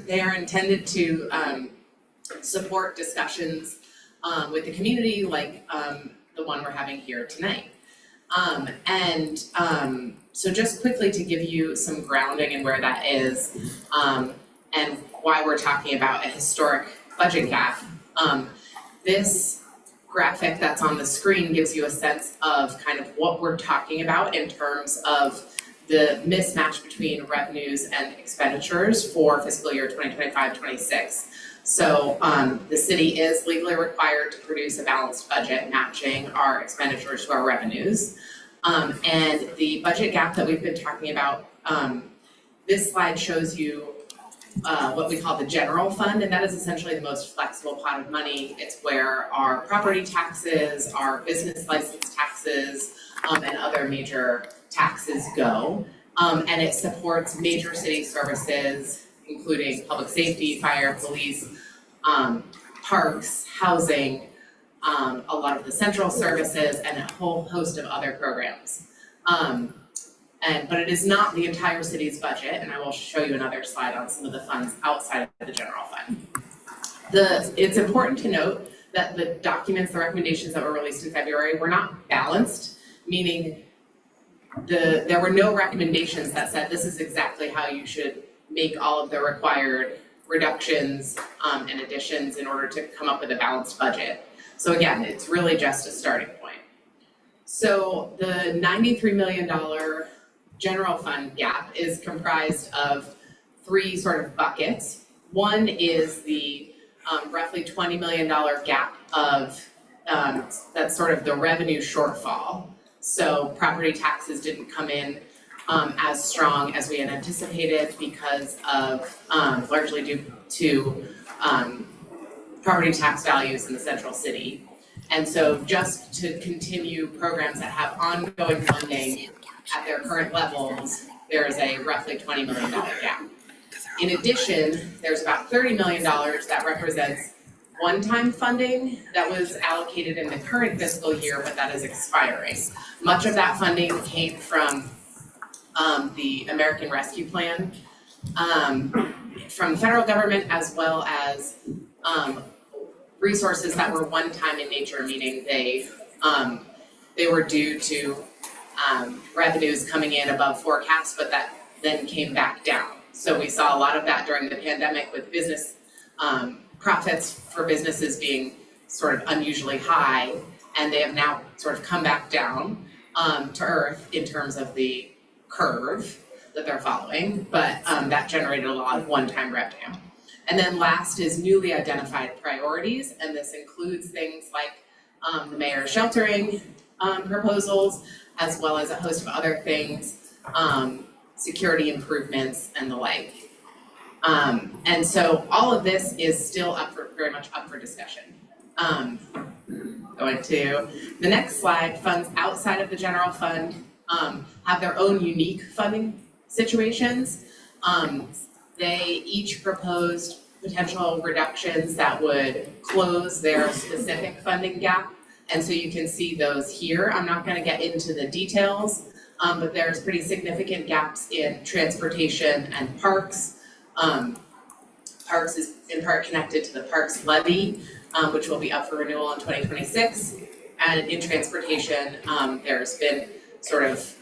They are intended to support discussions with the community like the one we're having here tonight. So just quickly to give you some grounding in where that is and why we're talking about a historic budget gap. This graphic that's on the screen gives you a sense of kind of what we're talking about in terms of the mismatch between revenues and expenditures for fiscal year 2025-26. So the city is legally required to produce a balanced budget matching our expenditures to our revenues. And the budget gap that we've been talking about, this slide shows you what we call the general fund, and that is essentially the most flexible pot of money. It's where our property taxes, our business license taxes, and other major taxes go. And it supports major city services, including public safety, fire, police, parks, housing, a lot of the central services, and a whole host of other programs. But it is not the entire city's budget, and I will show you another slide on some of the funds outside of the general fund. It's important to note that the documents, the recommendations that were released in February were not balanced, meaning there were no recommendations that said this is exactly how you should make all of the required reductions and additions in order to come up with a balanced budget. So again, it's really just a starting point. So the $93 million general fund gap is comprised of three sort of buckets. One is the roughly $20 million gap of that's sort of the revenue shortfall. So property taxes didn't come in as strong as we had anticipated because of largely due to property tax values in the central city. And so just to continue programs that have ongoing funding at their current levels, there is a roughly $20 million gap. In addition, there's about $30 million that represents one-time funding that was allocated in the current fiscal year, but that is expiring. Much of that funding came from the American Rescue Plan, from the federal government, as well as resources that were one-time in nature, meaning they were due to revenues coming in above forecast, but that then came back down. So we saw a lot of that during the pandemic with business profits for businesses being sort of unusually high, and they have now sort of come back down to earth in terms of the curve that they're following, but that generated a lot of one-time revenue. And then last is newly identified priorities, and this includes things like the mayor's sheltering proposals, as well as a host of other things, security improvements and the like. And so all of this is still very much up for discussion. Going to the next slide, funds outside of the general fund have their own unique funding situations. They each proposed potential reductions that would close their specific funding gap. And so you can see those here. I'm not going to get into the details, but there's pretty significant gaps in transportation and parks. Parks is in part connected to the Parks Levy, which will be up for renewal in 2026. And in transportation, there's been sort of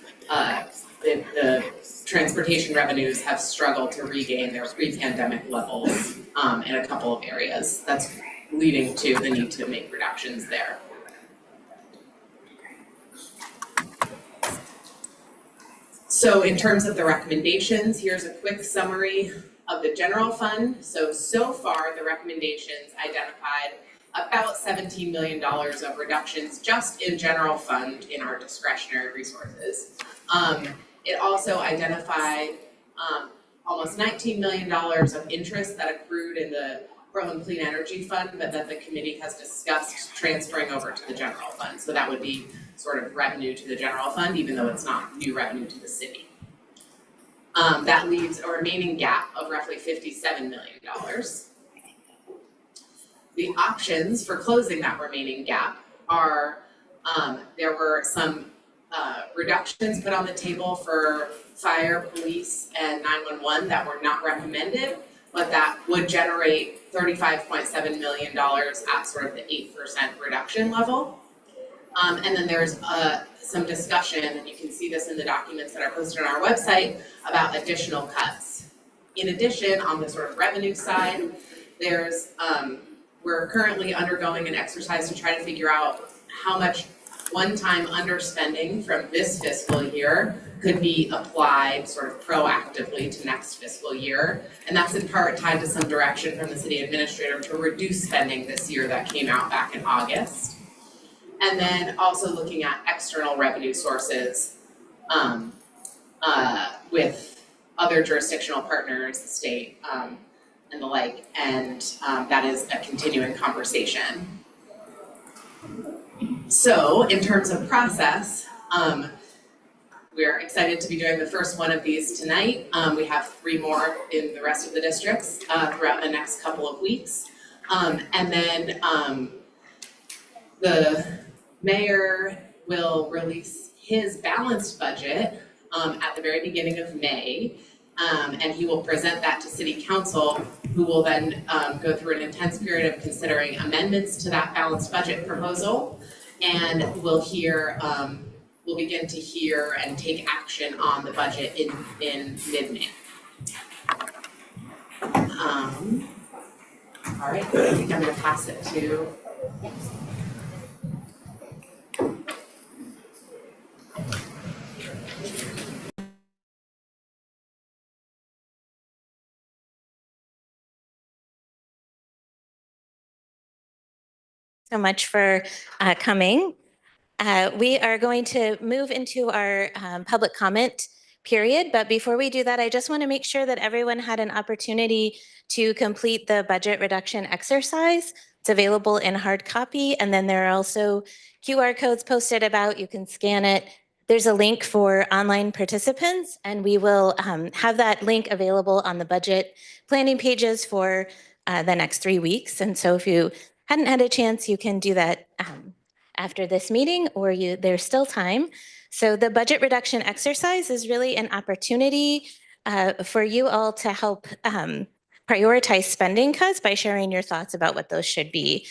the transportation revenues have struggled to regain their pre-pandemic levels in a couple of areas. That's leading to the need to make reductions there. So in terms of the recommendations, here's a quick summary of the general fund. So far the recommendations identified about $17 million of reductions just in general fund in our discretionary resources. It also identified almost $19 million of interest that accrued in the Portland Clean Energy Fund, but that the committee has discussed transferring over to the general fund. So that would be sort of revenue to the general fund, even though it's not new revenue to the city. That leaves a remaining gap of roughly $57 million. The options for closing that remaining gap are, there were some reductions put on the table for fire, police, and 911 that were not recommended, but that would generate $35.7 million at sort of the 8% reduction level. And then there's some discussion, and you can see this in the documents that are posted on our website, about additional cuts. In addition, on the sort of revenue side, there's we're currently undergoing an exercise to try to figure out how much one-time underspending from this fiscal year could be applied sort of proactively to next fiscal year. And that's in part tied to some direction from the city administrator to reduce spending this year that came out back in August. And then also looking at external revenue sources with other jurisdictional partners, the state, and the like, and that is a continuing conversation. So in terms of process, we're excited to be doing the first one of these tonight. We have 3 more in the rest of the districts throughout the next couple of weeks. And then the mayor will release his balanced budget at the very beginning of May. And he will present that to City Council, who will then go through an intense period of considering amendments to that balanced budget proposal. And we'll begin to hear and take action on the budget in mid-May. All right, I think I'm gonna pass it to so much for coming. We are going to move into our public comment period, but before we do that, I just want to make sure that everyone had an opportunity to complete the budget reduction exercise. It's available in hard copy, and then there are also QR codes posted about, you can scan it. There's a link for online participants, and we will have that link available on the budget planning pages for the next 3 weeks. And so if you hadn't had a chance, you can do that after this meeting, or there's still time. So the budget reduction exercise is really an opportunity for you all to help prioritize spending cuts by sharing your thoughts about what those should be.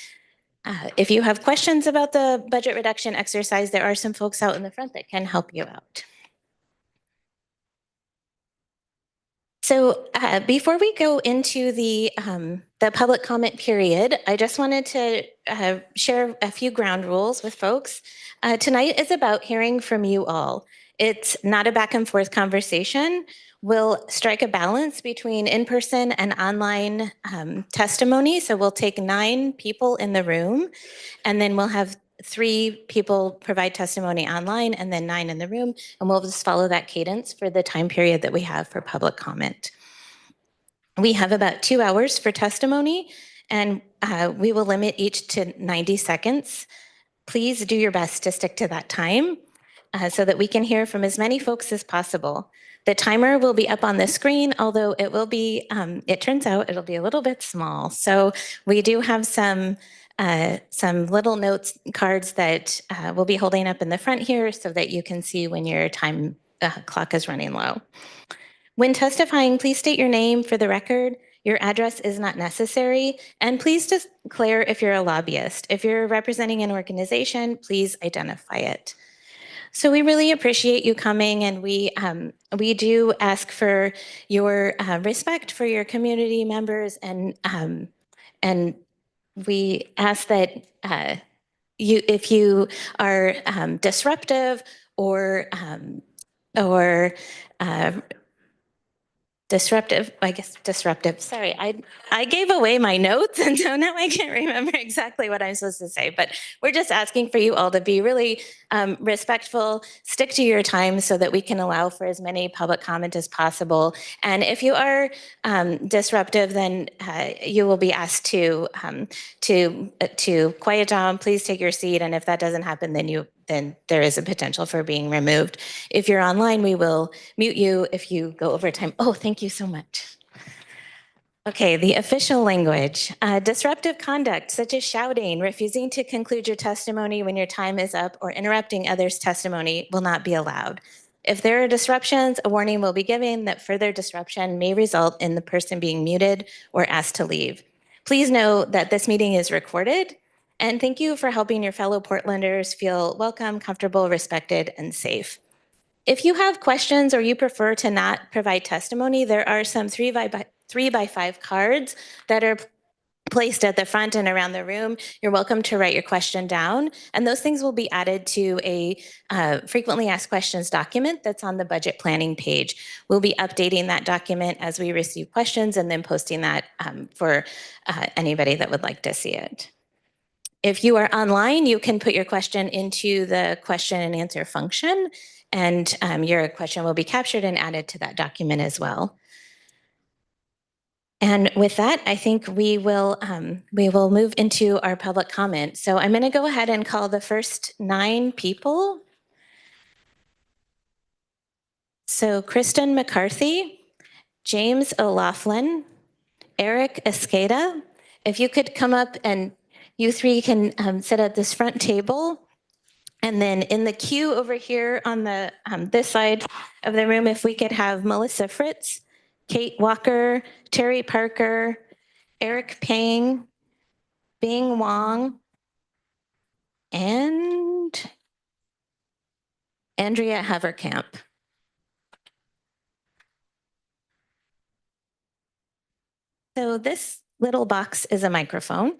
If you have questions about the budget reduction exercise, there are some folks out in the front that can help you out. So before we go into the public comment period, I just wanted to share a few ground rules with folks. Tonight is about hearing from you all. It's not a back and forth conversation. We'll strike a balance between in-person and online testimony. So we'll take 9 people in the room, and then we'll have 3 people provide testimony online, and then 9 in the room, and we'll just follow that cadence for the time period that we have for public comment. We have about 2 hours for testimony, and we will limit each to 90 seconds. Please do your best to stick to that time so that we can hear from as many folks as possible. The timer will be up on the screen, although it will be, it turns out it'll be a little bit small. So we do have some little notes cards that we'll be holding up in the front here so that you can see when your time clock is running low. When testifying, please state your name for the record. Your address is not necessary, and please declare if you're a lobbyist. If you're representing an organization, please identify it. So we really appreciate you coming, and we do ask for your respect for your community members, and we ask that if you are disruptive or disruptive. Sorry, I gave away my notes, and so now I can't remember exactly what I'm supposed to say, but we're just asking for you all to be really respectful, stick to your time so that we can allow for as many public comment as possible. And if you are disruptive, then you will be asked to quiet down, please take your seat, and if that doesn't happen, then there is a potential for being removed. If you're online, we will mute you if you go over time. Oh, thank you so much. Okay, the official language. Disruptive conduct, such as shouting, refusing to conclude your testimony when your time is up, or interrupting others' testimony will not be allowed. If there are disruptions, a warning will be given that further disruption may result in the person being muted or asked to leave. Please know that this meeting is recorded, and thank you for helping your fellow Portlanders feel welcome, comfortable, respected, and safe. If you have questions or you prefer to not provide testimony, there are some 3x5 cards that are placed at the front and around the room. You're welcome to write your question down, and those things will be added to a frequently asked questions document that's on the budget planning page. We'll be updating that document as we receive questions and then posting that for anybody that would like to see it. If you are online, you can put your question into the question and answer function, and your question will be captured and added to that document as well. And with that, I think we will move into our public comment. So I'm going to go ahead and call the first 9 people. So Kristen McCarthy, James O'Laughlin, Eric Esqueda. If you could come up and you 3 can sit at this front table. And then in the queue over here on the this side of the room, if we could have Melissa Fritz, Kate Walker, Terry Parker, Eric Pang, Bing Wong, and Andrea Haverkamp. So this little box is a microphone.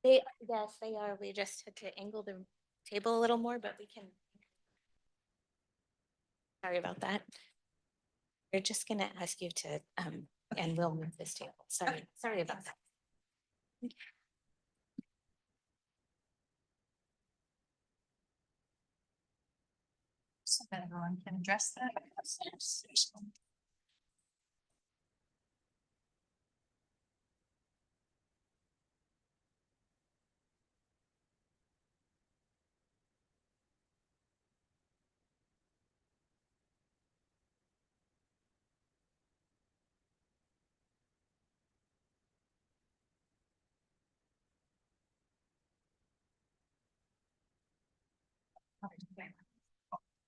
Yes, they are. We just had to angle the table a little more, but we can. Sorry about that. We're just going to ask you to, and we'll move this table. Sorry about that. So that everyone can address that.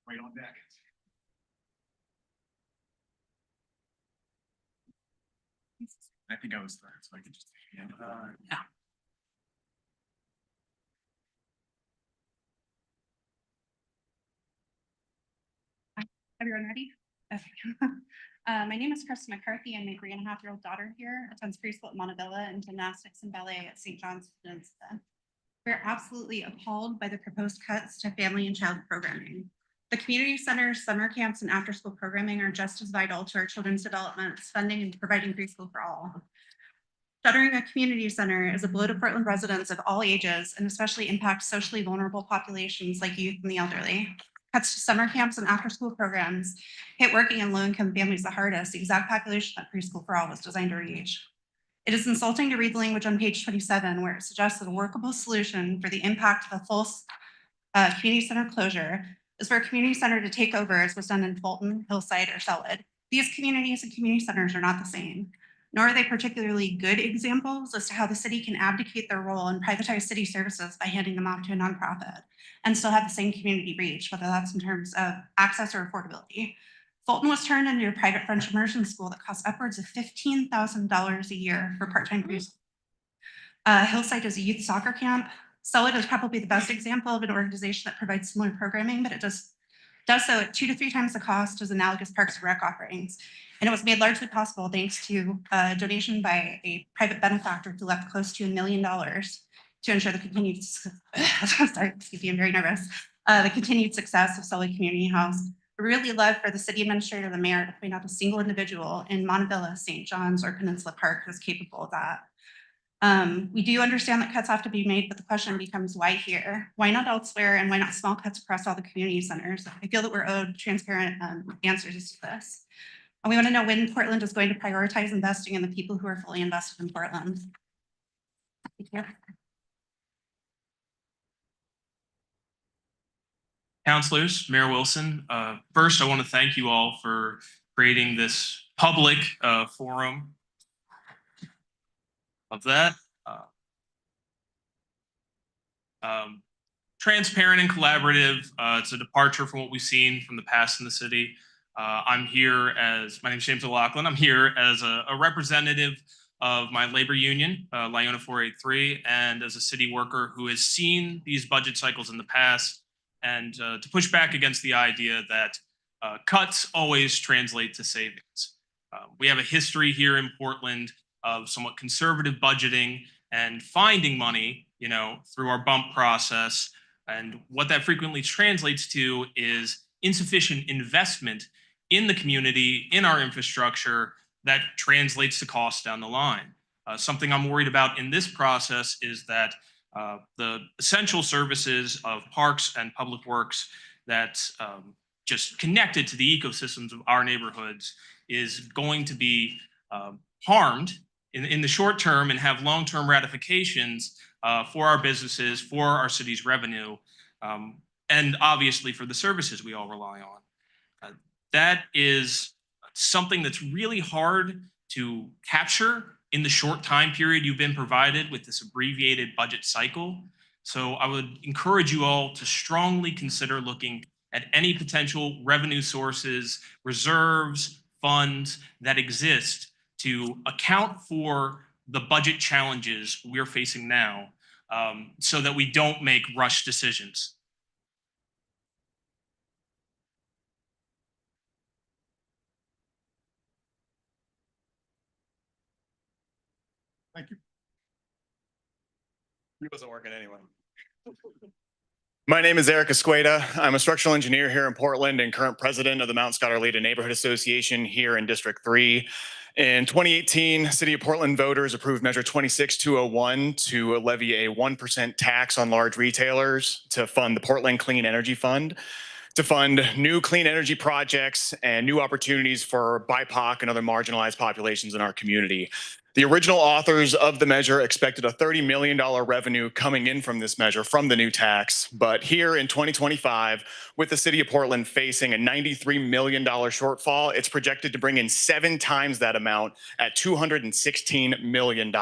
Right on deck. I think I was there, so I could just. Yeah. Everyone ready? Okay. My name is Kristen McCarthy. I'm a 3.5-year-old daughter here, attends preschool at Montebella and gymnastics and ballet at St. John's Peninsula. We're absolutely appalled by the proposed cuts to family and child programming. The community centers, summer camps, and after-school programming are just as vital to our children's development, funding, and providing preschool for all. Shuttering a community center is a blow to Portland residents of all ages and especially impacts socially vulnerable populations like youth and the elderly. Cuts to summer camps and after-school programs hit working and low-income families the hardest, the exact population that Preschool for All was designed to reach. It is insulting to read the language on page 27, where it suggests that a workable solution for the impact of a full community center closure is for a community center to take over as was done in Fulton, Hillside, or Selwood. These communities and community centers are not the same, nor are they particularly good examples as to how the city can abdicate their role and privatize city services by handing them off to a nonprofit and still have the same community reach, whether that's in terms of access or affordability. Fulton was turned into a private French immersion school that costs upwards of $15,000 a year for part-time preschool. Hillside is a youth soccer camp. Selwood is probably the best example of an organization that provides similar programming, but it does so at 2 to 3 times the cost as analogous Parks and Rec offerings. And it was made largely possible thanks to a donation by a private benefactor who left close to $1 million to ensure the continued, sorry, excuse me, I'm very nervous, the continued success of Selwood Community House. We really love for the city administrator, the mayor, to point out a single individual in Montebella, St. John's, or Peninsula Park who's capable of that. We do understand that cuts have to be made, but the question becomes why here? Why not elsewhere? And why not small cuts across all the community centers? I feel that we're owed transparent answers to this. And we want to know when Portland is going to prioritize investing in the people who are fully invested in Portland. Thank you. Councilors, Mayor Wilson, first I want to thank you all for creating this public forum of that. Transparent and collaborative. It's a departure from what we've seen from the past in the city. I'm here my name is James O'Loughlin. I'm here as a representative of my labor union, Lyona 483, and as a city worker who has seen these budget cycles in the past, and to push back against the idea that cuts always translate to savings. We have a history here in Portland of somewhat conservative budgeting and finding money, through our bump process. And what that frequently translates to is insufficient investment in the community, in our infrastructure, that translates to costs down the line. Something I'm worried about in this process is that the essential services of parks and public works that just connected to the ecosystems of our neighborhoods is going to be harmed in the short term and have long-term ratifications for our businesses, for our city's revenue, and obviously for the services we all rely on. That is something that's really hard to capture in the short time period you've been provided with this abbreviated budget cycle. So I would encourage you all to strongly consider looking at any potential revenue sources, reserves, funds that exist to account for the budget challenges we're facing now, so that we don't make rush decisions. Thank you. It wasn't working anyway. My name is Eric Escueda. I'm a structural engineer here in Portland and current president of the Mount Scott Arleta Neighborhood Association here in District 3. In 2018, City of Portland voters approved Measure 26201 to levy a 1% tax on large retailers to fund the Portland Clean Energy Fund, to fund new clean energy projects and new opportunities for BIPOC and other marginalized populations in our community. The original authors of the measure expected a $30 million revenue coming in from this measure from the new tax. But here in 2025, with the city of Portland facing a $93 million shortfall, it's projected to bring in 7 times that amount at $216 million.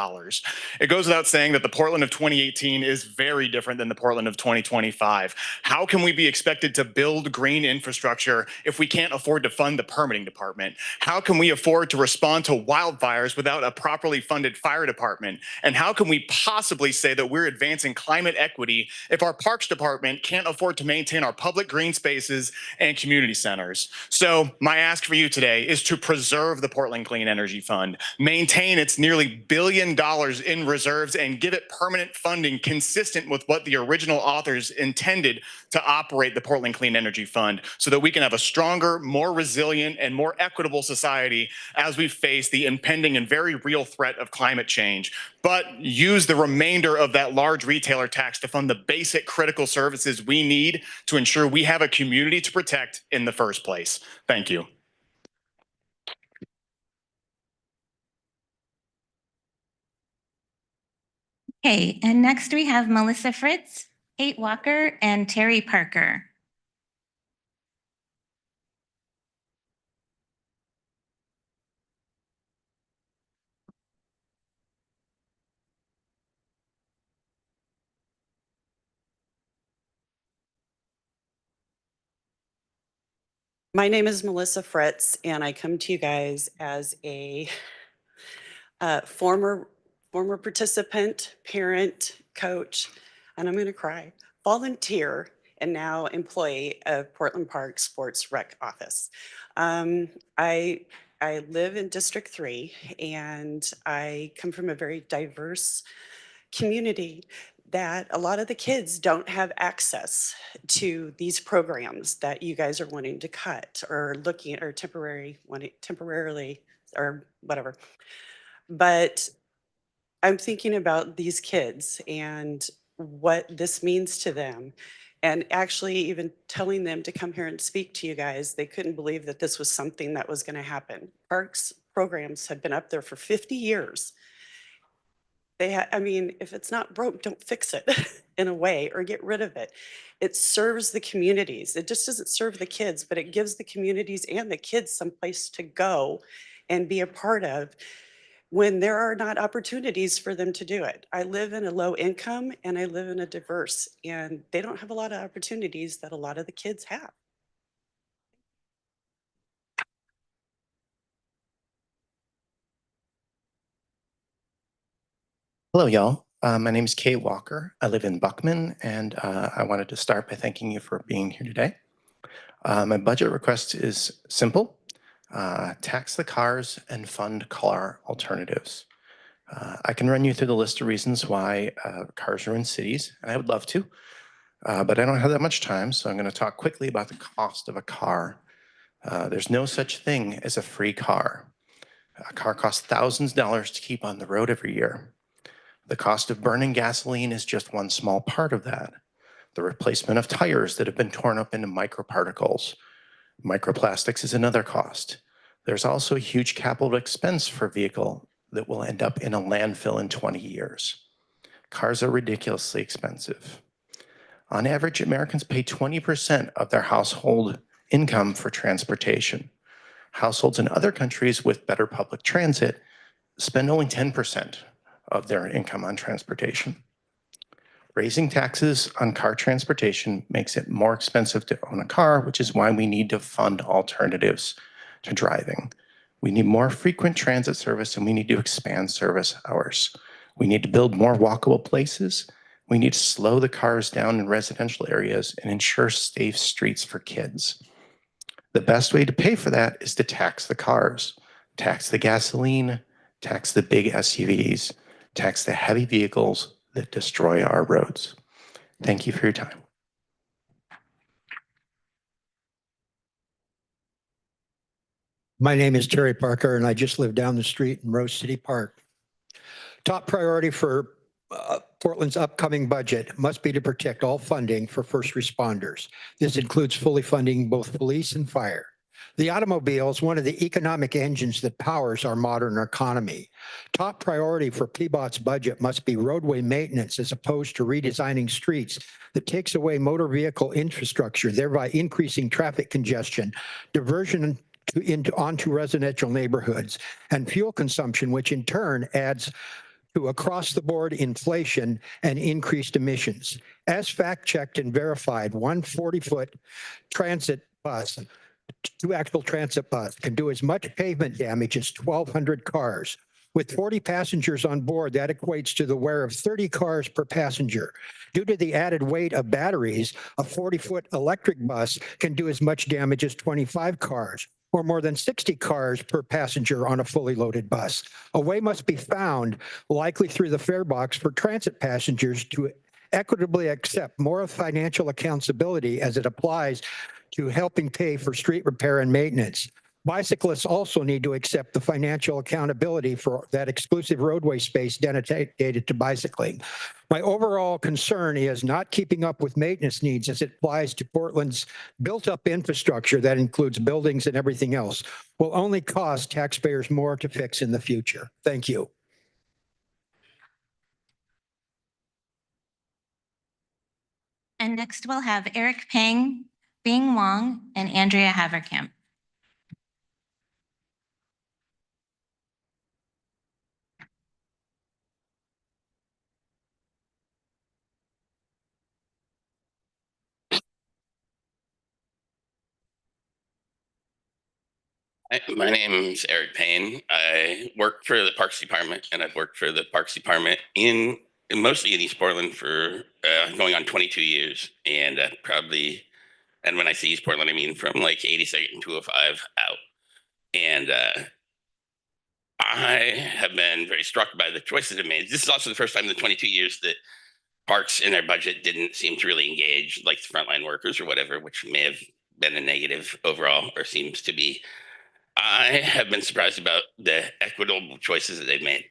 It goes without saying that the Portland of 2018 is very different than the Portland of 2025. How can we be expected to build green infrastructure if we can't afford to fund the permitting department? How can we afford to respond to wildfires without a properly funded fire department? And how can we possibly say that we're advancing climate equity if our parks department can't afford to maintain our public green spaces and community centers? So my ask for you today is to preserve the Portland Clean Energy Fund, maintain its nearly $1 billion in reserves, and give it permanent funding consistent with what the original authors intended to operate the Portland Clean Energy Fund, so that we can have a stronger, more resilient, and more equitable society as we face the impending and very real threat of climate change. But use the remainder of that large retailer tax to fund the basic critical services we need to ensure we have a community to protect in the first place. Thank you. Okay, and next we have Melissa Fritz, Kate Walker, and Terry Parker. My name is Melissa Fritz, and I come to you guys as a former participant, parent, coach, and I'm going to cry, volunteer, and now employee of Portland Park Sports Rec Office. I live in District 3, and I come from a very diverse community that a lot of the kids don't have access to these programs that you guys are wanting to cut or looking or temporarily or whatever. But I'm thinking about these kids and what this means to them. And actually even telling them to come here and speak to you guys, they couldn't believe that this was something that was going to happen. Parks programs have been up there for 50 years. I mean, if it's not broke, don't fix it in a way or get rid of it. It serves the communities. It just doesn't serve the kids, but it gives the communities and the kids someplace to go and be a part of when there are not opportunities for them to do it. I live in a low income and I live in a diverse, and they don't have a lot of opportunities that a lot of the kids have. Hello, y'all. My name is Kay Walker. I live in Buckman, and I wanted to start by thanking you for being here today. My budget request is simple. Tax the cars and fund car alternatives. I can run you through the list of reasons why cars are in cities, and I would love to, but I don't have that much time, so I'm going to talk quickly about the cost of a car. There's no such thing as a free car. A car costs thousands of dollars to keep on the road every year. The cost of burning gasoline is just one small part of that. The replacement of tires that have been torn up into microparticles. Microplastics is another cost. There's also a huge capital expense for a vehicle that will end up in a landfill in 20 years. Cars are ridiculously expensive. On average, Americans pay 20% of their household income for transportation. Households in other countries with better public transit spend only 10% of their income on transportation. Raising taxes on car transportation makes it more expensive to own a car, which is why we need to fund alternatives to driving. We need more frequent transit service, and we need to expand service hours. We need to build more walkable places. We need to slow the cars down in residential areas and ensure safe streets for kids. The best way to pay for that is to tax the cars, tax the gasoline, tax the big SUVs, tax the heavy vehicles that destroy our roads. Thank you for your time. My name is Terry Parker, and I just live down the street in Rose City Park. Top priority for Portland's upcoming budget must be to protect all funding for first responders. This includes fully funding both police and fire. The automobile is one of the economic engines that powers our modern economy. Top priority for PBOT's budget must be roadway maintenance as opposed to redesigning streets that takes away motor vehicle infrastructure, thereby increasing traffic congestion, diversion onto residential neighborhoods, and fuel consumption, which in turn adds to across-the-board inflation and increased emissions. As fact-checked and verified, one 40-foot transit bus, two-axle transit bus, can do as much pavement damage as 1,200 cars. With 40 passengers on board, that equates to the wear of 30 cars per passenger. Due to the added weight of batteries, a 40-foot electric bus can do as much damage as 25 cars, or more than 60 cars per passenger on a fully loaded bus. A way must be found, likely through the fare box, for transit passengers to equitably accept more financial accountability as it applies to helping pay for street repair and maintenance. Bicyclists also need to accept the financial accountability for that exclusive roadway space dedicated to bicycling. My overall concern is not keeping up with maintenance needs as it applies to Portland's built-up infrastructure that includes buildings and everything else will only cost taxpayers more to fix in the future. Thank you. And next we'll have Eric Peng, Bing Wong, and Andrea Haverkamp. My name is Eric Payne. I work for the Parks Department, and I've worked for the Parks Department mostly in East Portland for going on 22 years. And and when I say East Portland, I mean from like 82nd and 205 out. And I have been very struck by the choices they've made. This is also the first time in the 22 years that Parks in their budget didn't seem to really engage like the frontline workers or whatever, which may have been a negative overall, or seems to be. I have been surprised about the equitable choices that they've made.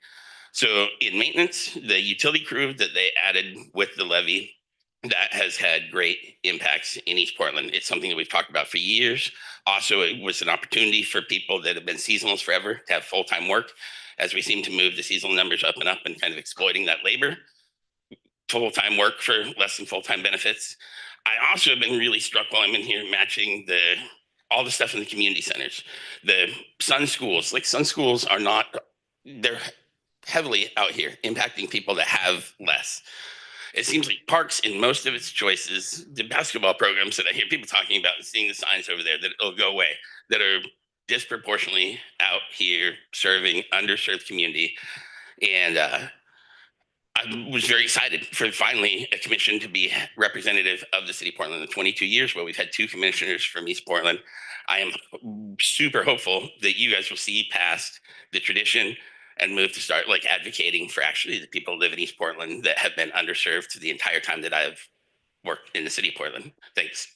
So in maintenance, the utility crew that they added with the levy, that has had great impacts in East Portland. It's something that we've talked about for years. Also, it was an opportunity for people that have been seasonals forever to have full-time work, as we seem to move the seasonal numbers up and kind of exploiting that labor. Full-time work for less than full-time benefits. I also have been really struck while I'm in here matching all the stuff in the community centers. The Sun schools, like Sun schools are not they're heavily out here impacting people that have less. It seems like parks in most of its choices, the basketball programs that I hear people talking about and seeing the signs over there that it'll go away, that are disproportionately out here serving underserved community. And I was very excited for finally a commission to be representative of the city of Portland in 22 years, where we've had 2 commissioners from East Portland. I am super hopeful that you guys will see past the tradition and move to start like advocating for actually the people who live in East Portland that have been underserved the entire time that I've worked in the city of Portland. Thanks.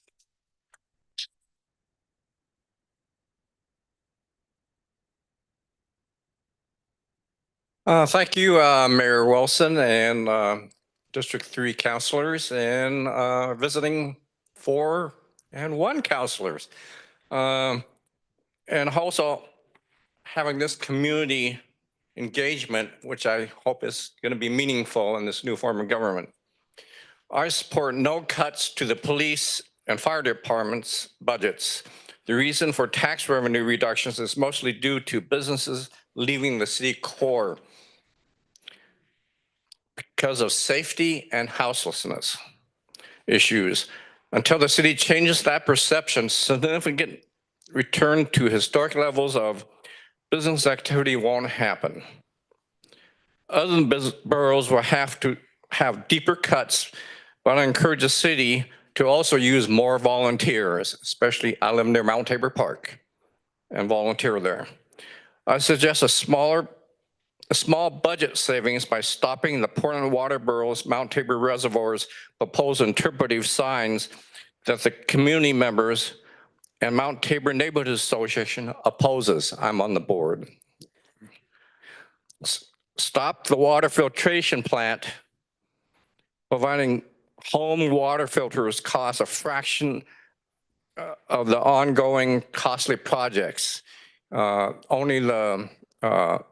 Thank you, Mayor Wilson and District 3 councilors and visiting 4 and 1 councilors. And also having this community engagement, which I hope is going to be meaningful in this new form of government. I support no cuts to the police and fire departments' budgets. The reason for tax revenue reductions is mostly due to businesses leaving the city core because of safety and houselessness issues. Until the city changes that perception, significant return to historic levels of business activity won't happen. Other boroughs will have to have deeper cuts, but I encourage the city to also use more volunteers, especially I live near Mount Tabor Park and volunteer there. I suggest a small budget savings by stopping the Portland Water Borough's Mount Tabor Reservoir's proposed interpretive signs that the community members and Mount Tabor Neighborhood Association opposes. I'm on the board. Stop the water filtration plant. Providing home water filters costs a fraction of the ongoing costly projects. Only the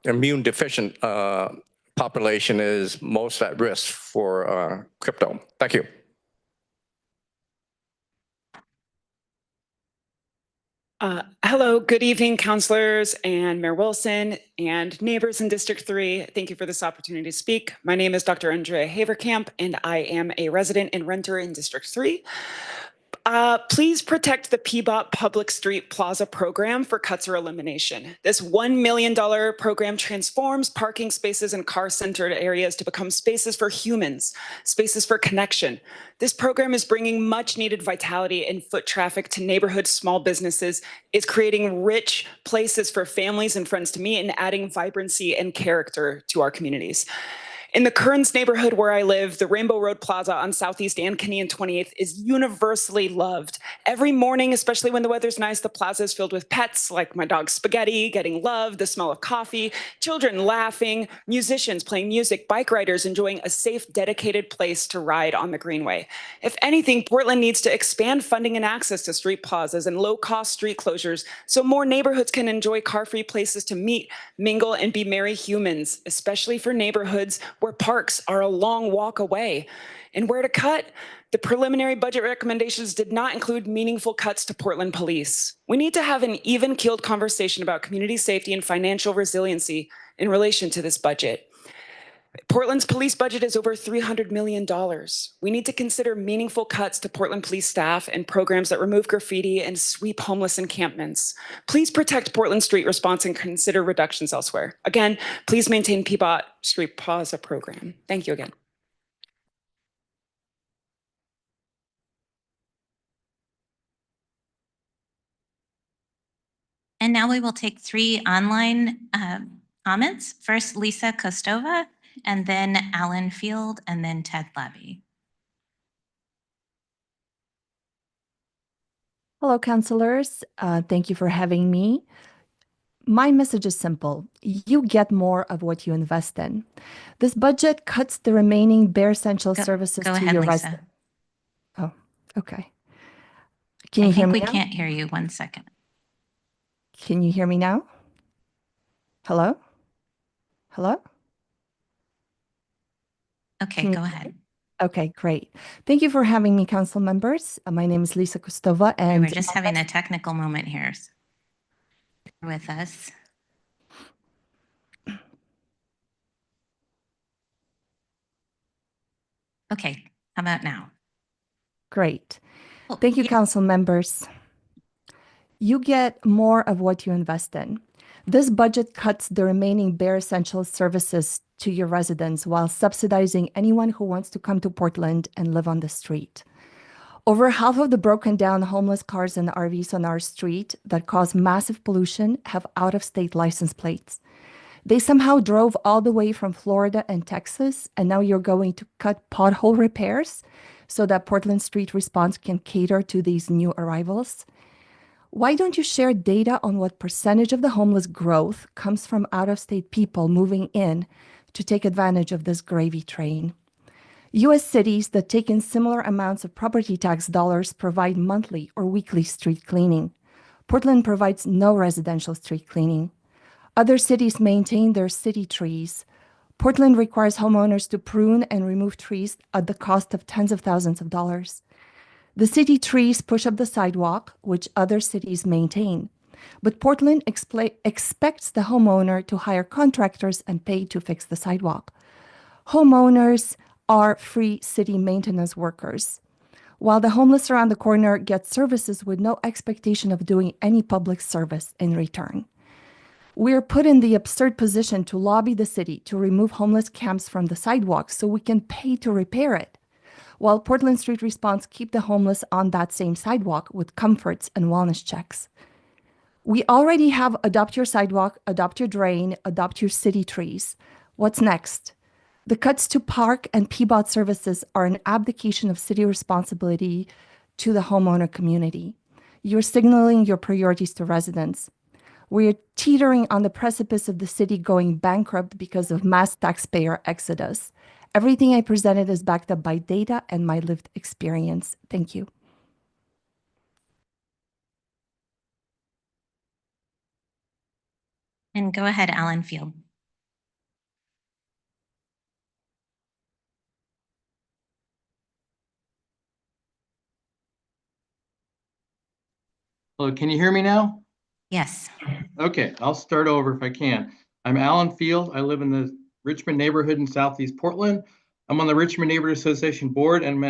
immune deficient population is most at risk for crypto. Thank you. Hello, good evening, councilors and Mayor Wilson and neighbors in District 3. Thank you for this opportunity to speak. My name is Dr. Andrea Haverkamp, and I am a resident and renter in District 3. Please protect the PBOT Public Street Plaza program for cuts or elimination. This $1 million program transforms parking spaces and car-centered areas to become spaces for humans, spaces for connection. This program is bringing much needed vitality and foot traffic to neighborhood small businesses, is creating rich places for families and friends to meet, and adding vibrancy and character to our communities. In the Kearns neighborhood where I live, the Rainbow Road Plaza on Southeast Ankeny and 28th is universally loved. Every morning, especially when the weather's nice, the plaza is filled with pets like my dog Spaghetti getting love, the smell of coffee, children laughing, musicians playing music, bike riders enjoying a safe, dedicated place to ride on the Greenway. If anything, Portland needs to expand funding and access to street plazas and low-cost street closures so more neighborhoods can enjoy car-free places to meet, mingle, and be merry humans, especially for neighborhoods where parks are a long walk away. And where to cut? The preliminary budget recommendations did not include meaningful cuts to Portland Police. We need to have an even-keeled conversation about community safety and financial resiliency in relation to this budget. Portland's police budget is over $300 million. We need to consider meaningful cuts to Portland police staff and programs that remove graffiti and sweep homeless encampments. Please protect Portland Street Response and consider reductions elsewhere. Again, please maintain PBOT Street Plaza program. Thank you again. And now we will take 3 online comments. First, Lisa Kostova, and then Alan Field, and then Ted Labby. Hello, councilors. Thank you for having me. My message is simple. You get more of what you invest in. This budget cuts the remaining bare essential services go to ahead, your Lisa. residents. Oh, okay. Can you hear me we now? can't hear you. 1 second. Can you hear me now? Hello? Hello? Okay, Can you go hear ahead. me? Okay, great. Thank you for having me, council members. My name is Lisa Kostova, and We're just having a technical moment here. Bear with us. Okay, how about now? Great. Oh, Thank you, yeah. council members. You get more of what you invest in. This budget cuts the remaining bare essential services to your residents while subsidizing anyone who wants to come to Portland and live on the street. Over half of the broken down homeless cars and RVs on our street that cause massive pollution have out-of-state license plates. They somehow drove all the way from Florida and Texas, and now you're going to cut pothole repairs so that Portland Street Response can cater to these new arrivals. Why don't you share data on what percentage of the homeless growth comes from out-of-state people moving in to take advantage of this gravy train? U.S. cities that take in similar amounts of property tax dollars provide monthly or weekly street cleaning. Portland provides no residential street cleaning. Other cities maintain their city trees. Portland requires homeowners to prune and remove trees at the cost of tens of thousands of dollars. The city trees push up the sidewalk, which other cities maintain. But Portland expects the homeowner to hire contractors and pay to fix the sidewalk. Homeowners are free city maintenance workers, while the homeless around the corner get services with no expectation of doing any public service in return. We're put in the absurd position to lobby the city to remove homeless camps from the sidewalks so we can pay to repair it, while Portland Street Response keep the homeless on that same sidewalk with comforts and wellness checks. We already have Adopt Your Sidewalk, Adopt Your Drain, Adopt Your City Trees. What's next? The cuts to park and PBOT services are an abdication of city responsibility to the homeowner community. You're signaling your priorities to residents. We're teetering on the precipice of the city going bankrupt because of mass taxpayer exodus. Everything I presented is backed up by data and my lived experience. Thank you. And go ahead, Alan Field. Hello, can you hear me now? Yes. Okay, I'll start over if I can. I'm Alan Field. I live in the Richmond neighborhood in Southeast Portland. I'm on the Richmond Neighborhood Association board and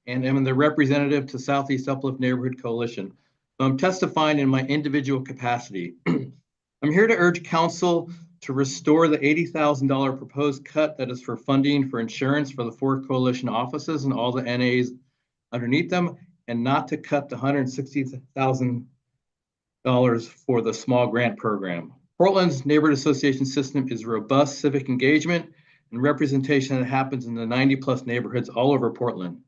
am the representative to Southeast Uplift Neighborhood Coalition. So I'm testifying in my individual capacity. I'm here to urge council to restore the $80,000 proposed cut that is for funding for insurance for the 4 coalition offices and all the NAs underneath them, and not to cut the $160,000 for the small grant program. Portland's neighborhood association system is robust civic engagement and representation that happens in the 90+ neighborhoods all over Portland.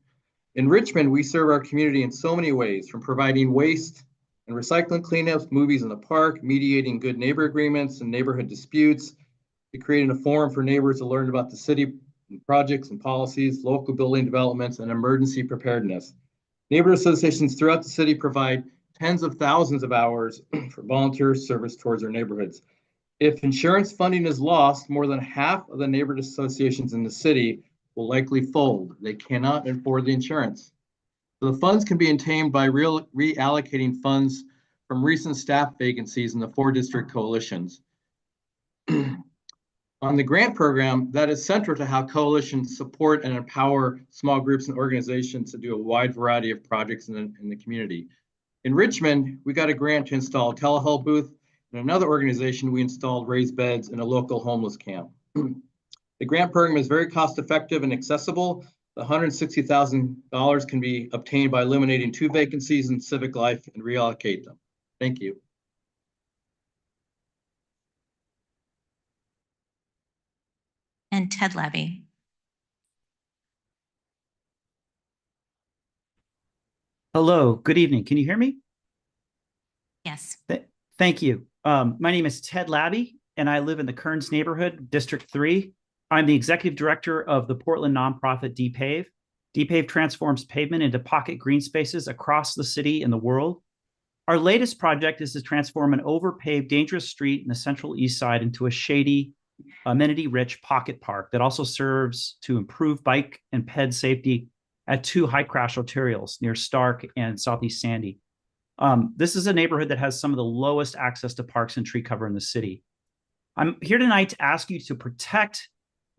In Richmond, we serve our community in so many ways, from providing waste and recycling cleanups, movies in the park, mediating good neighbor agreements and neighborhood disputes, to creating a forum for neighbors to learn about the city projects and policies, local building developments, and emergency preparedness. Neighborhood associations throughout the city provide tens of thousands of hours for volunteer service towards their neighborhoods. If insurance funding is lost, more than half of the neighborhood associations in the city will likely fold. They cannot afford the insurance. So the funds can be obtained by reallocating funds from recent staff vacancies in the 4 district coalitions. On the grant program, that is central to how coalitions support and empower small groups and organizations to do a wide variety of projects in the community. In Richmond, we got a grant to install a telehealth booth. In another organization, we installed raised beds in a local homeless camp. The grant program is very cost effective and accessible. The $160,000 can be obtained by eliminating 2 vacancies in civic life and reallocate them. Thank you. And Ted Levy. Hello, good evening. Can you hear me? Yes. Thank you. My name is Ted Labby, and I live in the Kearns neighborhood, District 3. I'm the executive director of the Portland nonprofit DPAVE. DPAVE transforms pavement into pocket green spaces across the city and the world. Our latest project is to transform an overpaved, dangerous street in the Central East Side into a shady, amenity-rich pocket park that also serves to improve bike and ped safety at 2 high crash arterials near Stark and Southeast Sandy. This is a neighborhood that has some of the lowest access to parks and tree cover in the city. I'm here tonight to ask you to protect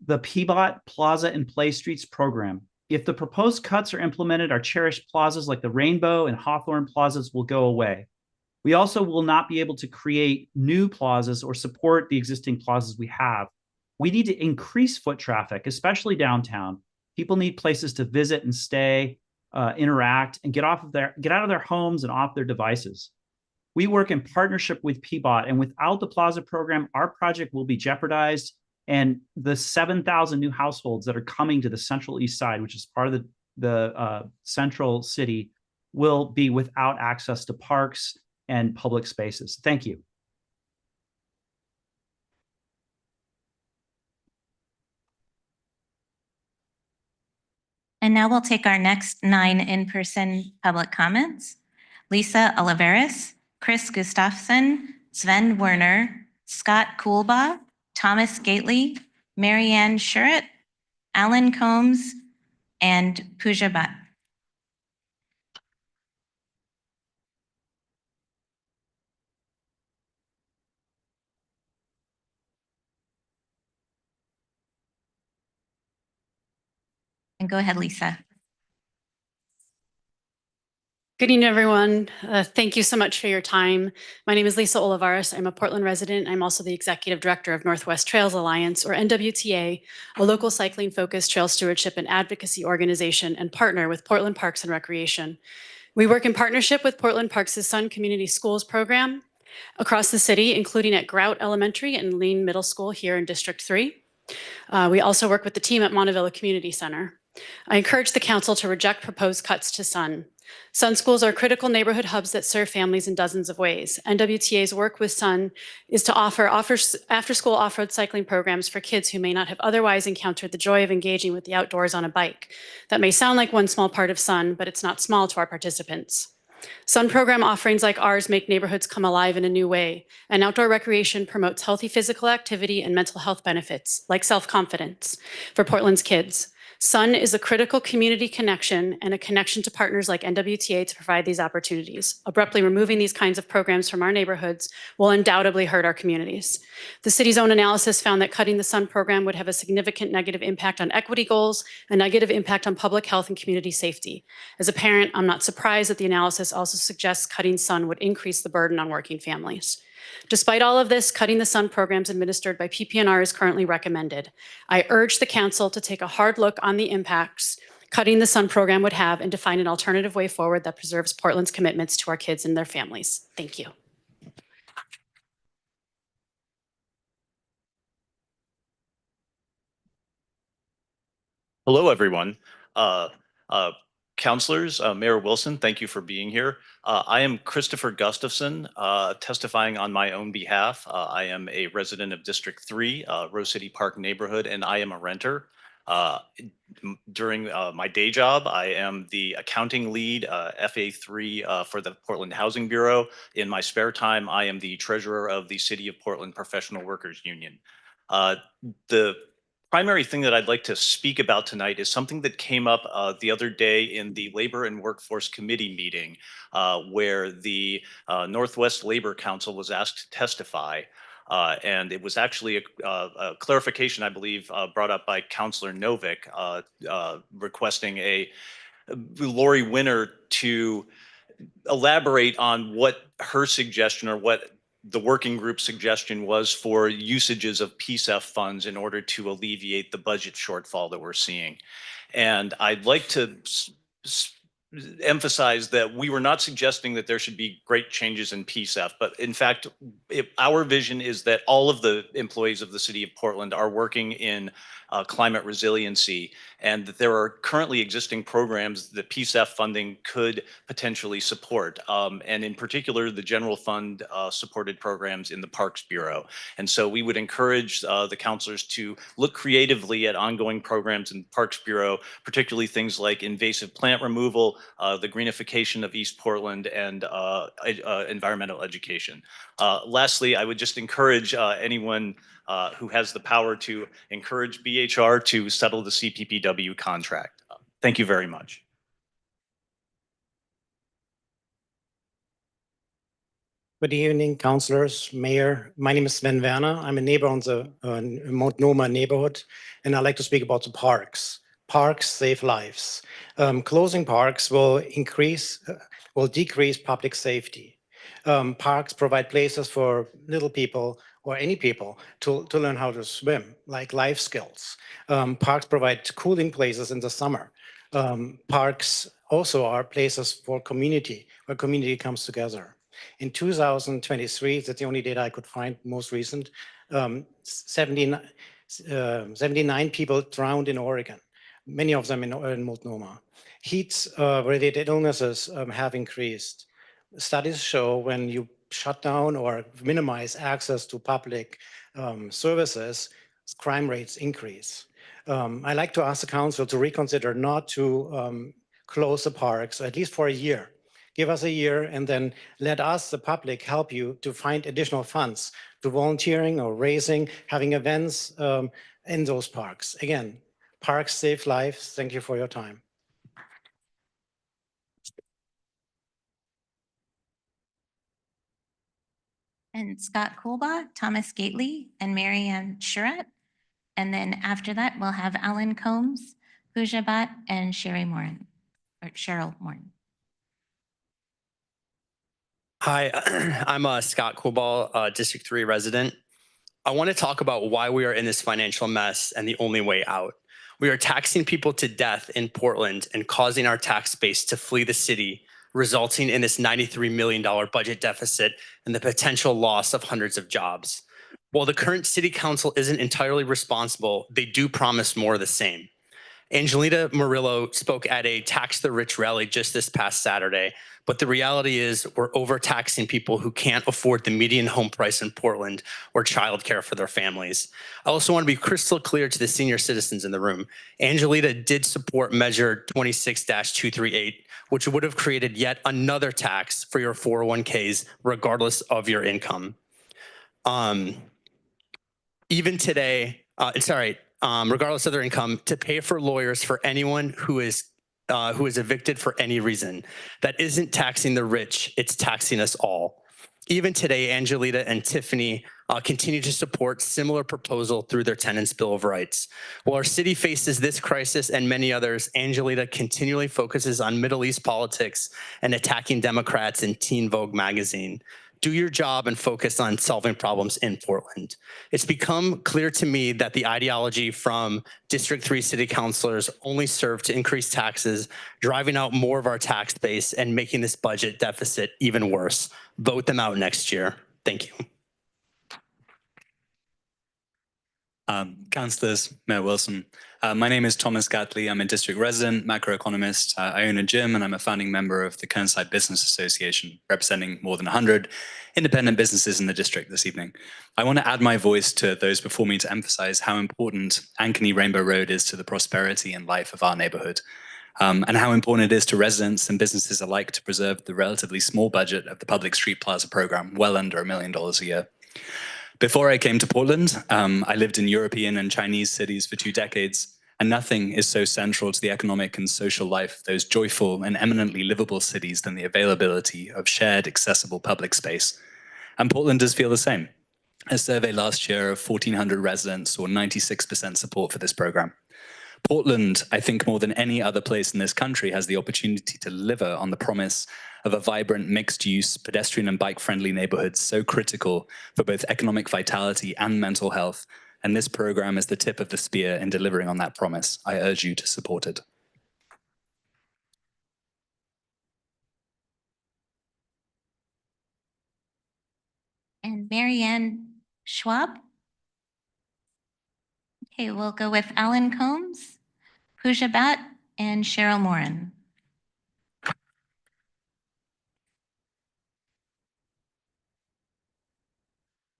the PBOT Plaza and Play Streets program. If the proposed cuts are implemented, our cherished plazas like the Rainbow and Hawthorne plazas will go away. We also will not be able to create new plazas or support the existing plazas we have. We need to increase foot traffic, especially downtown. People need places to visit and stay, interact, and get out of their homes and off their devices. We work in partnership with PBOT, and without the Plaza program, our project will be jeopardized, and the 7,000 new households that are coming to the Central East Side, which is part of the central city, will be without access to parks and public spaces. Thank you. And now we'll take our next 9 in-person public comments. Lisa Oliveris, Chris Gustafson, Sven Werner, Scott Coolbaugh, Thomas Gately, Marianne Shuret, Alan Combs, and Pooja Bhatt. And go ahead, Lisa. Good evening, everyone. Thank you so much for your time. My name is Lisa Olivares. I'm a Portland resident. I'm also the Executive Director of Northwest Trails Alliance, or NWTA, a local cycling-focused trail stewardship and advocacy organization and partner with Portland Parks and Recreation. We work in partnership with Portland Parks' Sun Community Schools program across the city, including at Grout Elementary and Lean Middle School here in District 3. We also work with the team at Montevilla Community Center. I encourage the council to reject proposed cuts to Sun. Sun schools are critical neighborhood hubs that serve families in dozens of ways. NWTA's work with Sun is to offer after-school off-road cycling programs for kids who may not have otherwise encountered the joy of engaging with the outdoors on a bike. That may sound like one small part of Sun, but it's not small to our participants. Sun program offerings like ours make neighborhoods come alive in a new way, and outdoor recreation promotes healthy physical activity and mental health benefits, like self-confidence, for Portland's kids. Sun is a critical community connection and a connection to partners like NWTA to provide these opportunities. Abruptly removing these kinds of programs from our neighborhoods will undoubtedly hurt our communities. The city's own analysis found that cutting the Sun program would have a significant negative impact on equity goals, a negative impact on public health and community safety. As a parent, I'm not surprised that the analysis also suggests cutting Sun would increase the burden on working families. Despite all of this, cutting the Sun programs administered by PPNR is currently recommended. I urge the council to take a hard look on the impacts cutting the Sun program would have and to find an alternative way forward that preserves Portland's commitments to our kids and their families. Thank you. Hello, everyone. Councilors, Mayor Wilson, thank you for being here. I am Christopher Gustafson, testifying on my own behalf. I am a resident of District 3, Rose City Park neighborhood, and I am a renter. During my day job, I am the accounting lead, FA3 for the Portland Housing Bureau. In my spare time, I am the treasurer of the City of Portland Professional Workers Union. The primary thing that I'd like to speak about tonight is something that came up the other day in the Labor and Workforce Committee meeting, where the Northwest Labor Council was asked to testify. And it was actually a clarification, I believe, brought up by Councilor Novick, requesting Lori Winter to elaborate on what her suggestion or what the working group suggestion was for usages of PSEF funds in order to alleviate the budget shortfall that we're seeing. And I'd like to emphasize that we were not suggesting that there should be great changes in PSEF, but in fact, our vision is that all of the employees of the City of Portland are working in climate resiliency, and that there are currently existing programs that PSEF funding could potentially support, and in particular, the general fund supported programs in the Parks Bureau. And so we would encourage the councilors to look creatively at ongoing programs in Parks Bureau, particularly things like invasive plant removal, the greenification of East Portland, and environmental education. Lastly, I would just encourage anyone who has the power to encourage BHR to settle the CPPW contract. Thank you very much. Good evening, councilors, mayor. My name is Sven Werner. I'm a neighbor on the Mount Noma neighborhood, and I'd like to speak about the parks. Parks save lives. Closing parks will decrease public safety. Parks provide places for little people or any people to learn how to swim, like life skills. Parks provide cooling places in the summer. Parks also are places for community, where community comes together. In 2023, that's the only data I could find, most recent, 79 people drowned in Oregon, many of them in Multnomah. Heat-related illnesses have increased. Studies show when you shut down or minimize access to public services, crime rates increase. I'd like to ask the council to reconsider not to close the parks, at least for a year. Give us a year and then let us, the public, help you to find additional funds to volunteering or raising, having events in those parks. Again, parks save lives. Thank you for your time. And Scott Coolbaugh, Thomas Gately, and Mary Ann Charette. And then after that, we'll have Alan Combs, Pooja Bhatt, and Cheryl Morin. Hi, I'm Scott Coolbaugh, District 3 resident. I want to talk about why we are in this financial mess and the only way out. We are taxing people to death in Portland and causing our tax base to flee the city, resulting in this $93 million budget deficit and the potential loss of hundreds of jobs. While the current city council isn't entirely responsible, they do promise more of the same. Angelita Murillo spoke at a Tax the Rich rally just this past Saturday, but the reality is we're overtaxing people who can't afford the median home price in Portland or childcare for their families. I also want to be crystal clear to the senior citizens in the room. Angelita did support Measure 26-238, which would have created yet another tax for your 401ks, regardless of your income. Even today, regardless of their income, to pay for lawyers for anyone who is evicted for any reason. That isn't taxing the rich, it's taxing us all. Even today, Angelita and Tiffany continue to support similar proposal through their Tenants' Bill of Rights. While our city faces this crisis and many others, Angelita continually focuses on Middle East politics and attacking Democrats in Teen Vogue magazine. Do your job and focus on solving problems in Portland. It's become clear to me that the ideology from District 3 city councilors only serve to increase taxes, driving out more of our tax base and making this budget deficit even worse. Vote them out next year. Thank you. Councillors, Mayor Wilson. My name is Thomas Gatley. I'm a district resident, macroeconomist. I own a gym and I'm a founding member of the Kernside Business Association, representing more than 100 independent businesses in the district this evening. I want to add my voice to those before me to emphasize how important Ankeny Rainbow Road is to the prosperity and life of our neighborhood, and how important it is to residents and businesses alike to preserve the relatively small budget of the Public Street Plaza program, well under $1 million a year. Before I came to Portland, I lived in European and Chinese cities for 2 decades, and nothing is so central to the economic and social life of those joyful and eminently livable cities than the availability of shared, accessible public space. And Portlanders feel the same. A survey last year of 1,400 residents saw 96% support for this program. Portland, I think more than any other place in this country, has the opportunity to deliver on the promise of a vibrant, mixed-use, pedestrian and bike-friendly neighborhood so critical for both economic vitality and mental health. And this program is the tip of the spear in delivering on that promise. I urge you to support it. And Marianne Schwab. Okay, we'll go with Alan Combs, Pooja Bhatt, and Cheryl Morin.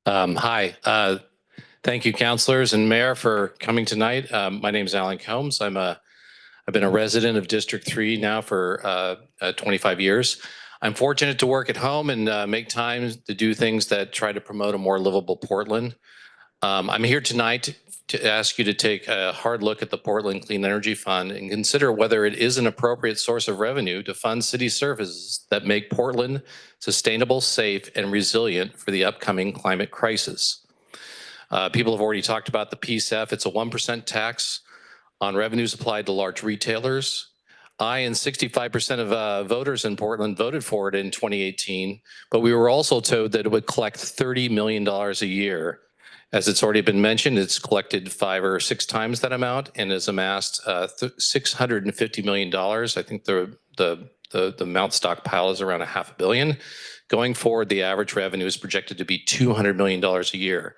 Hi, thank you, councilors and mayor, for coming tonight. My name is Alan Combs. I've been a resident of District 3 now for 25 years. I'm fortunate to work at home and make time to do things that try to promote a more livable Portland. I'm here tonight to ask you to take a hard look at the Portland Clean Energy Fund and consider whether it is an appropriate source of revenue to fund city services that make Portland sustainable, safe, and resilient for the upcoming climate crisis. People have already talked about the PSEF. It's a 1% tax on revenues applied to large retailers. I and 65% of voters in Portland voted for it in 2018, but we were also told that it would collect $30 million a year. As it's already been mentioned, it's collected 5 or 6 times that amount and has amassed $650 million. I think the amount stockpile is around $500 million. Going forward, the average revenue is projected to be $200 million a year.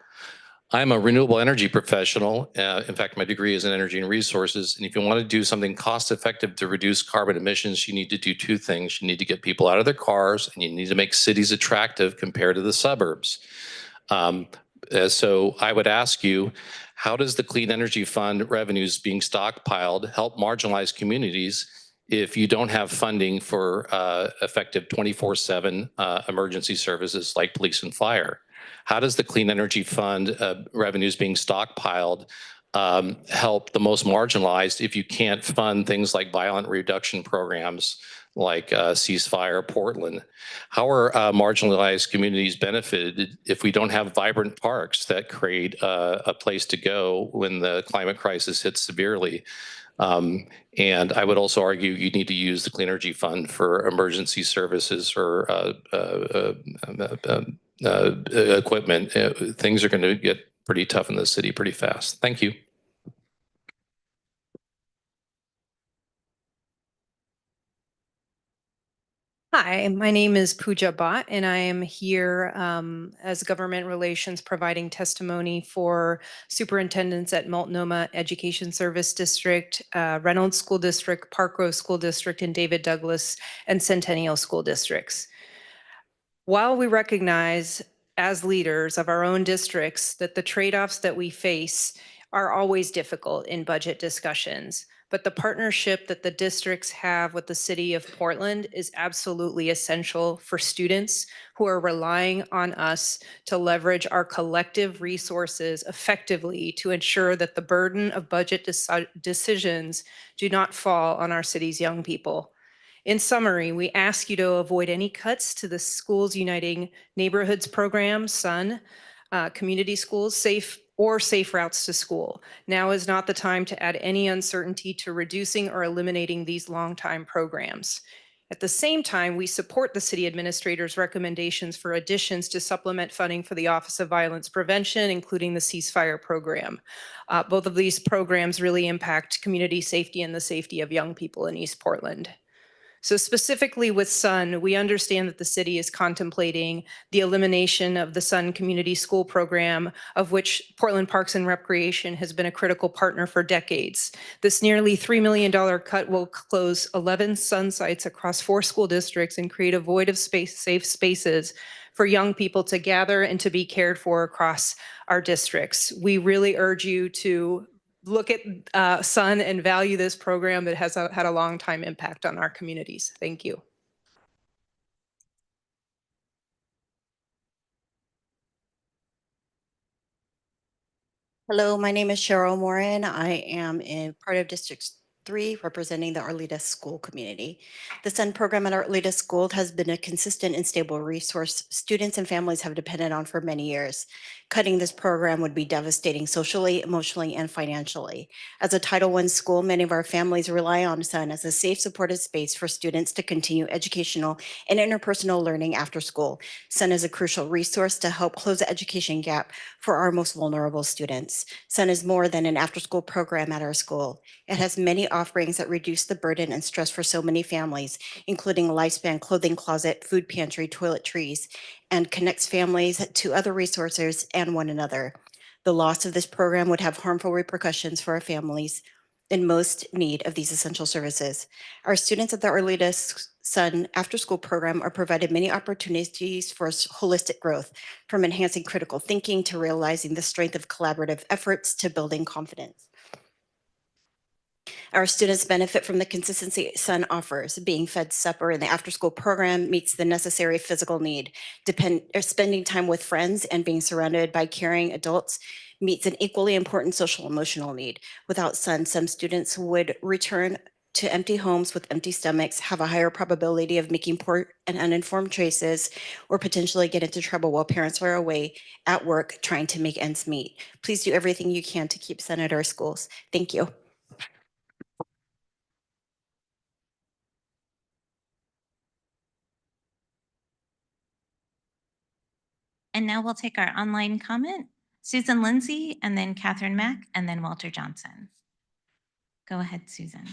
I'm a renewable energy professional. In fact, my degree is in energy and resources. And if you want to do something cost effective to reduce carbon emissions, you need to do 2 things. You need to get people out of their cars, and you need to make cities attractive compared to the suburbs. So I would ask you, how does the Clean Energy Fund revenues being stockpiled help marginalized communities if you don't have funding for effective 24/7 emergency services like police and fire? How does the Clean Energy Fund revenues being stockpiled help the most marginalized if you can't fund things like violent reduction programs like Ceasefire Portland? How are marginalized communities benefited if we don't have vibrant parks that create a place to go when the climate crisis hits severely? And I would also argue you need to use the Clean Energy Fund for emergency services or equipment. Things are going to get pretty tough in the city pretty fast. Thank you. Hi, my name is Pooja Bhatt, and I am here as government relations providing testimony for superintendents at Multnomah Education Service District, Reynolds School District, Park Grove School District, and David Douglas and Centennial School Districts. While we recognize as leaders of our own districts that the trade-offs that we face are always difficult in budget discussions, but the partnership that the districts have with the city of Portland is absolutely essential for students who are relying on us to leverage our collective resources effectively to ensure that the burden of budget decisions do not fall on our city's young people. In summary, we ask you to avoid any cuts to the Schools Uniting Neighborhoods program, SUN, community schools, safe routes to school. Now is not the time to add any uncertainty to reducing or eliminating these long-time programs. At the same time, we support the city administrator's recommendations for additions to supplement funding for the Office of Violence Prevention, including the Ceasefire program. Both of these programs really impact community safety and the safety of young people in East Portland. So specifically with SUN, we understand that the city is contemplating the elimination of the SUN Community School Program, of which Portland Parks and Recreation has been a critical partner for decades. This nearly $3 million cut will close 11 SUN sites across 4 school districts and create a void of safe spaces for young people to gather and to be cared for across our districts. We really urge you to look at SUN and value this program that has had a long time impact on our communities. Thank you. Hello, my name is Cheryl Morin. I am in part of District 3, representing the Arleta school community. The SUN program at Arleta School has been a consistent and stable resource students and families have depended on for many years. Cutting this program would be devastating socially, emotionally, and financially. As a Title I school, many of our families rely on SUN as a safe, supportive space for students to continue educational and interpersonal learning after school. SUN is a crucial resource to help close the education gap for our most vulnerable students. SUN is more than an after-school program at our school. It has many offerings that reduce the burden and stress for so many families, including Lifespan Clothing Closet, Food Pantry, Toiletries, and connects families to other resources and one another. The loss of this program would have harmful repercussions for our families in most need of these essential services. Our students at the Arleta SUN after-school program are provided many opportunities for holistic growth, from enhancing critical thinking to realizing the strength of collaborative efforts to building confidence. Our students benefit from the consistency SUN offers. Being fed supper in the after-school program meets the necessary physical need. Spending time with friends and being surrounded by caring adults meets an equally important social emotional need. Without SUN, some students would return to empty homes with empty stomachs, have a higher probability of making poor and uninformed choices, or potentially get into trouble while parents are away at work trying to make ends meet. Please do everything you can to keep SUN at our schools. Thank you. And now we'll take our online comment. Susan Lindsay, and then Catherine Mack, and then Walter Johnson. Go ahead, Susan.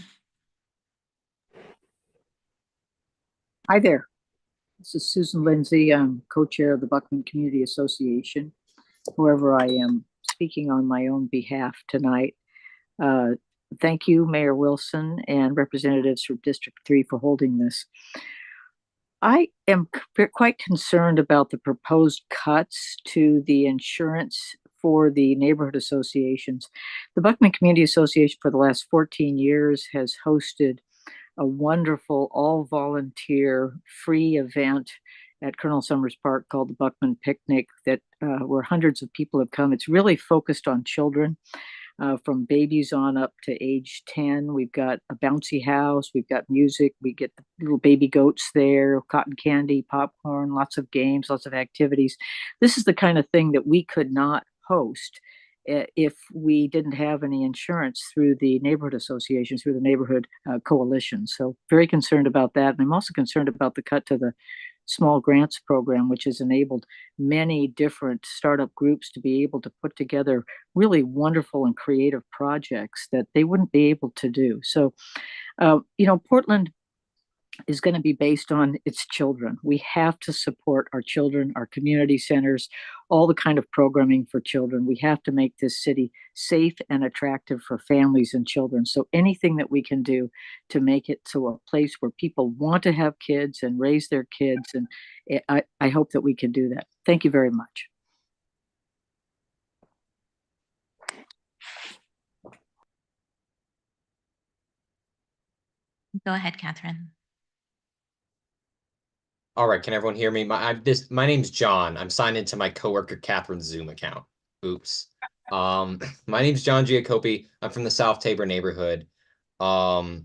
Hi there. This is Susan Lindsay. I'm co-chair of the Buckman Community Association. However, I am speaking on my own behalf tonight. Thank you, Mayor Wilson and representatives from District 3 for holding this. I am quite concerned about the proposed cuts to the insurance for the neighborhood associations. The Buckman Community Association for the last 14 years has hosted a wonderful all-volunteer free event at Colonel Summers Park called the Buckman Picnic that where hundreds of people have come. It's really focused on children. From babies on up to age 10. We've got a bouncy house, we've got music, we get the little baby goats there, cotton candy, popcorn, lots of games, lots of activities. This is the kind of thing that we could not host if we didn't have any insurance through the neighborhood associations, through the neighborhood coalition. So very concerned about that. And I'm also concerned about the cut to the small grants program, which has enabled many different startup groups to be able to put together really wonderful and creative projects that they wouldn't be able to do. So, Portland is going to be based on its children. We have to support our children, our community centers, all the kind of programming for children. We have to make this city safe and attractive for families and children. So anything that we can do to make it to a place where people want to have kids and raise their kids, and I hope that we can do that. Thank you very much. Go ahead, Catherine. All right, can everyone hear me? My name's John. I'm signed into my coworker Catherine's Zoom account. Oops. My name's John Giacoppi. I'm from the South Tabor neighborhood. And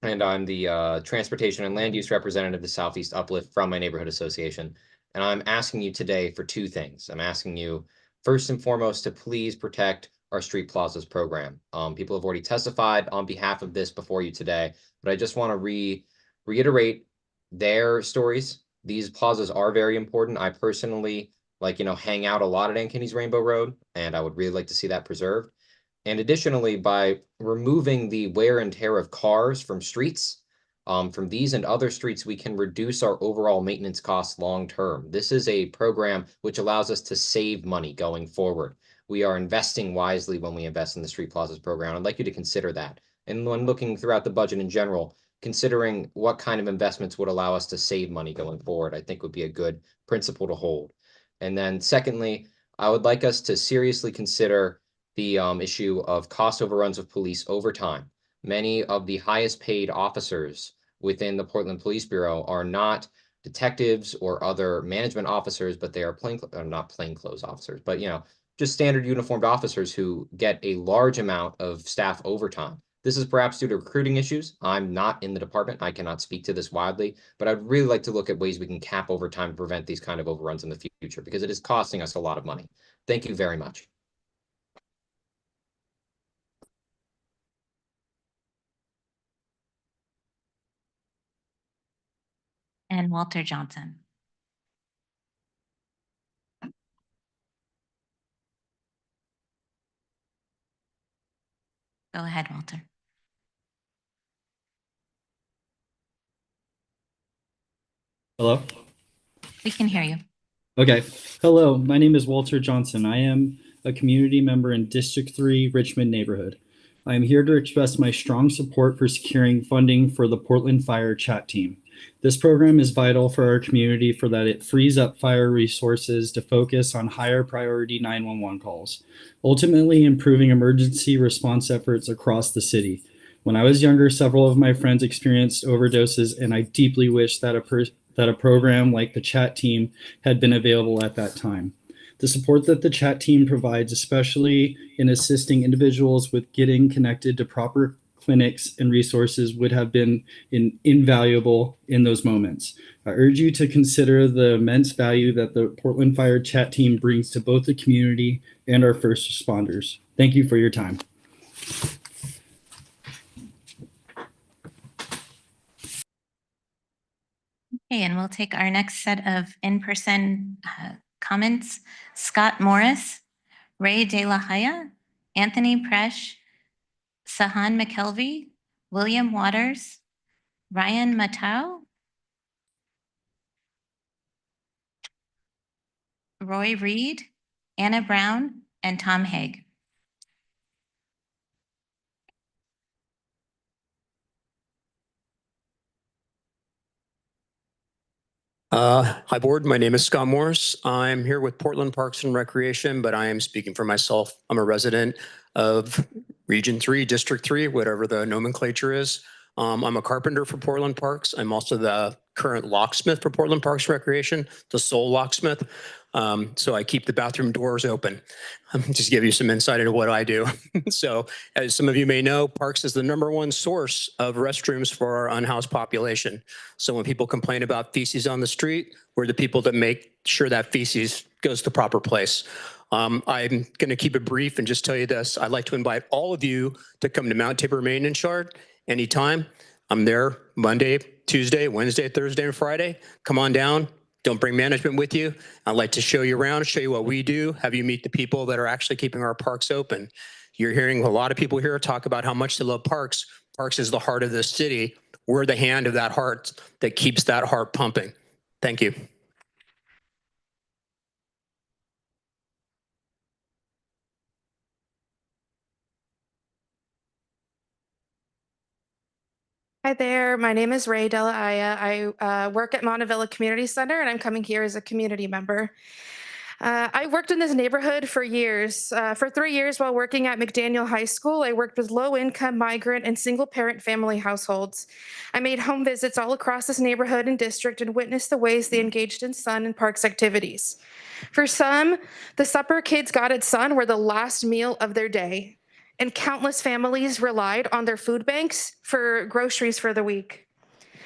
I'm the transportation and land use representative of the Southeast Uplift from my neighborhood association. And I'm asking you today for two things. I'm asking you first and foremost to please protect our street plazas program. People have already testified on behalf of this before you today, but I just want to reiterate their stories. These plazas are very important. I personally hang out a lot at Ankeny's Rainbow Road, and I would really like to see that preserved. And additionally, by removing the wear and tear of cars from streets, from these and other streets, we can reduce our overall maintenance costs long term. This is a program which allows us to save money going forward. We are investing wisely when we invest in the Street Plazas program. I'd like you to consider that. And when looking throughout the budget in general, considering what kind of investments would allow us to save money going forward, I think would be a good principle to hold. And then secondly, I would like us to seriously consider the issue of cost overruns of police over time. Many of the highest paid officers within the Portland Police Bureau are not detectives or other management officers, but they are not plainclothes officers, but just standard uniformed officers who get a large amount of staff overtime. This is perhaps due to recruiting issues. I'm not in the department. I cannot speak to this widely, but I'd really like to look at ways we can cap overtime to prevent these kind of overruns in the future, because it is costing us a lot of money. Thank you very much. And Walter Johnson. Go ahead, Walter. Hello? We can hear you. Okay. Hello, my name is Walter Johnson. I am a community member in District 3 Richmond neighborhood. I am here to express my strong support for securing funding for the Portland Fire Chat Team. This program is vital for our community for that it frees up fire resources to focus on higher priority 911 calls, ultimately improving emergency response efforts across the city. When I was younger, several of my friends experienced overdoses, and I deeply wish that a program like the Chat Team had been available at that time. The support that the Chat Team provides, especially in assisting individuals with getting connected to proper clinics and resources, would have been invaluable in those moments. I urge you to consider the immense value that the Portland Fire Chat Team brings to both the community and our first responders. Thank you for your time. Okay, and we'll take our next set of in-person comments. Scott Morris, Ray De La Haya, Anthony Presh, Sahan McKelvey, William Waters, Ryan Matau, Roy Reed, Anna Brown, and Tom Haig. Hi, board. My name is Scott Morris. I'm here with Portland Parks and Recreation, but I am speaking for myself. I'm a resident of Region 3, District 3, whatever the nomenclature is. I'm a carpenter for Portland Parks. I'm also the current locksmith for Portland Parks and Recreation, the sole locksmith. So I keep the bathroom doors open. Just give you some insight into what I do. So as some of you may know, Parks is the #1 source of restrooms for our unhoused population. So when people complain about feces on the street, we're the people that make sure that feces goes to the proper place. I'm going to keep it brief and just tell you this. I'd like to invite all of you to come to Mount Tabor Maintenance Yard anytime. I'm there Monday, Tuesday, Wednesday, Thursday, and Friday. Come on down. Don't bring management with you. I'd like to show you around, show you what we do, have you meet the people that are actually keeping our parks open. You're hearing a lot of people here talk about how much they love parks. Parks is the heart of this city. We're the hand of that heart that keeps that heart pumping. Thank you. Hi there, my name is Ray De La Haya. I work at Montavilla Community Center and I'm coming here as a community member. I worked in this neighborhood for years. For 3 years while working at McDaniel High School, I worked with low-income migrant and single-parent family households. I made home visits all across this neighborhood and district and witnessed the ways they engaged in Sun and Parks activities. For some, the supper kids got at Sun were the last meal of their day, and countless families relied on their food banks for groceries for the week.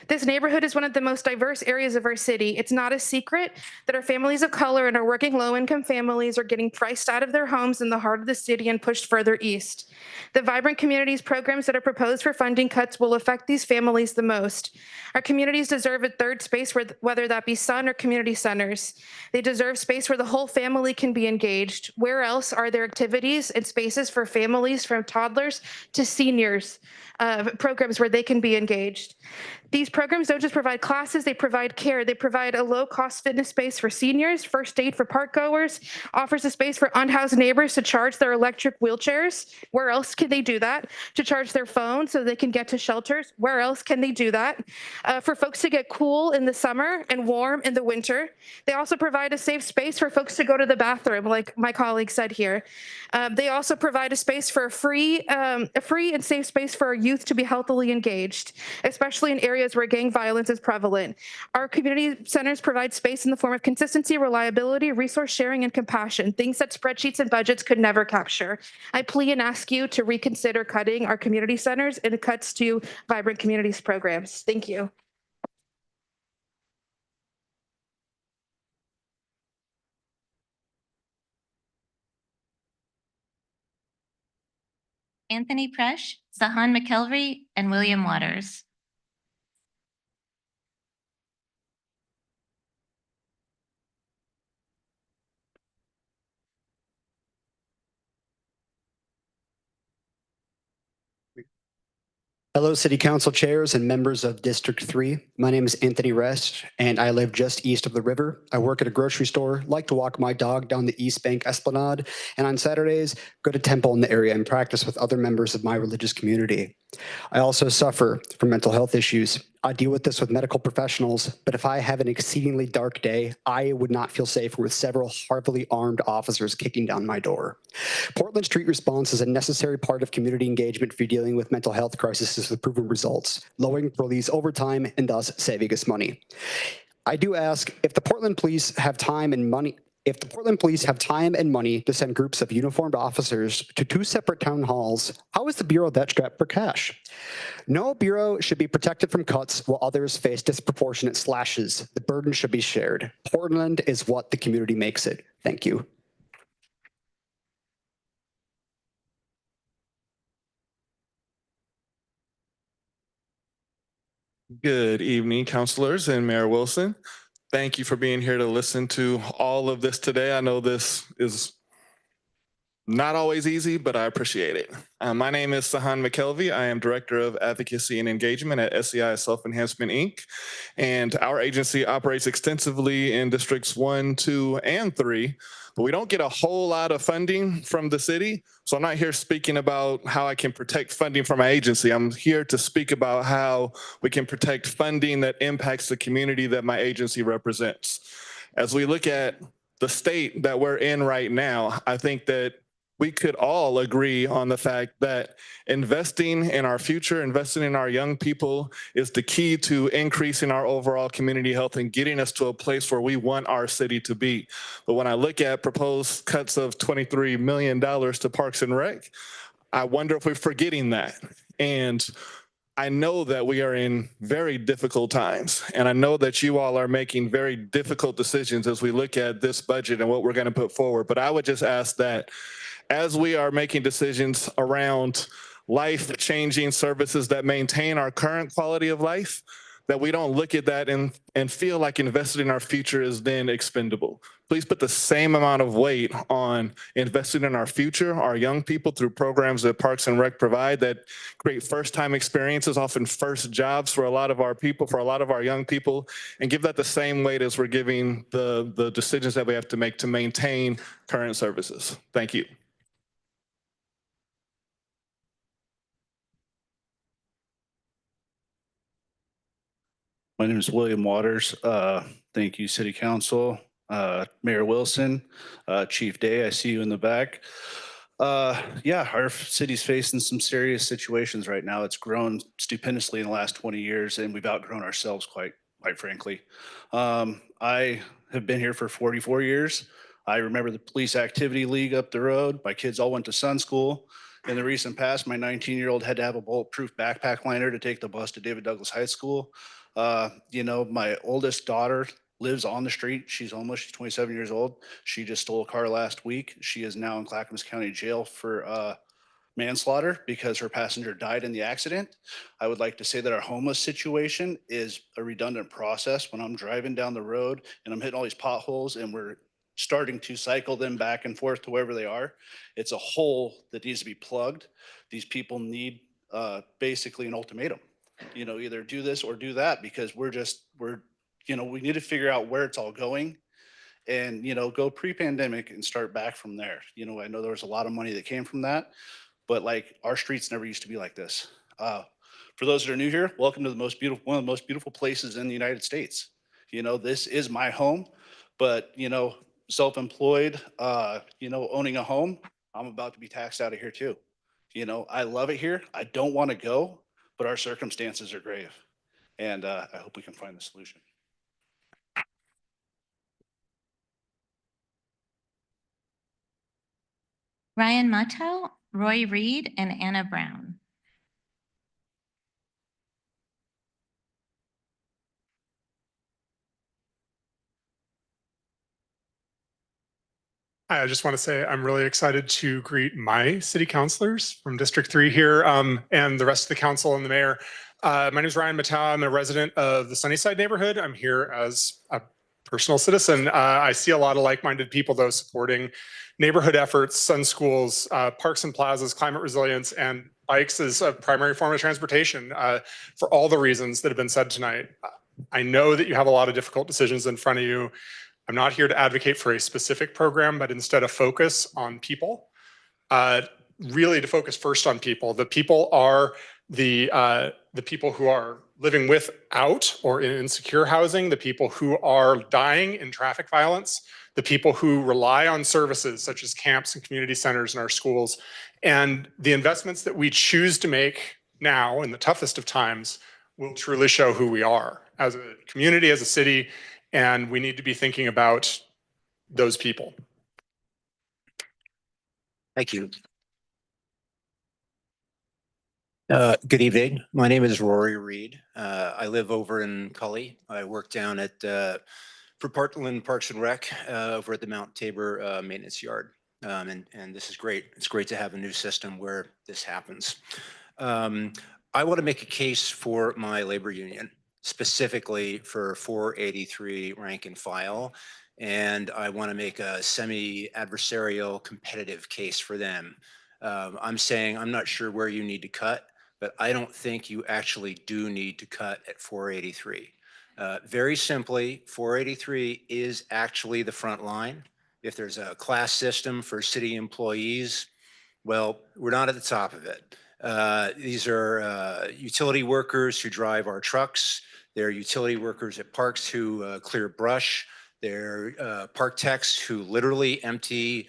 This neighborhood is one of the most diverse areas of our city. It's not a secret that our families of color and our working low-income families are getting priced out of their homes in the heart of the city and pushed further east. The Vibrant Communities programs that are proposed for funding cuts will affect these families the most. Our communities deserve a third space, whether that be Sun or community centers. They deserve space where the whole family can be engaged. Where else are there activities and spaces for families from toddlers to seniors, programs where they can be engaged? These programs don't just provide classes, they provide care. They provide a low-cost fitness space for seniors, first aid for park goers, offers a space for unhoused neighbors to charge their electric wheelchairs. Where else can they do that? To charge their phones so they can get to shelters. Where else can they do that? For folks to get cool in the summer and warm in the winter. They also provide a safe space for folks to go to the bathroom, like my colleague said here. They also provide a space for a free and safe space for our youth to be healthily engaged, especially in areas where gang violence is prevalent. Our community centers provide space in the form of consistency, reliability, resource sharing, and compassion, things that spreadsheets and budgets could never capture. I plea and ask you to reconsider cutting our community centers and cuts to Vibrant Communities programs. Thank you. Anthony Presh, Sahan McKelvey, and William Waters. Hello, City Council chairs and members of District 3. My name is Anthony Rest, and I live just east of the river. I work at a grocery store, like to walk my dog down the East Bank Esplanade, and on Saturdays, go to temple in the area and practice with other members of my religious community. I also suffer from mental health issues. I deal with this with medical professionals, but if I have an exceedingly dark day, I would not feel safer with several heavily armed officers kicking down my door. Portland Street Response is a necessary part of community engagement for dealing with mental health crises with proven results, lowering police overtime and thus saving us money. I do ask if the Portland Police have time and money. If the Portland Police have time and money to send groups of uniformed officers to 2 separate town halls, how is the Bureau that strapped for cash? No bureau should be protected from cuts while others face disproportionate slashes. The burden should be shared. Portland is what the community makes it. Thank you. Good evening, councilors and Mayor Wilson. Thank you for being here to listen to all of this today. I know this is not always easy, but I appreciate it. My name is Sahan McKelvey. I am Director of Advocacy and Engagement at SEI Self-Enhancement, Inc. And our agency operates extensively in districts 1, 2, and 3, but we don't get a whole lot of funding from the city. So I'm not here speaking about how I can protect funding from my agency. I'm here to speak about how we can protect funding that impacts the community that my agency represents. As we look at the state that we're in right now, I think that we could all agree on the fact that investing in our future, investing in our young people is the key to increasing our overall community health and getting us to a place where we want our city to be. But when I look at proposed cuts of $23 million to Parks and Rec, I wonder if we're forgetting that. And I know that we are in very difficult times, and I know that you all are making very difficult decisions as we look at this budget and what we're going to put forward. But I would just ask that as we are making decisions around life-changing services that maintain our current quality of life, that we don't look at that and feel like investing in our future is then expendable. Please put the same amount of weight on investing in our future, our young people, through programs that Parks and Rec provide that create first-time experiences, often first jobs for a lot of our people, for a lot of our young people, and give that the same weight as we're giving the decisions that we have to make to maintain current services. Thank you. My name is William Waters. Thank you, City Council, Mayor Wilson, Chief Day, I see you in the back. Yeah, our city's facing some serious situations right now. It's grown stupendously in the last 20 years, and we've outgrown ourselves quite frankly. I have been here for 44 years. I remember the Police Activity League up the road. My kids all went to Sun School. In the recent past, my 19-year-old had to have a bulletproof backpack liner to take the bus to David Douglas High School. You know, my oldest daughter lives on the street. She's 27 years old. She just stole a car last week. She is now in Clackamas County Jail for manslaughter because her passenger died in the accident. I would like to say that our homeless situation is a redundant process. When I'm driving down the road and I'm hitting all these potholes and we're starting to cycle them back and forth to wherever they are, it's a hole that needs to be plugged. These people need basically an ultimatum. You know, either do this or do that, because we need to figure out where it's all going and, you know, go pre-pandemic and start back from there. You know, I know there was a lot of money that came from that, but like our streets never used to be like this. For those that are new here, welcome to one of the most beautiful places in the United States. You know, this is my home, but, you know, self-employed, you know, owning a home, I'm about to be taxed out of here too. You know, I love it here. I don't want to go, but our circumstances are grave. And I hope we can find the solution. Ryan Mutto, Roy Reed, and Anna Brown. I just want to say I'm really excited to greet my city councilors from District 3 here and the rest of the council and the mayor. My name is Ryan Matau. I'm a resident of the Sunnyside neighborhood. I'm here as a personal citizen. I see a lot of like-minded people, though, supporting neighborhood efforts, Sun Schools, parks and plazas, climate resilience, and bikes as a primary form of transportation for all the reasons that have been said tonight. I know that you have a lot of difficult decisions in front of you. I'm not here to advocate for a specific program, but instead a focus on people. Really to focus first on people. The people are the people who are living without or in insecure housing, the people who are dying in traffic violence, the people who rely on services such as camps and community centers in our schools. And the investments that we choose to make now in the toughest of times will truly show who we are as a community, as a city, and we need to be thinking about those people. Thank you. Good evening. My name is Rory Reed. I live over in Cully. I work down at for Portland Parks and Rec over at the Mount Tabor Maintenance Yard. And this is great. It's great to have a new system where this happens. I want to make a case for my labor union. specifically for 483 rank and file. And I want to make a semi-adversarial competitive case for them. I'm saying I'm not sure where you need to cut, but I don't think you actually do need to cut at 483. Very simply, 483 is actually the front line. If there's a class system for city employees, well, we're not at the top of it. These are utility workers who drive our trucks. They're utility workers at parks who clear brush. They're park techs who literally empty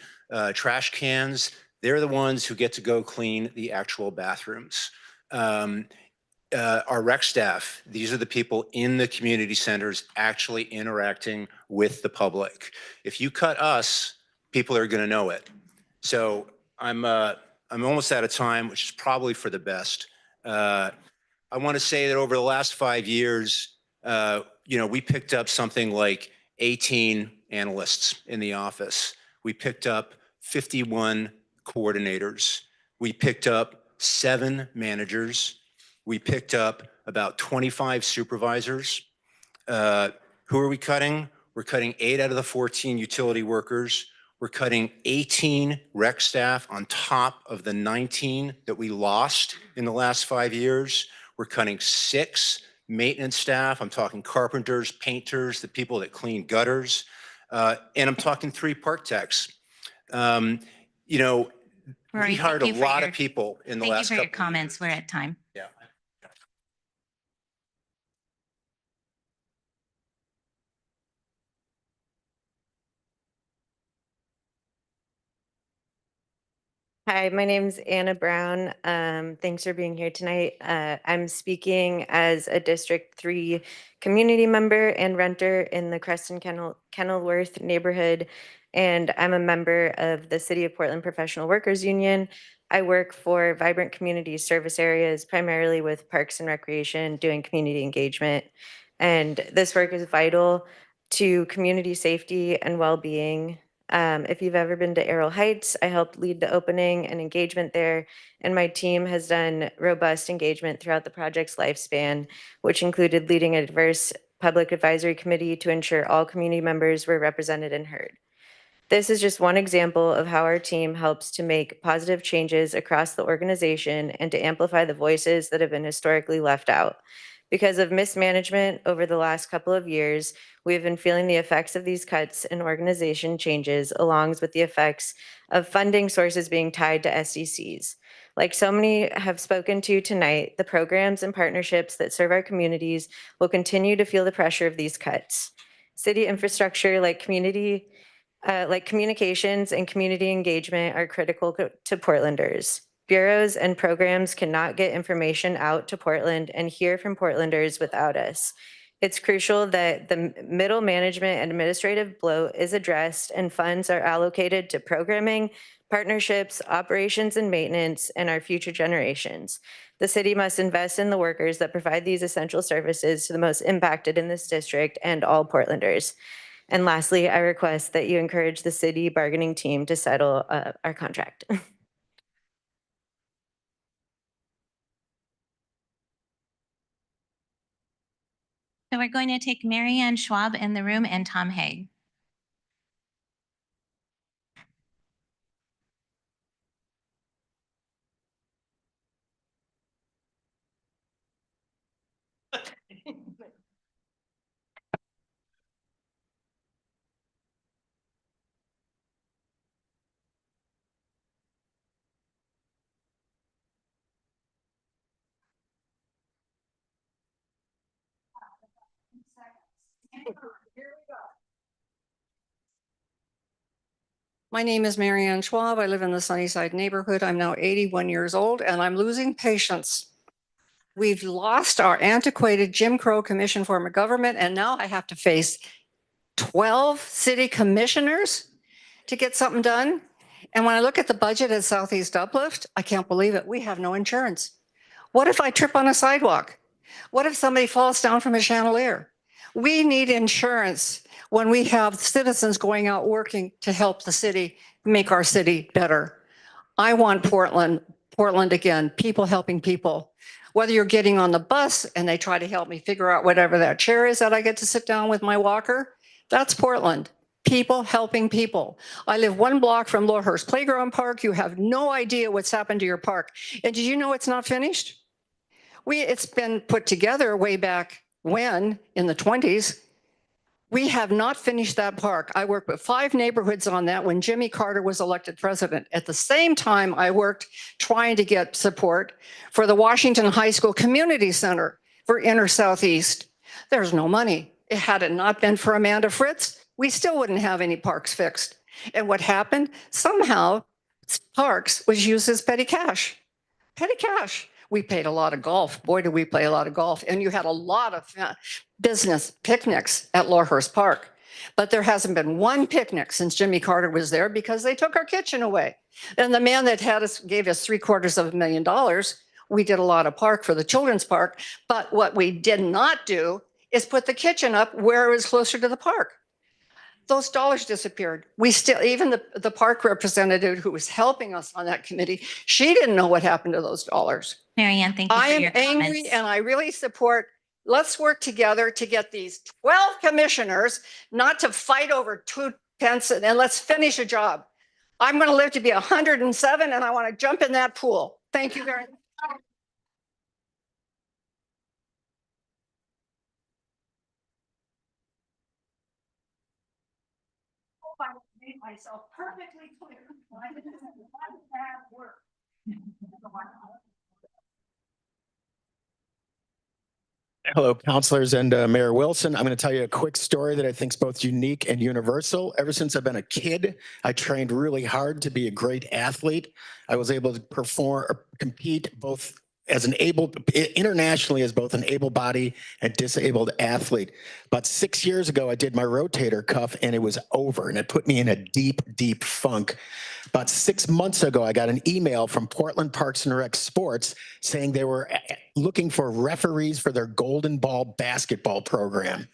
trash cans. They're the ones who get to go clean the actual bathrooms. Our rec staff, these are the people in the community centers actually interacting with the public. If you cut us, people are going to know it. So I'm almost out of time, which is probably for the best. I want to say that over the last 5 years, we picked up something like 18 analysts in the office. We picked up 51 coordinators. We picked up 7 managers. We picked up about 25 supervisors. Who are we cutting? We're cutting 8 out of the 14 utility workers. We're cutting 18 rec staff on top of the 19 that we lost in the last 5 years. We're cutting 6 maintenance staff. I'm talking carpenters, painters, the people that clean gutters. And I'm talking 3 park techs. Rory, We hired a lot of people in the Thank you last for your couple of comments. We're at time. Yeah. Hi, my name's Anna Brown. Thanks for being here tonight. I'm speaking as a District 3 community member and renter in the Creston Kenilworth neighborhood, and I'm a member of the City of Portland Professional Workers Union. I work for Vibrant Community Service Areas, primarily with Parks and Recreation, doing community engagement. And this work is vital to community safety and well-being. If you've ever been to Arrow Heights, I helped lead the opening and engagement there, and my team has done robust engagement throughout the project's lifespan, which included leading a diverse public advisory committee to ensure all community members were represented and heard. This is just one example of how our team helps to make positive changes across the organization and to amplify the voices that have been historically left out. Because of mismanagement over the last couple of years, we have been feeling the effects of these cuts and organization changes, along with the effects of funding sources being tied to SDCs. Like so many have spoken to tonight, the programs and partnerships that serve our communities will continue to feel the pressure of these cuts. City infrastructure like communications and community engagement are critical to Portlanders. Bureaus and programs cannot get information out to Portland and hear from Portlanders without us. It's crucial that the middle management and administrative bloat is addressed and funds are allocated to programming, partnerships, operations, and maintenance, and our future generations. The city must invest in the workers that provide these essential services to the most impacted in this district and all Portlanders. And lastly, I request that you encourage the city bargaining team to settle our contract. So we're going to take Marianne Schwab in the room and Tom Haig. My name is Marianne Schwab. I live in the Sunnyside neighborhood. I'm now 81 years old and I'm losing patience. We've lost our antiquated Jim Crow commission form of government, and now I have to face 12 city commissioners to get something done. And when I look at the budget at Southeast Uplift, I can't believe it. We have no insurance. What if I trip on a sidewalk? What if somebody falls down from a chandelier? We need insurance when we have citizens going out working to help the city make our city better. I want Portland again, people helping people. Whether you're getting on the bus and they try to help me figure out whatever that chair is that I get to sit down with my walker, that's Portland. People helping people. I live 1 block from Lowhurst Playground Park. You have no idea what's happened to your park. And did you know it's not finished? It's been put together way back when, in the 20s. We have not finished that park. I worked with 5 neighborhoods on that when Jimmy Carter was elected president. At the same time, I worked trying to get support for the Washington High School Community Center for Inner Southeast. There's no money. Had it not been for Amanda Fritz, we still wouldn't have any parks fixed. And what happened? Somehow, parks was used as petty cash. Petty cash. We played a lot of golf. Boy, did we play a lot of golf. And you had a lot of business picnics at Lowhurst Park. But there hasn't been one picnic since Jimmy Carter was there because they took our kitchen away. And the man that gave us $750,000, we did a lot of park for the children's park. But what we did not do is put the kitchen up where it was closer to the park. Those dollars disappeared. We still, even the park representative who was helping us on that committee, she didn't know what happened to those dollars. Marianne, thank you I for am your angry comments. and I really support, let's work together to get these 12 commissioners not to fight over 2 pence and let's finish a job. I'm going to live to be 107 and I want to jump in that pool. Thank you very much. I made myself perfectly clear. I didn't have one bad word. Hello, counselors and Mayor Wilson. I'm going to tell you a quick story that I think is both unique and universal. Ever since I've been a kid, I trained really hard to be a great athlete. I was able to compete both as internationally as both an able-bodied and disabled athlete. About 6 years ago, I did my rotator cuff and it was over and it put me in a deep, deep funk. About 6 months ago, I got an email from Portland Parks and Rec Sports saying they were looking for referees for their Golden Ball basketball program.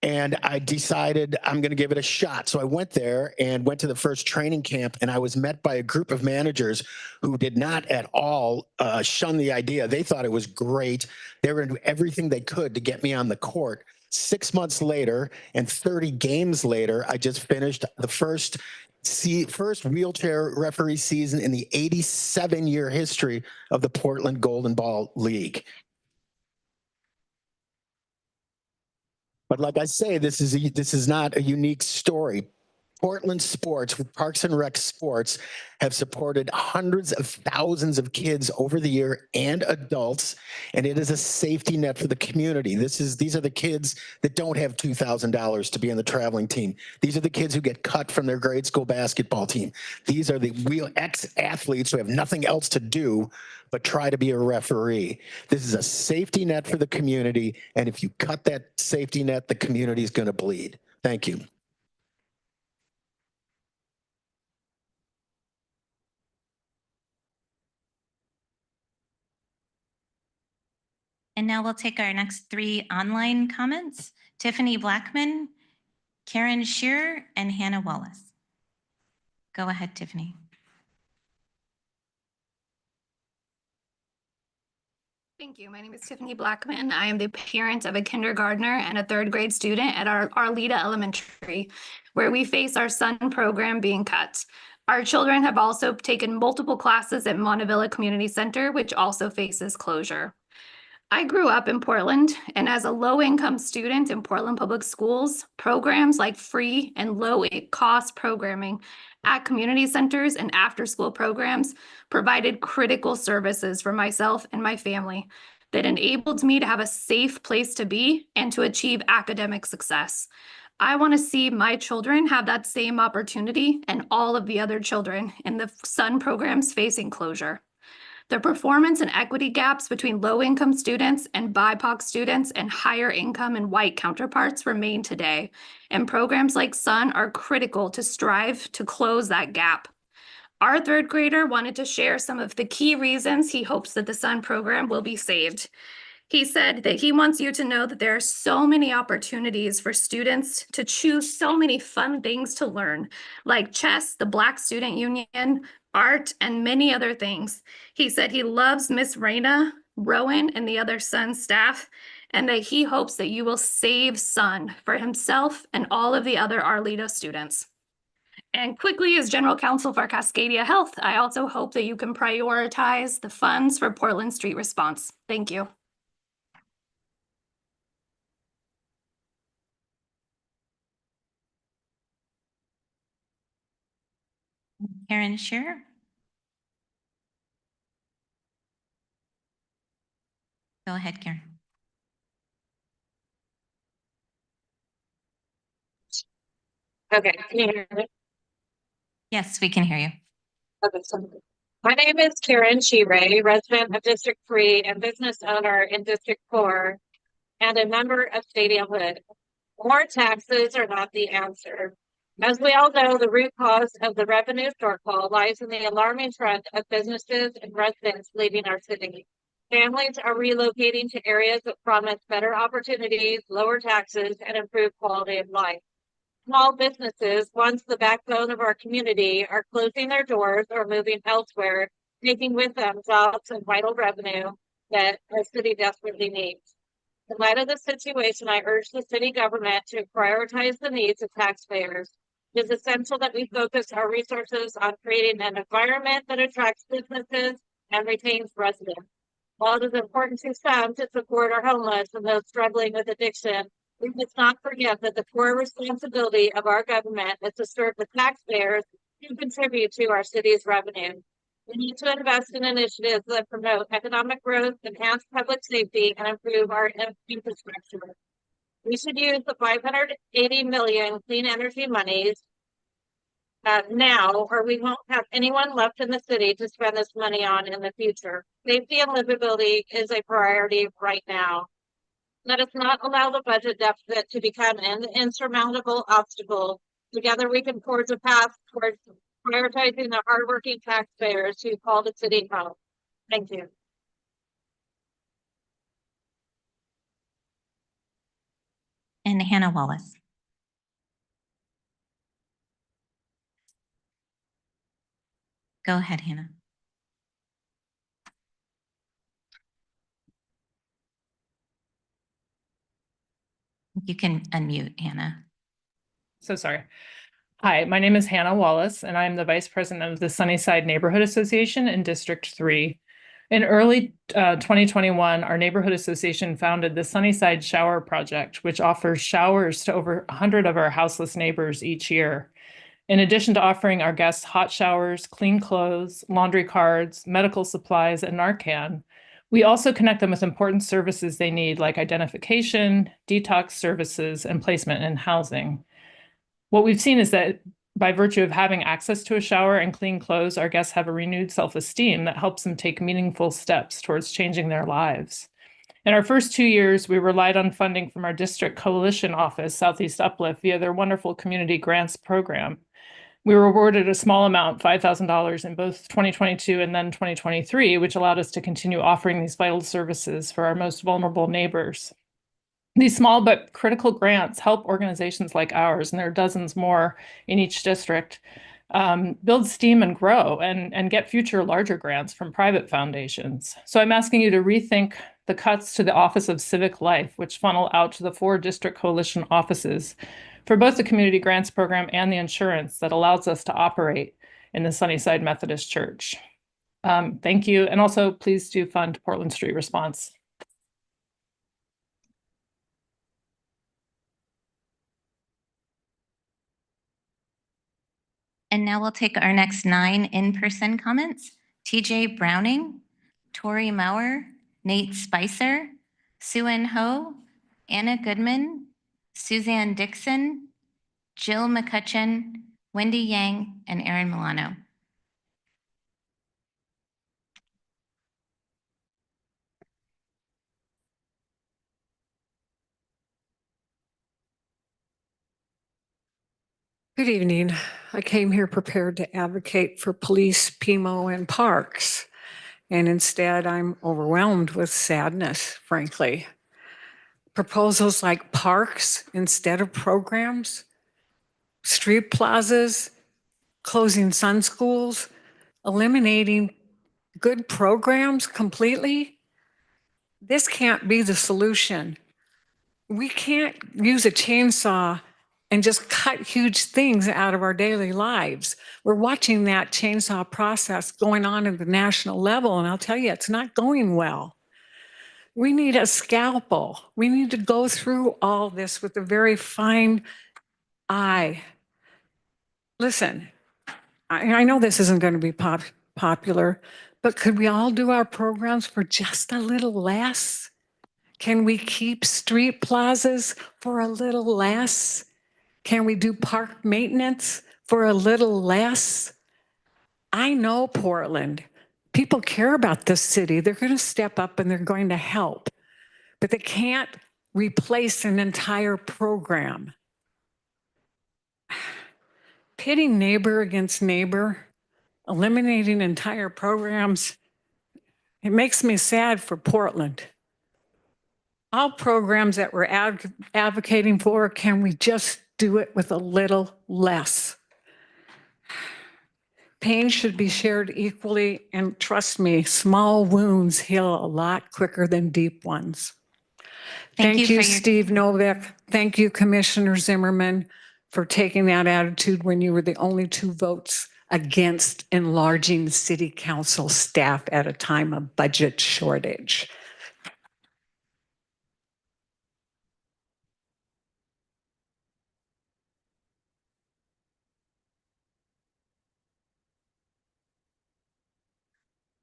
And I decided I'm going to give it a shot. So I went there and went to the first training camp, and I was met by a group of managers who did not at all shun the idea. They thought it was great. They were going to do everything they could to get me on the court. 6 months later and 30 games later, I just finished the first wheelchair referee season in the 87-year history of the Portland Golden Ball League. But like I say, this is not a unique story. Portland sports, with Parks and Rec Sports, have supported hundreds of thousands of kids over the year and adults, and it is a safety net for the community. These are the kids that don't have $2,000 to be on the traveling team. These are the kids who get cut from their grade school basketball team. These are the ex-athletes who have nothing else to do but try to be a referee. This is a safety net for the community, and if you cut that safety net, the community is going to bleed. Thank you. And now we'll take our next 3 online comments. Tiffany Blackman, Karen Shearer, and Hannah Wallace. Go ahead, Tiffany. Thank you. My name is Tiffany Blackman. I am the parent of a kindergartner and a 3rd grade student at our Arleta Elementary, where we face our SUN program being cut. Our children have also taken multiple classes at Montavilla Community Center, which also faces closure. I grew up in Portland, and as a low-income student in Portland Public Schools, programs like free and low-cost programming at community centers and after-school programs provided critical services for myself and my family that enabled me to have a safe place to be and to achieve academic success. I want to see my children have that same opportunity and all of the other children in the SUN programs facing closure. The performance and equity gaps between low-income students and BIPOC students and higher income and white counterparts remain today, and programs like SUN are critical to strive to close that gap. Our 3rd grader wanted to share some of the key reasons he hopes that the SUN program will be saved. He said that he wants you to know that there are so many opportunities for students to choose so many fun things to learn, like chess, the Black Student Union, art, and many other things. He said he loves Miss Raina, Rowan, and the other Sun staff, and that he hopes that you will save Sun for himself and all of the other Arleta students. And quickly, as General Counsel for Cascadia Health, I also hope that you can prioritize the funds for Portland Street Response. Thank you. Karen Shearer. Go ahead, Karen. Okay, can you hear me? Yes, we can hear you. Okay, so my name is Karen Shearer, resident of District 3 and business owner in District 4, and a member of Stadium Hood. More taxes are not the answer. As we all know, the root cause of the revenue shortfall lies in the alarming trend of businesses and residents leaving our city. Families are relocating to areas that promise better opportunities, lower taxes, and improved quality of life. Small businesses, once the backbone of our community, are closing their doors or moving elsewhere, taking with them jobs and vital revenue that our city desperately needs. In light of the situation, I urge the city government to prioritize the needs of taxpayers. It is essential that we focus our resources on creating an environment that attracts businesses and retains residents. While it is important to some to support our homeless and those struggling with addiction, we must not forget that the core responsibility of our government is to serve the taxpayers who contribute to our city's revenue. We need to invest in initiatives that promote economic growth, enhance public safety, and improve our infrastructure. We should use the $580 million clean energy monies now, or we won't have anyone left in the city to spend this money on in the future. Safety and livability is a priority right now. Let us not allow the budget deficit to become an insurmountable obstacle. Together we can forge a path towards prioritizing the hardworking taxpayers who call the city home. Thank you. And Hannah Wallace. Go ahead, Hannah. You can unmute, Hannah. So sorry. Hi, my name is Hannah Wallace, and I'm the Vice President of the Sunnyside Neighborhood Association in District 3. In early 2021, our neighborhood association founded the Sunnyside Shower Project, which offers showers to over 100 of our houseless neighbors each year. In addition to offering our guests hot showers, clean clothes, laundry cards, medical supplies, and Narcan, we also connect them with important services they need, like identification, detox services, and placement in housing. What we've seen is that by virtue of having access to a shower and clean clothes, our guests have a renewed self-esteem that helps them take meaningful steps towards changing their lives. In our first 2 years, we relied on funding from our district coalition office, Southeast Uplift, via their wonderful community grants program. We were awarded a small amount, $5,000 in both 2022 and then 2023, which allowed us to continue offering these vital services for our most vulnerable neighbors. These small but critical grants help organizations like ours, and there are dozens more in each district, build steam and grow and get future larger grants from private foundations. So I'm asking you to rethink the cuts to the Office of Civic Life, which funnel out to the 4 district coalition offices for both the community grants program and the insurance that allows us to operate in the Sunnyside Methodist Church. Thank you. And also please do fund Portland Street Response. And now we'll take our next 9 in-person comments. TJ Browning, Tori Maurer, Nate Spicer, Sue-Ann Ho, Anna Goodman, Suzanne Dixon, Jill McCutcheon, Wendy Yang, and Erin Milano. Good evening. I came here prepared to advocate for police, PMO, and parks. And instead, I'm overwhelmed with sadness, frankly. Proposals like parks instead of programs, street plazas, closing Sun schools, eliminating good programs completely. This can't be the solution. We can't use a chainsaw and just cut huge things out of our daily lives. We're watching that chainsaw process going on at the national level, and I'll tell you, it's not going well. We need a scalpel. We need to go through all this with a very fine eye. Listen, I know this isn't going to be popular, but could we all do our programs for just a little less? Can we keep street plazas for a little less? Can we do park maintenance for a little less? I know Portland. People care about this city. They're going to step up and they're going to help, but they can't replace an entire program. Pitting neighbor against neighbor, eliminating entire programs, it makes me sad for Portland. All programs that we're advocating for, can we just do it with a little less? Pain should be shared equally, and trust me, small wounds heal a lot quicker than deep ones. Thank you, Steve Novick. Thank you, Commissioner Zimmerman, for taking that attitude when you were the only 2 votes against enlarging the city council staff at a time of budget shortage.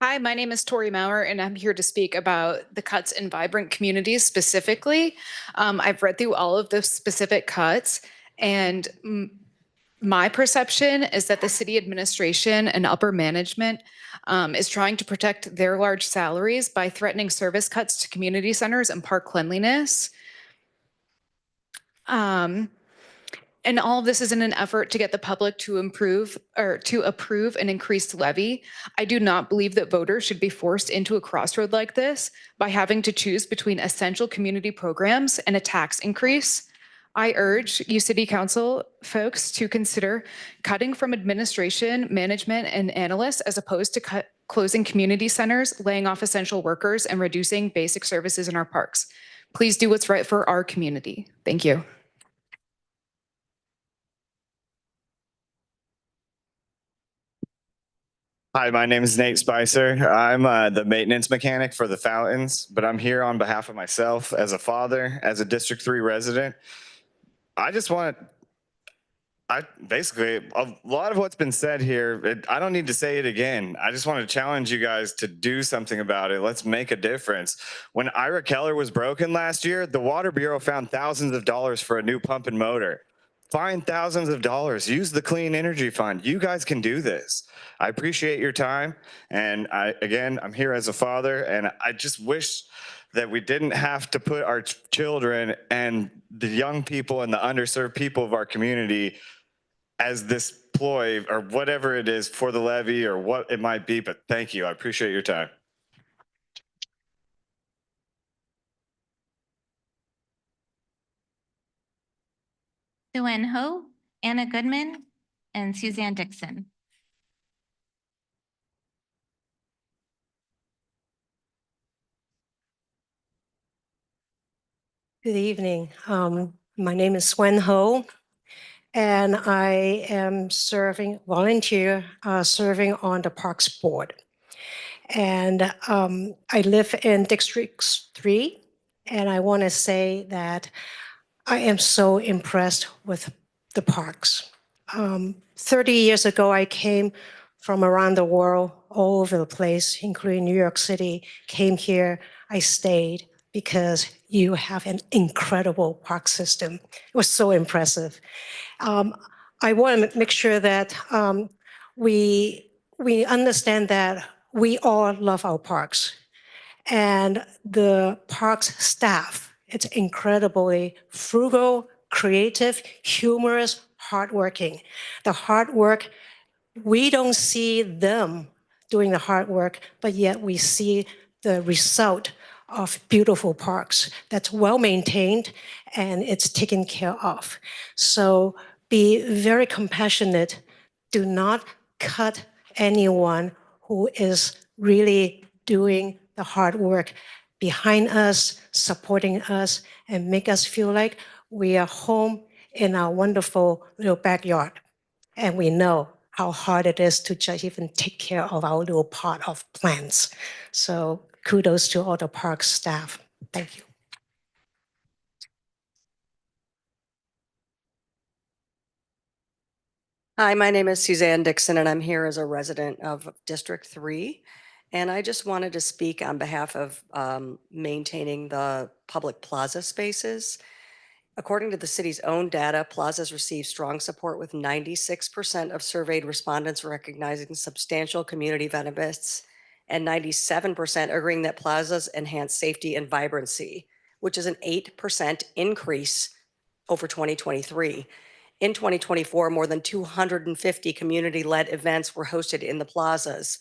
Hi, my name is Tori Maurer, and I'm here to speak about the cuts in vibrant communities specifically. I've read through all of the specific cuts, and my perception is that the city administration and upper management is trying to protect their large salaries by threatening service cuts to community centers and park cleanliness. And all of this is in an effort to get the public to approve an increased levy. I do not believe that voters should be forced into a crossroad like this by having to choose between essential community programs and a tax increase. I urge you city council folks to consider cutting from administration, management, and analysts as opposed to closing community centers, laying off essential workers, and reducing basic services in our parks. Please do what's right for our community. Thank you. Hi, my name is Nate Spicer. I'm the maintenance mechanic for the fountains, but I'm here on behalf of myself as a father, as a District 3 resident. Basically, a lot of what's been said here, I don't need to say it again. I just want to challenge you guys to do something about it. Let's make a difference. When Ira Keller was broken last year, the Water Bureau found thousands of dollars for a new pump and motor. Find thousands of dollars. Use the Clean Energy Fund. You guys can do this. I appreciate your time. And I'm here as a father, and I just wish that we didn't have to put our children and the young people and the underserved people of our community as this ploy or whatever it is for the levy or what it might be. But thank you. I appreciate your time. Suen Ho, Anna Goodman, and Suzanne Dixon. Good evening. My name is Suen Ho, and I am volunteer serving on the Parks Board. And I live in District 3, and I want to say that I am so impressed with the parks. 30 years ago, I came from around the world, all over the place, including New York City, came here, I stayed because you have an incredible park system. It was so impressive. I want to make sure that we understand that we all love our parks. And the parks staff, it's incredibly frugal, creative, humorous, hardworking. The hard work, we don't see them doing the hard work, but yet we see the result of beautiful parks that's well maintained and it's taken care of. So be very compassionate. Do not cut anyone who is really doing the hard work behind us, supporting us, and make us feel like we are home in our wonderful little backyard. And we know how hard it is to just even take care of our little pot of plants. So kudos to all the park staff. Thank you. Hi, my name is Suzanne Dixon, and I'm here as a resident of District 3. And I just wanted to speak on behalf of maintaining the public plaza spaces. According to the city's own data, plazas receive strong support with 96% of surveyed respondents recognizing substantial community benefits and 97% agreeing that plazas enhance safety and vibrancy, which is an 8% increase over 2023. In 2024, more than 250 community-led events were hosted in the plazas.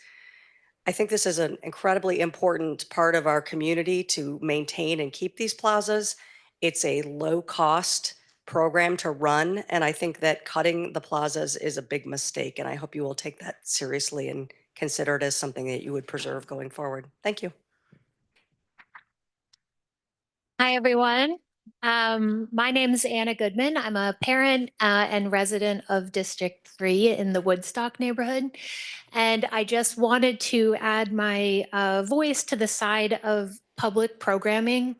I think this is an incredibly important part of our community to maintain and keep these plazas. It's a low-cost program to run, and I think that cutting the plazas is a big mistake, and I hope you will take that seriously and consider it as something that you would preserve going forward. Thank you. Hi, everyone. My name is Anna Goodman. I'm a parent and resident of District 3 in the Woodstock neighborhood. And I just wanted to add my voice to the side of public programming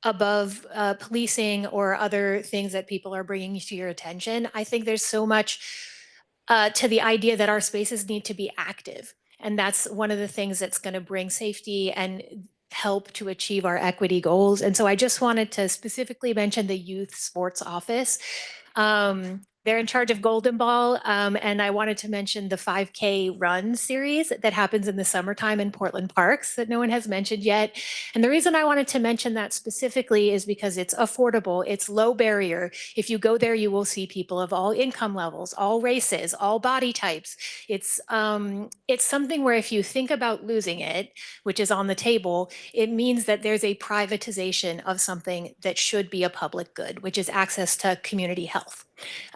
above policing or other things that people are bringing to your attention. I think there's so much to the idea that our spaces need to be active. And that's one of the things that's going to bring safety and help to achieve our equity goals. And so I just wanted to specifically mention the youth sports office. They're in charge of Golden Ball. And I wanted to mention the 5K run series that happens in the summertime in Portland Parks that no one has mentioned yet. And the reason I wanted to mention that specifically is because it's affordable, it's low barrier. If you go there, you will see people of all income levels, all races, all body types. It's something where if you think about losing it, which is on the table, it means that there's a privatization of something that should be a public good, which is access to community health.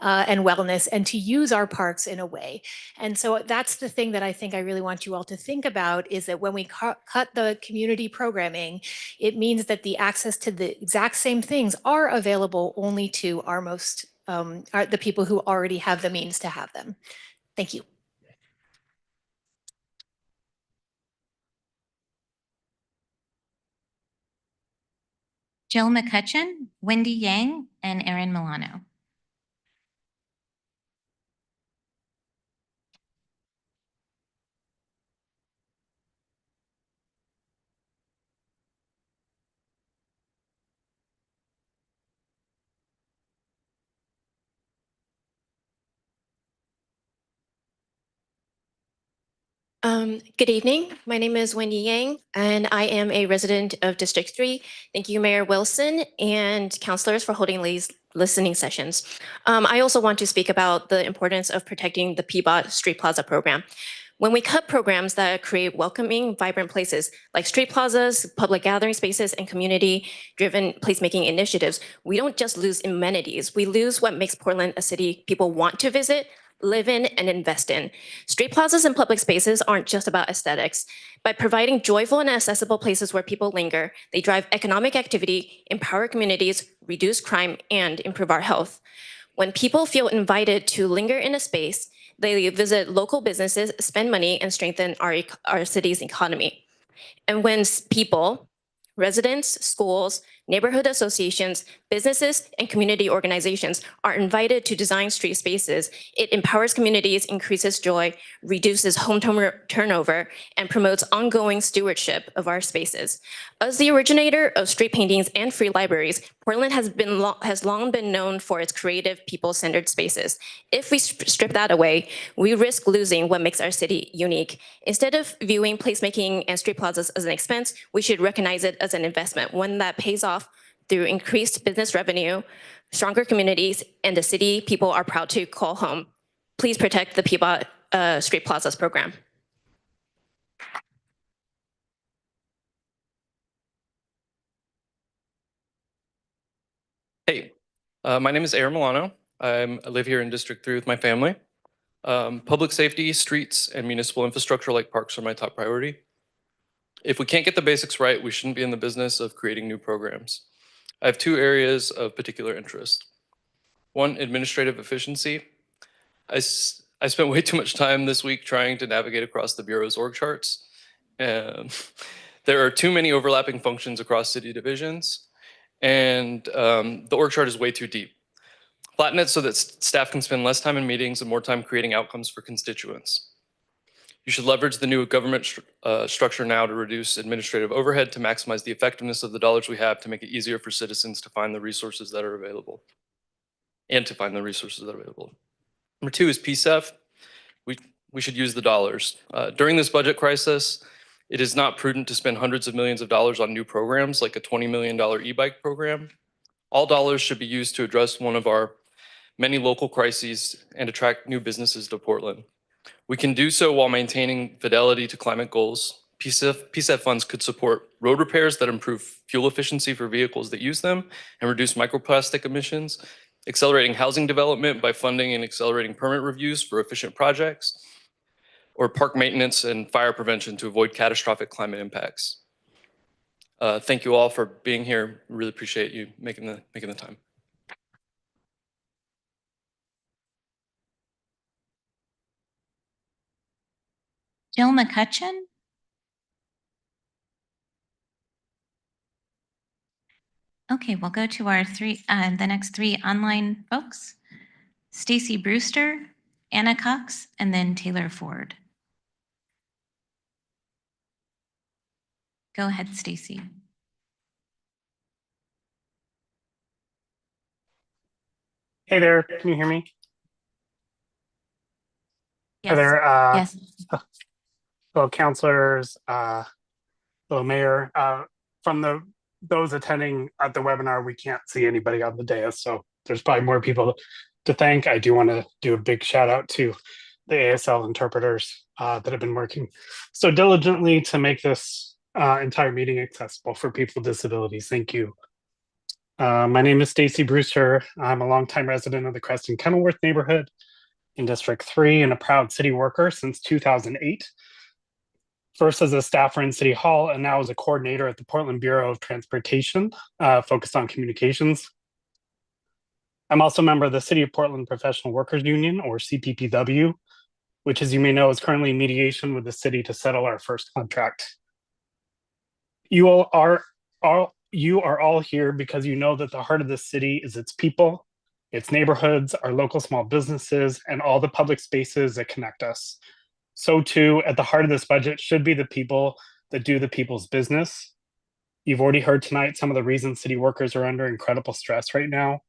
And wellness, and to use our parks in a way. And so that's the thing that I think I really want you all to think about, is that when we cut the community programming, it means that the access to the exact same things are available only to our most, the people who already have the means to have them. Thank you. Jill McCutcheon, Wendy Yang, and Erin Milano. Good evening. My name is Wendy Yang, and I am a resident of District 3. Thank you, Mayor Wilson and councilors for holding these listening sessions. I also want to speak about the importance of protecting the PBOT Street Plaza program. When we cut programs that create welcoming, vibrant places like street plazas, public gathering spaces, and community-driven placemaking initiatives, we don't just lose amenities, we lose what makes Portland a city people want to visit, live in, and invest in. Street plazas and public spaces aren't just about aesthetics. By providing joyful and accessible places where people linger, they drive economic activity, empower communities, reduce crime, and improve our health. When people feel invited to linger in a space, they visit local businesses, spend money, and strengthen our city's economy. And when people, residents, schools, neighborhood associations, businesses, and community organizations are invited to design street spaces, it empowers communities, increases joy, reduces home turnover, and promotes ongoing stewardship of our spaces. As the originator of street paintings and free libraries, Portland has long been known for its creative, people-centered spaces. If we strip that away, we risk losing what makes our city unique. Instead of viewing placemaking and street plazas as an expense, we should recognize it as an investment, one that pays off through increased business revenue, stronger communities, and a city people are proud to call home. Please protect the PBOT Street Plazas program. Hey, my name is Erin Milano. I live here in District 3 with my family. Public safety, streets, and municipal infrastructure like parks are my top priority. If we can't get the basics right, we shouldn't be in the business of creating new programs. I have two areas of particular interest. One, administrative efficiency. I spent way too much time this week trying to navigate across the Bureau's org charts. There are too many overlapping functions across city divisions, and the org chart is way too deep. Flatten it so that staff can spend less time in meetings and more time creating outcomes for constituents. You should leverage the new government structure now to reduce administrative overhead to maximize the effectiveness of the dollars we have to make it easier for citizens to find the resources that are available and to find the resources that are available. Number two is PSEF. We should use the dollars. During this budget crisis, it is not prudent to spend hundreds of millions of dollars on new programs like a $20 million e-bike program. All dollars should be used to address one of our many local crises and attract new businesses to Portland. We can do so while maintaining fidelity to climate goals. PSEF funds could support road repairs that improve fuel efficiency for vehicles that use them and reduce microplastic emissions, accelerating housing development by funding and accelerating permit reviews for efficient projects, or park maintenance and fire prevention to avoid catastrophic climate impacts. Thank you all for being here. Really appreciate you making the time. Jill McCutcheon? Okay, we'll go to our the next three online folks. Stacy Brewster, Anna Cox, and then Taylor Ford. Go ahead, Stacy. Hey there, can you hear me? Yes. Hi there. Yes. Fellow councilors, fellow mayor. From those attending at the webinar, we can't see anybody on the dais, so there's probably more people to thank. I do want to do a big shout out to the ASL interpreters that have been working so diligently to make this entire meeting accessible for people with disabilities. Thank you. My name is Stacy Brewster. I'm a longtime resident of the Creston Kenilworth neighborhood in District 3 and a proud city worker since 2008. First as a staffer in City Hall and now as a coordinator at the Portland Bureau of Transportation, focused on communications. I'm also a member of the City of Portland Professional Workers Union, or CPPW, which, as you may know, is currently in mediation with the city to settle our first contract. You are all here because you know that the heart of this city is its people, its neighborhoods, our local small businesses, and all the public spaces that connect us. So too, at the heart of this budget should be the people that do the people's business. You've already heard tonight some of the reasons city workers are under incredible stress right now.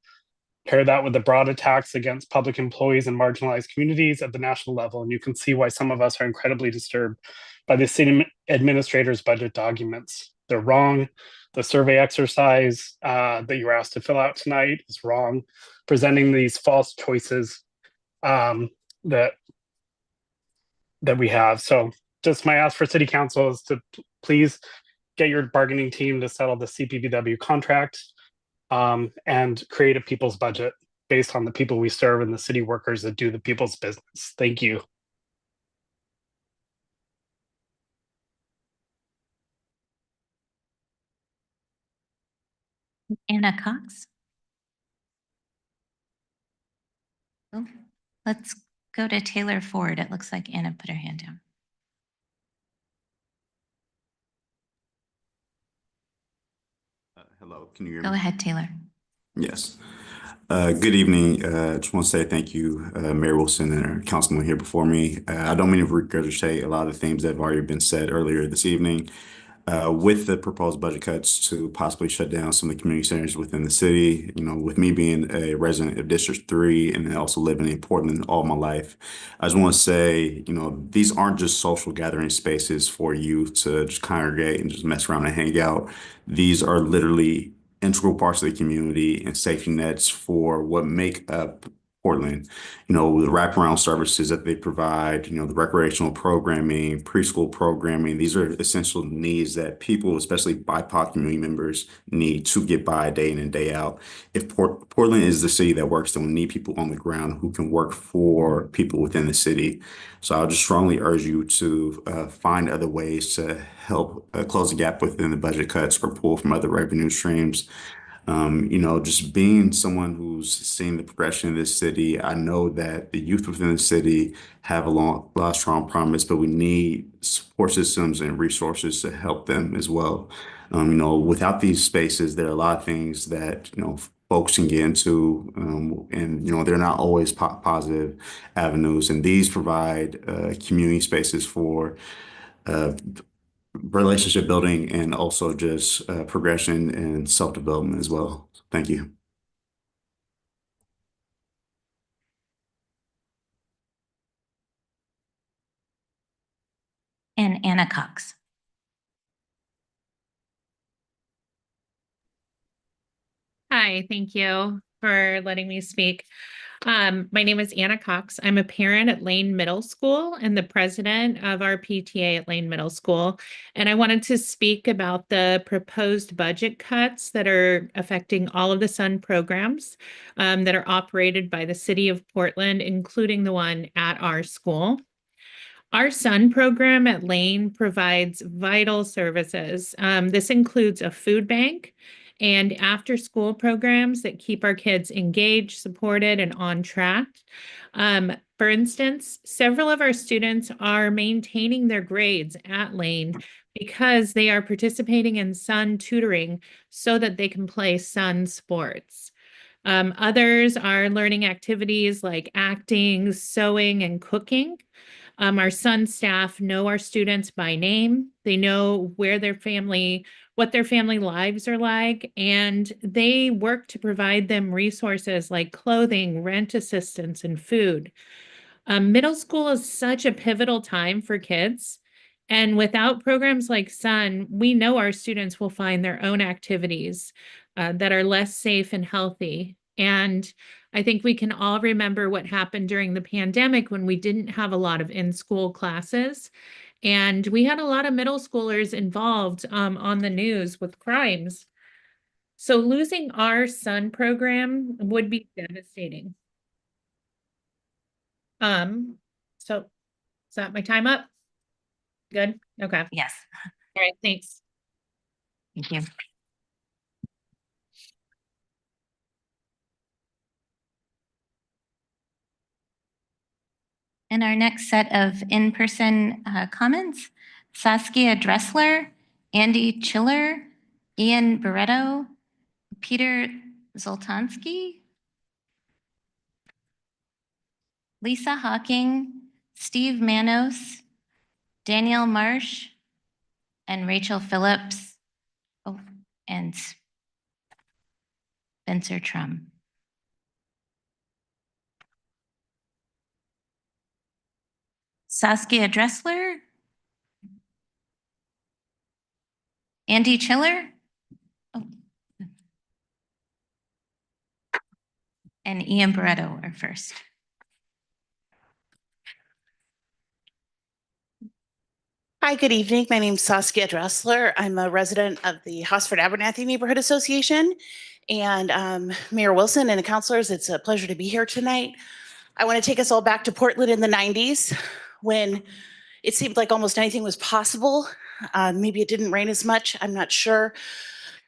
Pair that with the broad attacks against public employees and marginalized communities at the national level, and you can see why some of us are incredibly disturbed by the city administrator's budget documents. They're wrong. The survey exercise that you were asked to fill out tonight is wrong, presenting these false choices that we have. So just my ask for city council is to please get your bargaining team to settle the CPPW contract and create a people's budget based on the people we serve and the city workers that do the people's business. Thank you. Anna Cox. Oh, let's go to Taylor Ford. It looks like Anna put her hand down. Hello, can you hear me? Go ahead, Taylor. Yes. Good evening. Just want to say thank you, Mayor Wilson and our councilman here before me. I don't mean to regurgitate a lot of the things that have already been said earlier this evening. With the proposed budget cuts to possibly shut down some of the community centers within the city, with me being a resident of District 3 and then also living in Portland all my life, I just want to say, these aren't just social gathering spaces for you to just congregate and just mess around and hang out. These are literally integral parts of the community and safety nets for what make up Portland. You know, the wraparound services that they provide, you know, the recreational programming, preschool programming, these are essential needs that people, especially BIPOC community members, need to get by day in and day out. If Portland is the city that works, then we need people on the ground who can work for people within the city. So I'll just strongly urge you to find other ways to help close the gap within the budget cuts or pull from other revenue streams. You know, just being someone who's seen the progression of this city, I know that the youth within the city have a lot of strong promise, but we need support systems and resources to help them as well. You know, without these spaces, there are a lot of things that, you know, folks can get into, and, you know, they're not always positive avenues. And these provide community spaces for relationship building and also just progression and self-development as well. Thank you. And Anna Cox. Hi, thank you for letting me speak. My name is Anna Cox. I'm a parent at Lane Middle School and the president of our PTA at Lane Middle School. And I wanted to speak about the proposed budget cuts that are affecting all of the SUN programs that are operated by the city of Portland, including the one at our school. Our SUN program at Lane provides vital services. This includes a food bank and after-school programs that keep our kids engaged, supported, and on track. For instance, several of our students are maintaining their grades at Lane because they are participating in SUN tutoring so that they can play SUN sports. Others are learning activities like acting, sewing, and cooking. Our SUN staff know our students by name. They know what their family lives are like, and they work to provide them resources like clothing, rent assistance, and food. Middle school is such a pivotal time for kids, and without programs like SUN, we know our students will find their own activities that are less safe and healthy. And I think we can all remember what happened during the pandemic when we didn't have a lot of in-school classes. And we had a lot of middle schoolers involved on the news with crimes. So losing our SUN program would be devastating. So is that my time up? Good? Okay. Yes. All right, thanks. Thank you. And our next set of in-person comments, Saskia Dressler, Andy Chiller, Ian Barretto, Peter Zoltansky, Lisa Hawking, Steve Manos, Danielle Marsh, and Rachel Phillips, and Spencer Trum. Saskia Dressler, Andy Chiller, and Ian Barretto are first. Hi, good evening. My name is Saskia Dressler. I'm a resident of the Hosford Abernathy Neighborhood Association. And Mayor Wilson and the councilors, it's a pleasure to be here tonight. I want to take us all back to Portland in the 90s when it seemed like almost anything was possible. Maybe it didn't rain as much, I'm not sure.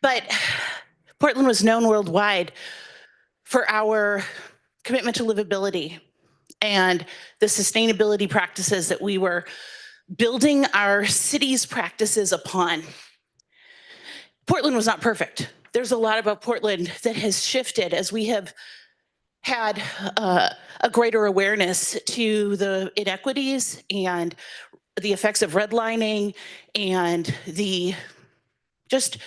But Portland was known worldwide for our commitment to livability and the sustainability practices that we were building our city's practices upon. Portland was not perfect. There's a lot about Portland that has shifted as we have had a greater awareness to the inequities and the effects of redlining and the just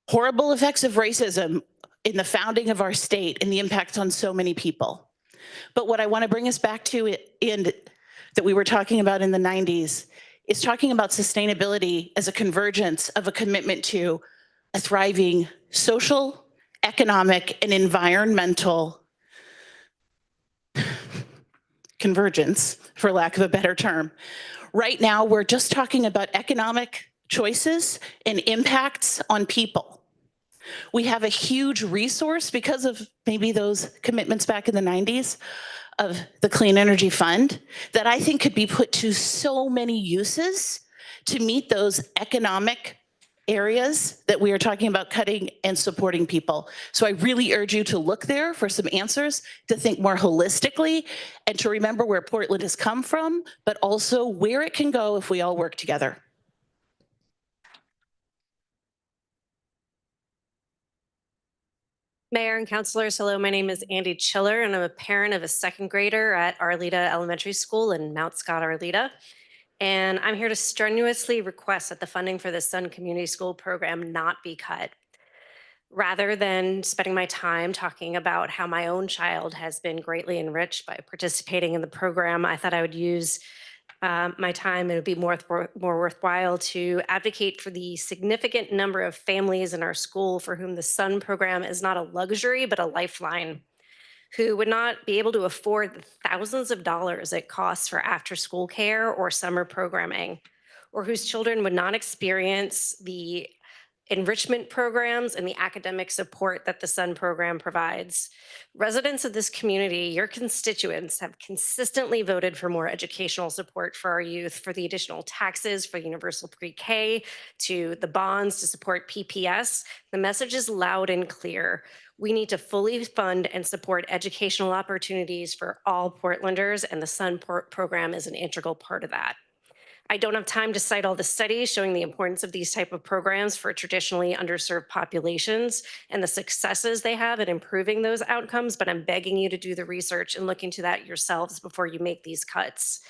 horrible effects of racism in the founding of our state and the impacts on so many people. But what I want to bring us back to that we were talking about in the 90s is talking about sustainability as a convergence of a commitment to a thriving social, economic, and environmental convergence, for lack of a better term. Right now, we're just talking about economic choices and impacts on people. We have a huge resource because of maybe those commitments back in the 90s of the Clean Energy Fund that I think could be put to so many uses to meet those economic areas that we are talking about cutting and supporting people. So I really urge you to look there for some answers, to think more holistically, and to remember where Portland has come from, but also where it can go if we all work together. Mayor and councilors, hello, my name is Andy Chiller and I'm a parent of a second grader at Arleta Elementary School in Mount Scott, Arleta. And I'm here to strenuously request that the funding for the Sun Community School program not be cut. Rather than spending my time talking about how my own child has been greatly enriched by participating in the program, I thought I would use my time. It would be more worthwhile to advocate for the significant number of families in our school for whom the Sun program is not a luxury, but a lifeline, who would not be able to afford the thousands of dollars it costs for after-school care or summer programming, or whose children would not experience the enrichment programs and the academic support that the Sun program provides. Residents of this community, your constituents, have consistently voted for more educational support for our youth, for the additional taxes, for universal pre-K, to the bonds to support PPS. The message is loud and clear. We need to fully fund and support educational opportunities for all Portlanders, and the Sun program is an integral part of that. I don't have time to cite all the studies showing the importance of these type of programs for traditionally underserved populations and the successes they have at improving those outcomes, but I'm begging you to do the research and look into that yourselves before you make these cuts.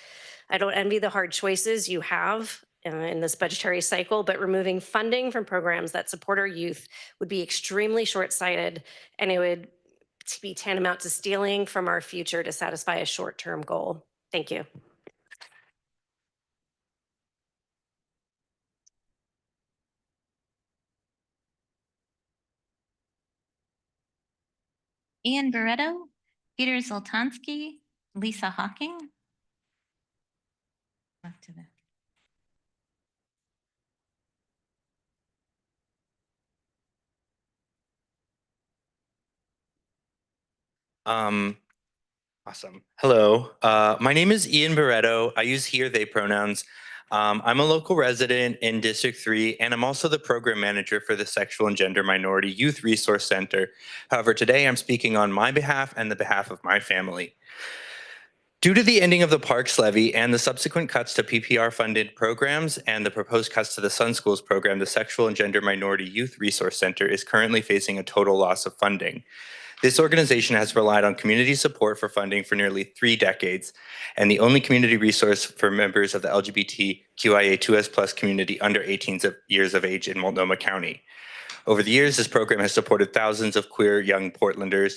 I don't envy the hard choices you have in this budgetary cycle, but removing funding from programs that support our youth would be extremely short-sighted, and it would be tantamount to stealing from our future to satisfy a short-term goal. Thank you. Ian Barretto, Peter Zoltansky, Lisa Hawking. Up to the Awesome. Hello, my name is Ian Barretto. I use he or they pronouns. I'm a local resident in District 3, and I'm also the program manager for the Sexual and Gender Minority Youth Resource Center. However, today I'm speaking on my behalf and the behalf of my family. Due to the ending of the Parks Levy and the subsequent cuts to PPR-funded programs and the proposed cuts to the Sun Schools program, the Sexual and Gender Minority Youth Resource Center is currently facing a total loss of funding. This organization has relied on community support for funding for nearly 3 decades, and the only community resource for members of the LGBTQIA2S+ community under 18 years of age in Multnomah County. Over the years, this program has supported thousands of queer young Portlanders,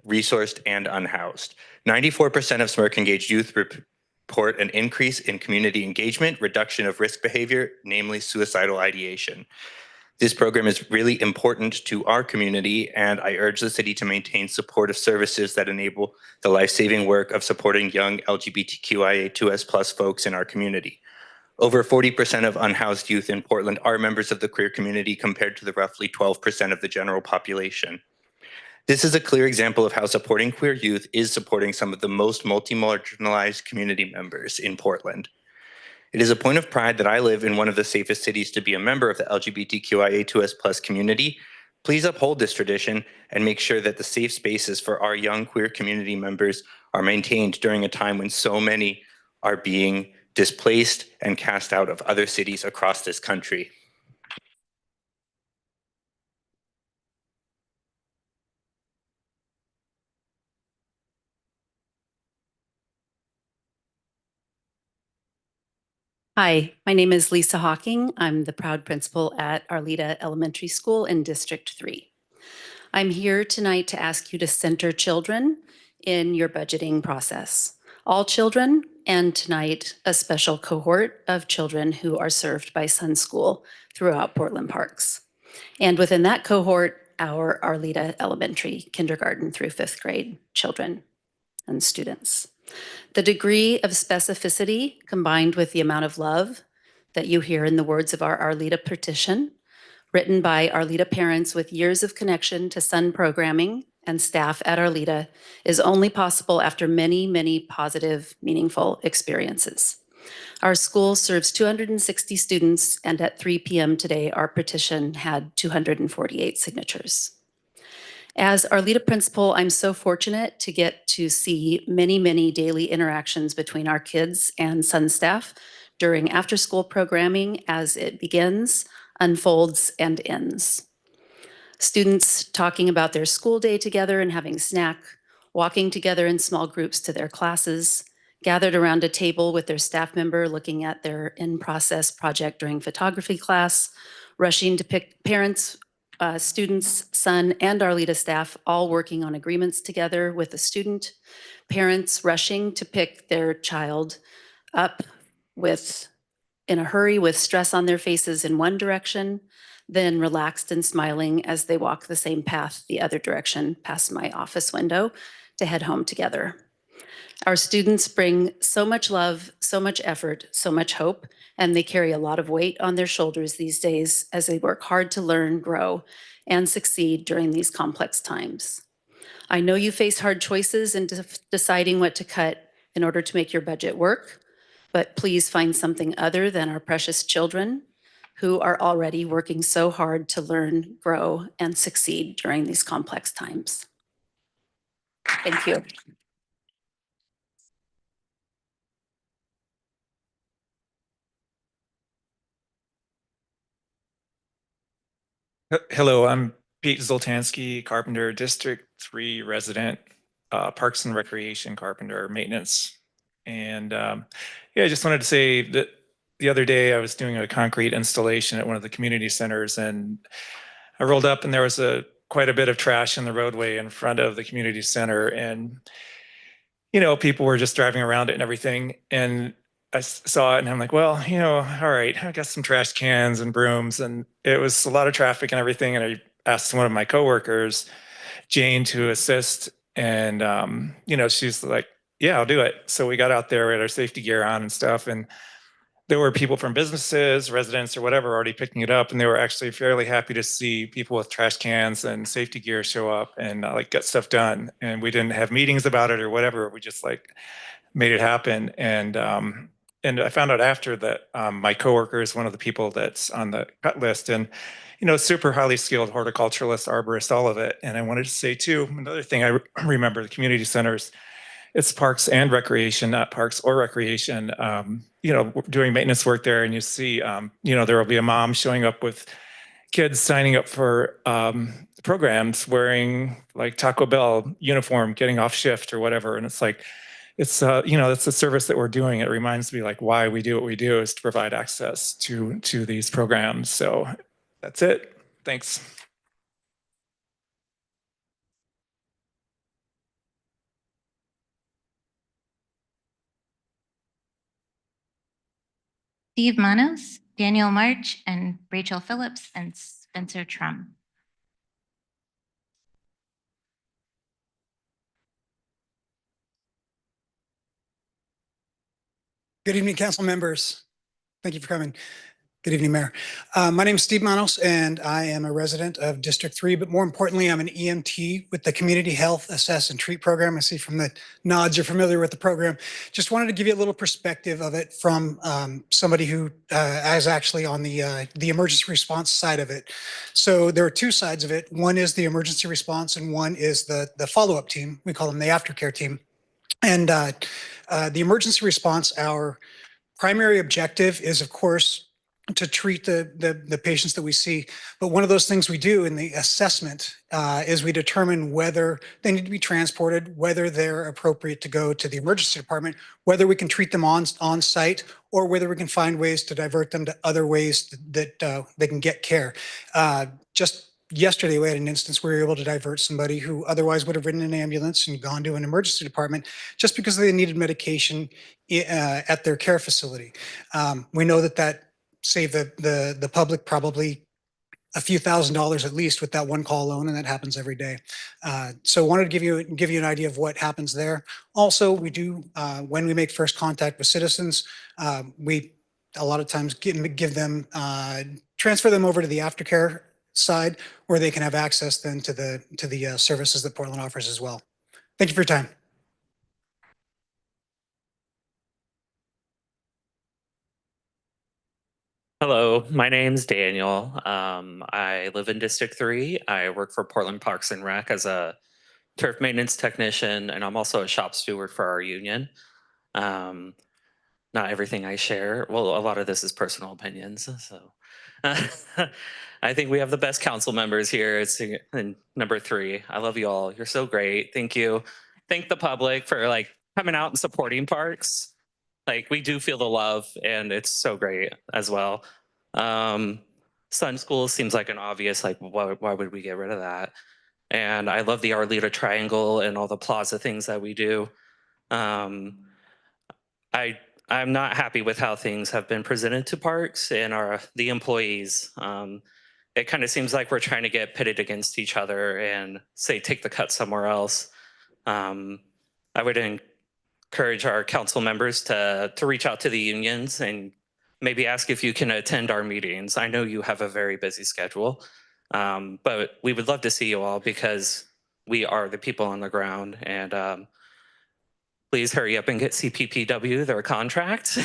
resourced and unhoused. 94% of SMERC-engaged youth report an increase in community engagement, reduction of risk behavior, namely suicidal ideation. This program is really important to our community, and I urge the city to maintain supportive services that enable the life-saving work of supporting young LGBTQIA2S+ folks in our community. Over 40% of unhoused youth in Portland are members of the queer community compared to the roughly 12% of the general population. This is a clear example of how supporting queer youth is supporting some of the most multi-marginalized community members in Portland. It is a point of pride that I live in one of the safest cities to be a member of the LGBTQIA2S+ community. Please uphold this tradition and make sure that the safe spaces for our young queer community members are maintained during a time when so many are being displaced and cast out of other cities across this country. Hi, my name is Lisa Hawking. I'm the proud principal at Arleta Elementary School in District 3. I'm here tonight to ask you to center children in your budgeting process. All children, and tonight a special cohort of children who are served by Sun School throughout Portland Parks. And within that cohort, our Arleta Elementary kindergarten through 5th grade children. and students. The degree of specificity combined with the amount of love that you hear in the words of our Arleta petition, written by Arleta parents with years of connection to Sun programming and staff at Arleta, is only possible after many, many positive, meaningful experiences. Our school serves 260 students, and at 3 p.m. today, our petition had 248 signatures. As Arleta principal, I'm so fortunate to get to see many, many daily interactions between our kids and Sun staff during after-school programming as it begins, unfolds, and ends. Students talking about their school day together and having snack, walking together in small groups to their classes, gathered around a table with their staff member looking at their in-process project during photography class, rushing to pick parents, students, Sun, and Arleta staff all working on agreements together with the student, parents rushing to pick their child up in a hurry with stress on their faces in one direction, then relaxed and smiling as they walk the same path the other direction past my office window to head home together. Our students bring so much love, so much effort, so much hope, and they carry a lot of weight on their shoulders these days as they work hard to learn, grow, and succeed during these complex times. I know you face hard choices in deciding what to cut in order to make your budget work, but please find something other than our precious children who are already working so hard to learn, grow, and succeed during these complex times. Thank you. Hello, I'm Pete Zoltansky, carpenter, District 3 resident, Parks and Recreation carpenter, maintenance. And yeah, I just wanted to say that the other day I was doing a concrete installation at one of the community centers, and I rolled up and there was quite a bit of trash in the roadway in front of the community center. And, you know, people were just driving around it and everything. And I saw it and I'm like, well, you know, all right, I got some trash cans and brooms, and it was a lot of traffic and everything. And I asked one of my coworkers, Jane, to assist. And, you know, she's like, yeah, I'll do it. So we got out there, we had our safety gear on and stuff. And there were people from businesses, residents, or whatever already picking it up. And they were actually fairly happy to see people with trash cans and safety gear show up and like get stuff done. And we didn't have meetings about it or whatever. We just like made it happen. And I found out after that my coworker is one of the people that's on the cut list, and, you know, super highly skilled horticulturalist, arborist, all of it. And I wanted to say too, another thing I remember, the community centers, it's parks and recreation, not parks or recreation. You know, doing maintenance work there, and you see, you know, there will be a mom showing up with kids signing up for programs wearing like Taco Bell uniform, getting off shift or whatever. And it's like, it's, you know, that's the service that we're doing. It reminds me like why we do what we do is to provide access to these programs. So that's it. Thanks. Steve Manos, Daniel March, and Rachel Phillips, and Spencer Trum. Good evening, council members. Thank you for coming. Good evening, Mayor. My name is Steve Manos, and I am a resident of District 3, but more importantly, I'm an EMT with the Community Health Assess and Treat program. I see from the nods you're familiar with the program. Just wanted to give you a little perspective of it from somebody who is actually on the emergency response side of it. So there are two sides of it. One is the emergency response, and one is the follow-up team. We call them the aftercare team. And the emergency response, our primary objective is, of course, to treat the patients that we see. But one of those things we do in the assessment is we determine whether they need to be transported, whether they're appropriate to go to the emergency department, whether we can treat them on site, or whether we can find ways to divert them to other ways that they can get care. Just yesterday, we had an instance where we were able to divert somebody who otherwise would have ridden an ambulance and gone to an emergency department just because they needed medication at their care facility. We know that saved the public probably a few $1,000s at least with that one call alone, and that happens every day. So wanted to give you an idea of what happens there. Also, we do, when we make first contact with citizens, we a lot of times give them, transfer them over to the aftercare side where they can have access then to the services that Portland offers as well. Thank you for your time. Hello, my name's Daniel. I live in District 3. I work for Portland Parks and Rec as a turf maintenance technician, and I'm also a shop steward for our union. Not everything I share, well, a lot of this is personal opinions, so. I think we have the best council members here. It's in number 3. I love you all. You're so great. Thank you. Thank the public for like coming out and supporting parks. Like we do feel the love and it's so great as well. Sun School seems like an obvious, like why would we get rid of that? And I love the Arleta Triangle and all the plaza things that we do. I'm not happy with how things have been presented to parks and the employees. It kind of seems like we're trying to get pitted against each other and say take the cut somewhere else. I would encourage our council members to reach out to the unions and maybe ask if you can attend our meetings. I know you have a very busy schedule, but we would love to see you all because we are the people on the ground. And please hurry up and get CPPW their contract.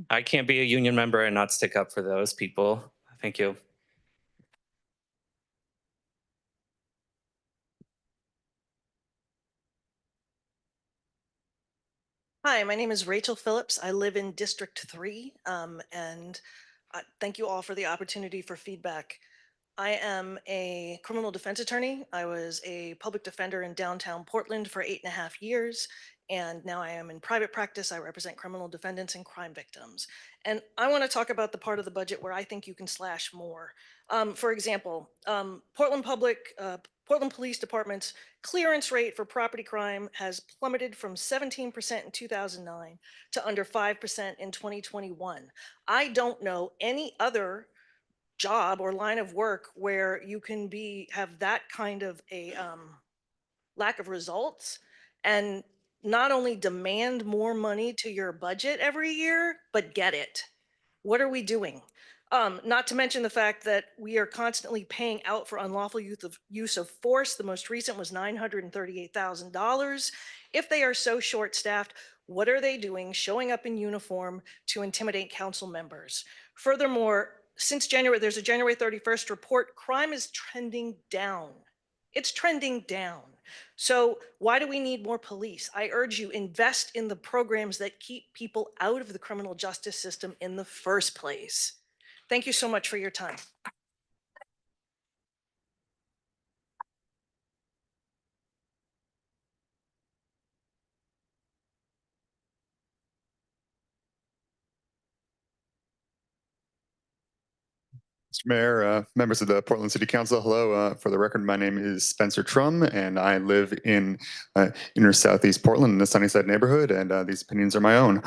I can't be a union member and not stick up for those people. Thank you. Hi, my name is Rachel Phillips. I live in District 3, and thank you all for the opportunity for feedback. I am a criminal defense attorney. I was a public defender in downtown Portland for 8.5 years, and now I am in private practice. I represent criminal defendants and crime victims. And I want to talk about the part of the budget where I think you can slash more. For example, Portland Police Department's clearance rate for property crime has plummeted from 17% in 2009 to under 5% in 2021. I don't know any other job or line of work where you can have that kind of a lack of results and not only demand more money to your budget every year, but get it. What are we doing? Not to mention the fact that we are constantly paying out for unlawful use of force. The most recent was $938,000. If they are so short-staffed, what are they doing showing up in uniform to intimidate council members? Furthermore, since January, there's a January 31st report, crime is trending down. It's trending down. So why do we need more police? I urge you, invest in the programs that keep people out of the criminal justice system in the first place. Thank you so much for your time. Mr. Mayor, members of the Portland City Council, hello. For the record, my name is Spencer Trum, and I live in inner southeast Portland in the Sunnyside neighborhood, and these opinions are my own.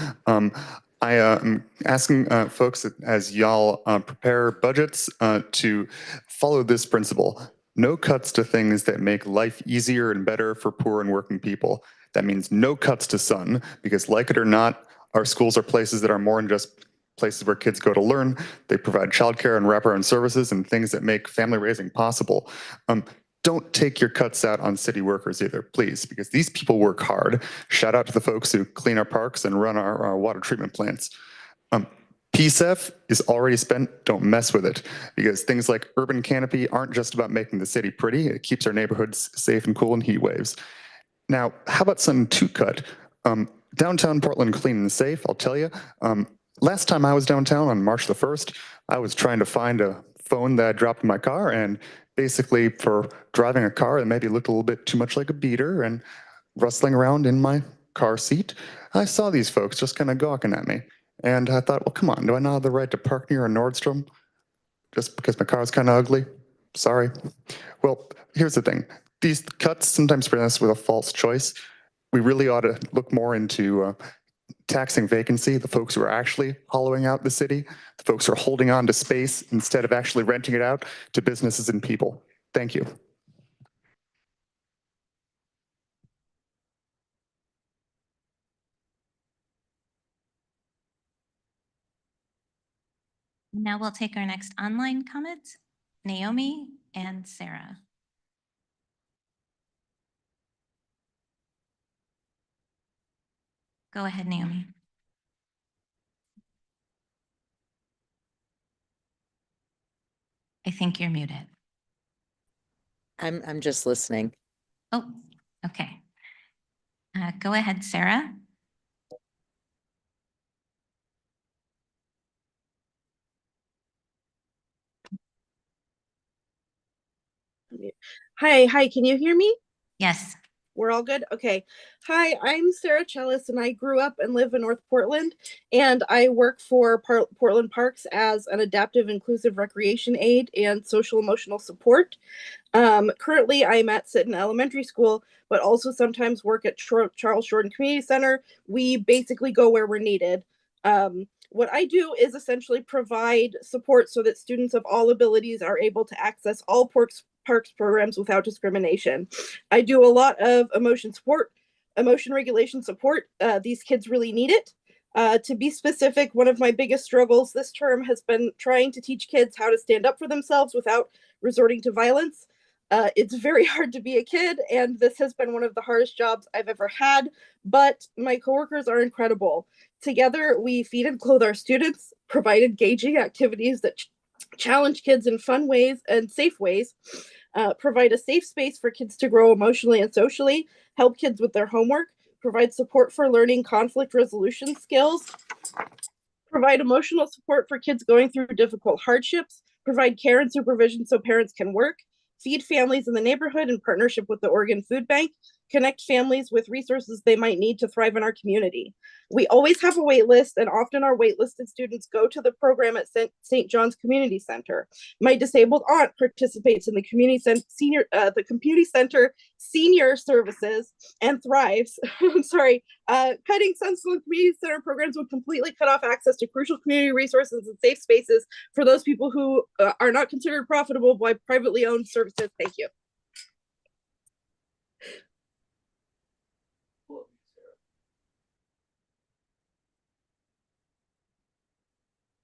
I am asking folks as y'all prepare budgets to follow this principle. No cuts to things that make life easier and better for poor and working people. That means no cuts to Sun, because like it or not, our schools are places that are more than just places where kids go to learn. They provide childcare and wraparound services and things that make family raising possible. Don't take your cuts out on city workers either, please, because these people work hard. Shout out to the folks who clean our parks and run our water treatment plants. PSEF is already spent, don't mess with it, because things like urban canopy aren't just about making the city pretty, it keeps our neighborhoods safe and cool in heat waves. Now, how about some 2-cut? Downtown Portland clean and safe, I'll tell you. Last time I was downtown on March the 1st, I was trying to find a phone that I dropped in my car, and basically for driving a car that maybe looked a little bit too much like a beater and rustling around in my car seat, I saw these folks just kind of gawking at me. And I thought, well, come on, do I not have the right to park near a Nordstrom just because my car's kind of ugly? Sorry. Well, here's the thing. These cuts sometimes present us with a false choice. We really ought to look more into taxing vacancy, the folks who are actually hollowing out the city, the folks who are holding on to space instead of actually renting it out to businesses and people. Thank you. Now we'll take our next online comments, Naomi and Sarah. Go ahead, Naomi. I think you're muted. I'm just listening. Oh, okay. Go ahead, Sarah. Hi, can you hear me? Yes. We're all good? Okay. Hi, I'm Sarah Chellis, and I grew up and live in North Portland, and I work for Portland Parks as an adaptive inclusive recreation aide and social emotional support. Currently, I'm at Sitten Elementary School, but also sometimes work at Charles Jordan Community Center. We basically go where we're needed. What I do is essentially provide support so that students of all abilities are able to access all parks programs without discrimination. I do a lot of emotion regulation support. These kids really need it. To be specific, one of my biggest struggles this term has been trying to teach kids how to stand up for themselves without resorting to violence. It's very hard to be a kid, and this has been one of the hardest jobs I've ever had, but my coworkers are incredible. Together, we feed and clothe our students, provide engaging activities that challenge kids in fun ways and safe ways, provide a safe space for kids to grow emotionally and socially, help kids with their homework, provide support for learning conflict resolution skills, provide emotional support for kids going through difficult hardships, provide care and supervision so parents can work, feed families in the neighborhood in partnership with the Oregon Food Bank, connect families with resources they might need to thrive in our community. We always have a wait list, and often our waitlisted students go to the program at St. John's Community Center. My disabled aunt participates in the community center senior services and thrives. I'm sorry, cutting sensible community center programs would completely cut off access to crucial community resources and safe spaces for those people who are not considered profitable by privately owned services. Thank you.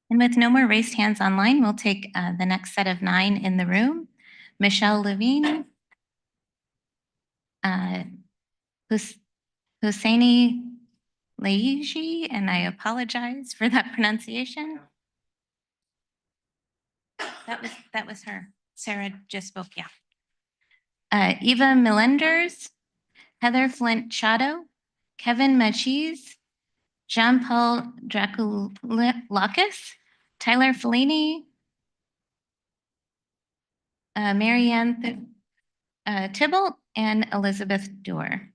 And with no more raised hands online, we'll take the next set of 9 in the room. Michelle Levine, Husseini Laiji, and I apologize for that pronunciation. That was her. Sarah just spoke, yeah. Eva Millenders, Heather Flint Chado, Kevin Machis, Jean-Paul Draculakis, Tyler Fellini, Marianne Tybalt, and Elizabeth Dorr.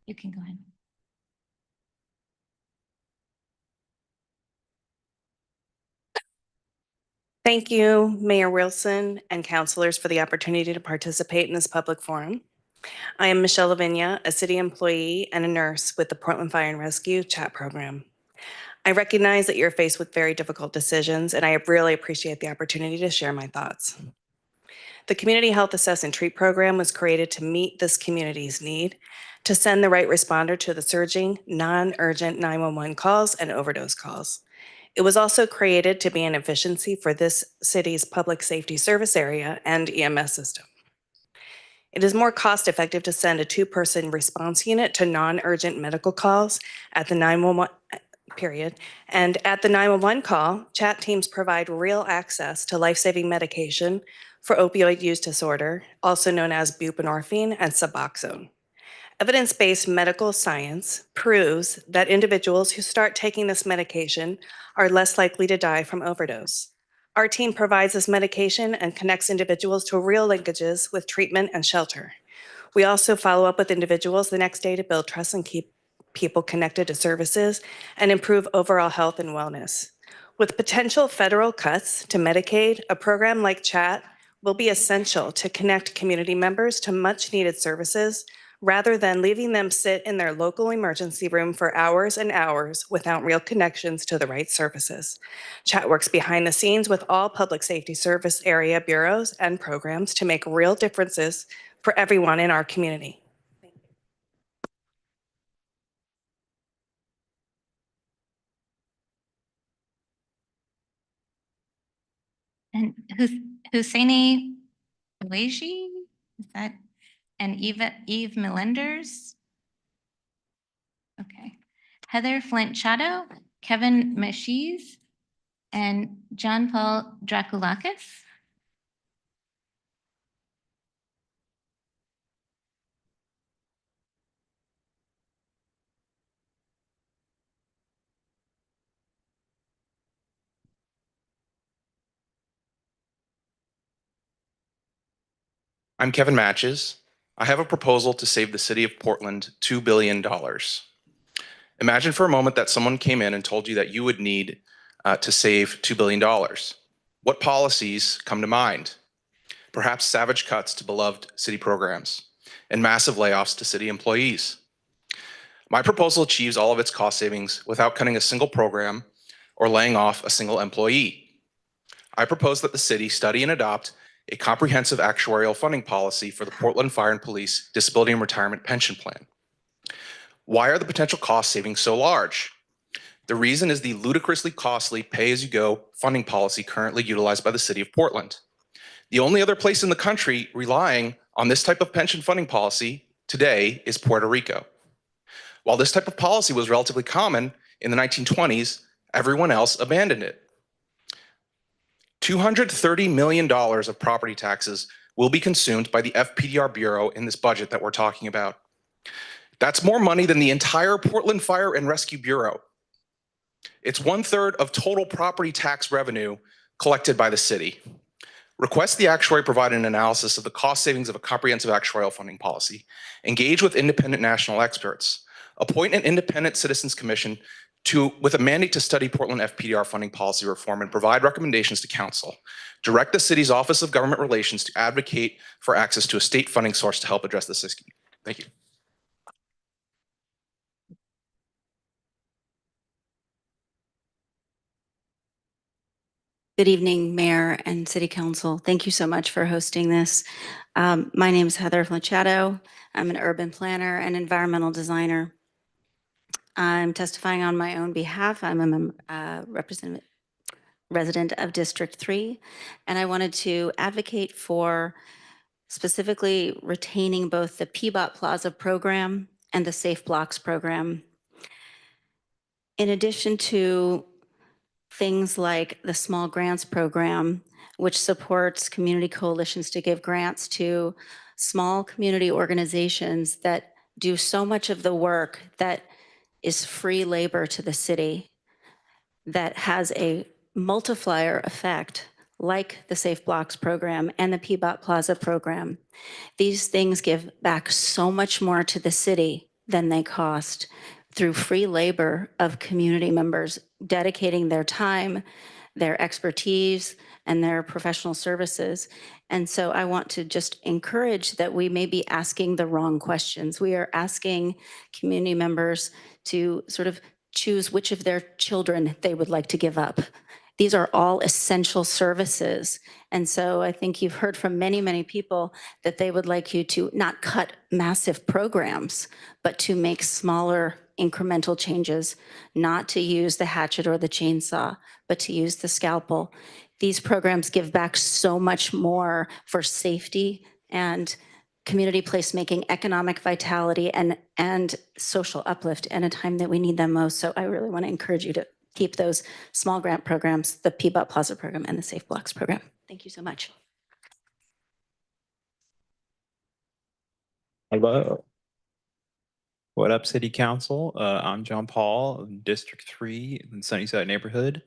You can go ahead. Thank you, Mayor Wilson and councilors, for the opportunity to participate in this public forum. I am Michelle Lavinia, a city employee and a nurse with the Portland Fire and Rescue Chat Program. I recognize that you're faced with very difficult decisions, and I really appreciate the opportunity to share my thoughts. The Community Health Assess and Treat program was created to meet this community's need to send the right responder to the surging, non-urgent 911 calls and overdose calls. It was also created to be an efficiency for this city's public safety service area and EMS system. It is more cost-effective to send a 2-person response unit to non-urgent medical calls at the 911 period. And at the 911 call, chat teams provide real access to life-saving medication for opioid use disorder, also known as buprenorphine and Suboxone. Evidence-based medical science proves that individuals who start taking this medication are less likely to die from overdose. Our team provides this medication and connects individuals to real linkages with treatment and shelter. We also follow up with individuals the next day to build trust and keep people connected to services and improve overall health and wellness. With potential federal cuts to Medicaid, a program like CHAT will be essential to connect community members to much-needed services rather than leaving them sit in their local emergency room for hours and hours without real connections to the right services. Chat works behind the scenes with all public safety service area bureaus and programs to make real differences for everyone in our community. And Husseini Ouaji, is that, and Eve Melenders? Okay. Heather Flint Chado, Kevin Meshiz, and John Paul Draculakis. I'm Kevin Matches. I have a proposal to save the city of Portland $2 billion. Imagine for a moment that someone came in and told you that you would need to save $2 billion. What policies come to mind? Perhaps savage cuts to beloved city programs and massive layoffs to city employees. My proposal achieves all of its cost savings without cutting a single program or laying off a single employee. I propose that the city study and adopt a comprehensive actuarial funding policy for the Portland Fire and Police Disability and Retirement Pension Plan. Why are the potential cost savings so large? The reason is the ludicrously costly pay-as-you-go funding policy currently utilized by the city of Portland. The only other place in the country relying on this type of pension funding policy today is Puerto Rico. While this type of policy was relatively common in the 1920s, everyone else abandoned it. $230 million of property taxes will be consumed by the FPDR Bureau in this budget that we're talking about. That's more money than the entire Portland Fire and Rescue Bureau. It's 1/3 of total property tax revenue collected by the city. Request the actuary provide an analysis of the cost savings of a comprehensive actuarial funding policy. Engage with independent national experts. Appoint an independent citizens commission with a mandate to study Portland FPDR funding policy reform and provide recommendations to council. Direct the city's Office of Government Relations to advocate for access to a state funding source to help address this issue. Thank you. Good evening, Mayor and City Council. Thank you so much for hosting this. My name is Heather Flanchado. I'm an urban planner and environmental designer. I'm testifying on my own behalf. I'm a resident of District 3, and I wanted to advocate for specifically retaining both the PBOT Plaza program and the Safe Blocks program. In addition to things like the Small Grants Program, which supports community coalitions to give grants to small community organizations that do so much of the work that is free labor to the city, that has a multiplier effect like the Safe Blocks program and the PBOT Plaza program. These things give back so much more to the city than they cost through free labor of community members dedicating their time, their expertise, and their professional services. And so I want to just encourage that we may be asking the wrong questions. We are asking community members to sort of choose which of their children they would like to give up. These are all essential services. And so I think you've heard from many, many people that they would like you to not cut massive programs, but to make smaller incremental changes, not to use the hatchet or the chainsaw, but to use the scalpel. These programs give back so much more for safety and community placemaking, economic vitality, and social uplift in a time that we need them most. So I really want to encourage you to keep those small grant programs, the PBOT Plaza program and the Safe Blocks program. Thank you so much. Hello. What up, City Council? I'm John Paul, District 3 in Sunnyside neighborhood.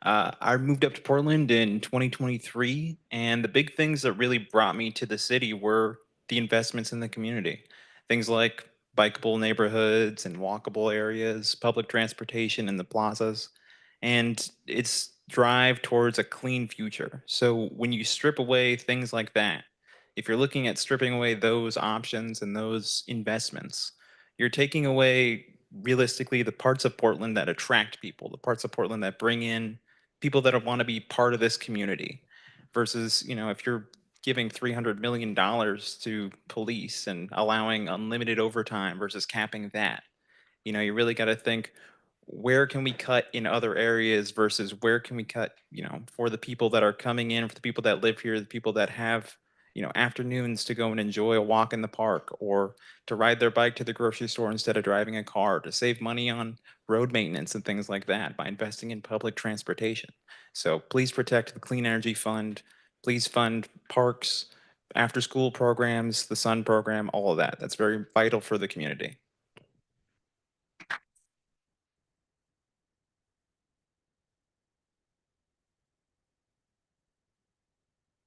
I moved up to Portland in 2023, and the big things that really brought me to the city were the investments in the community. Things like bikeable neighborhoods and walkable areas, public transportation in the plazas. And it's drive towards a clean future. So when you strip away things like that, if you're looking at stripping away those options and those investments, you're taking away realistically the parts of Portland that attract people, the parts of Portland that bring in people that want to be part of this community versus, if you're giving $300 million to police and allowing unlimited overtime versus capping that, you really got to think, where can we cut in other areas versus where can we cut, for the people that are coming in, for the people that live here, the people that have, afternoons to go and enjoy a walk in the park or to ride their bike to the grocery store instead of driving a car, to save money on road maintenance and things like that by investing in public transportation. So please protect the Clean Energy Fund. Please fund parks, after school programs, the SUN program, all of that. That's very vital for the community.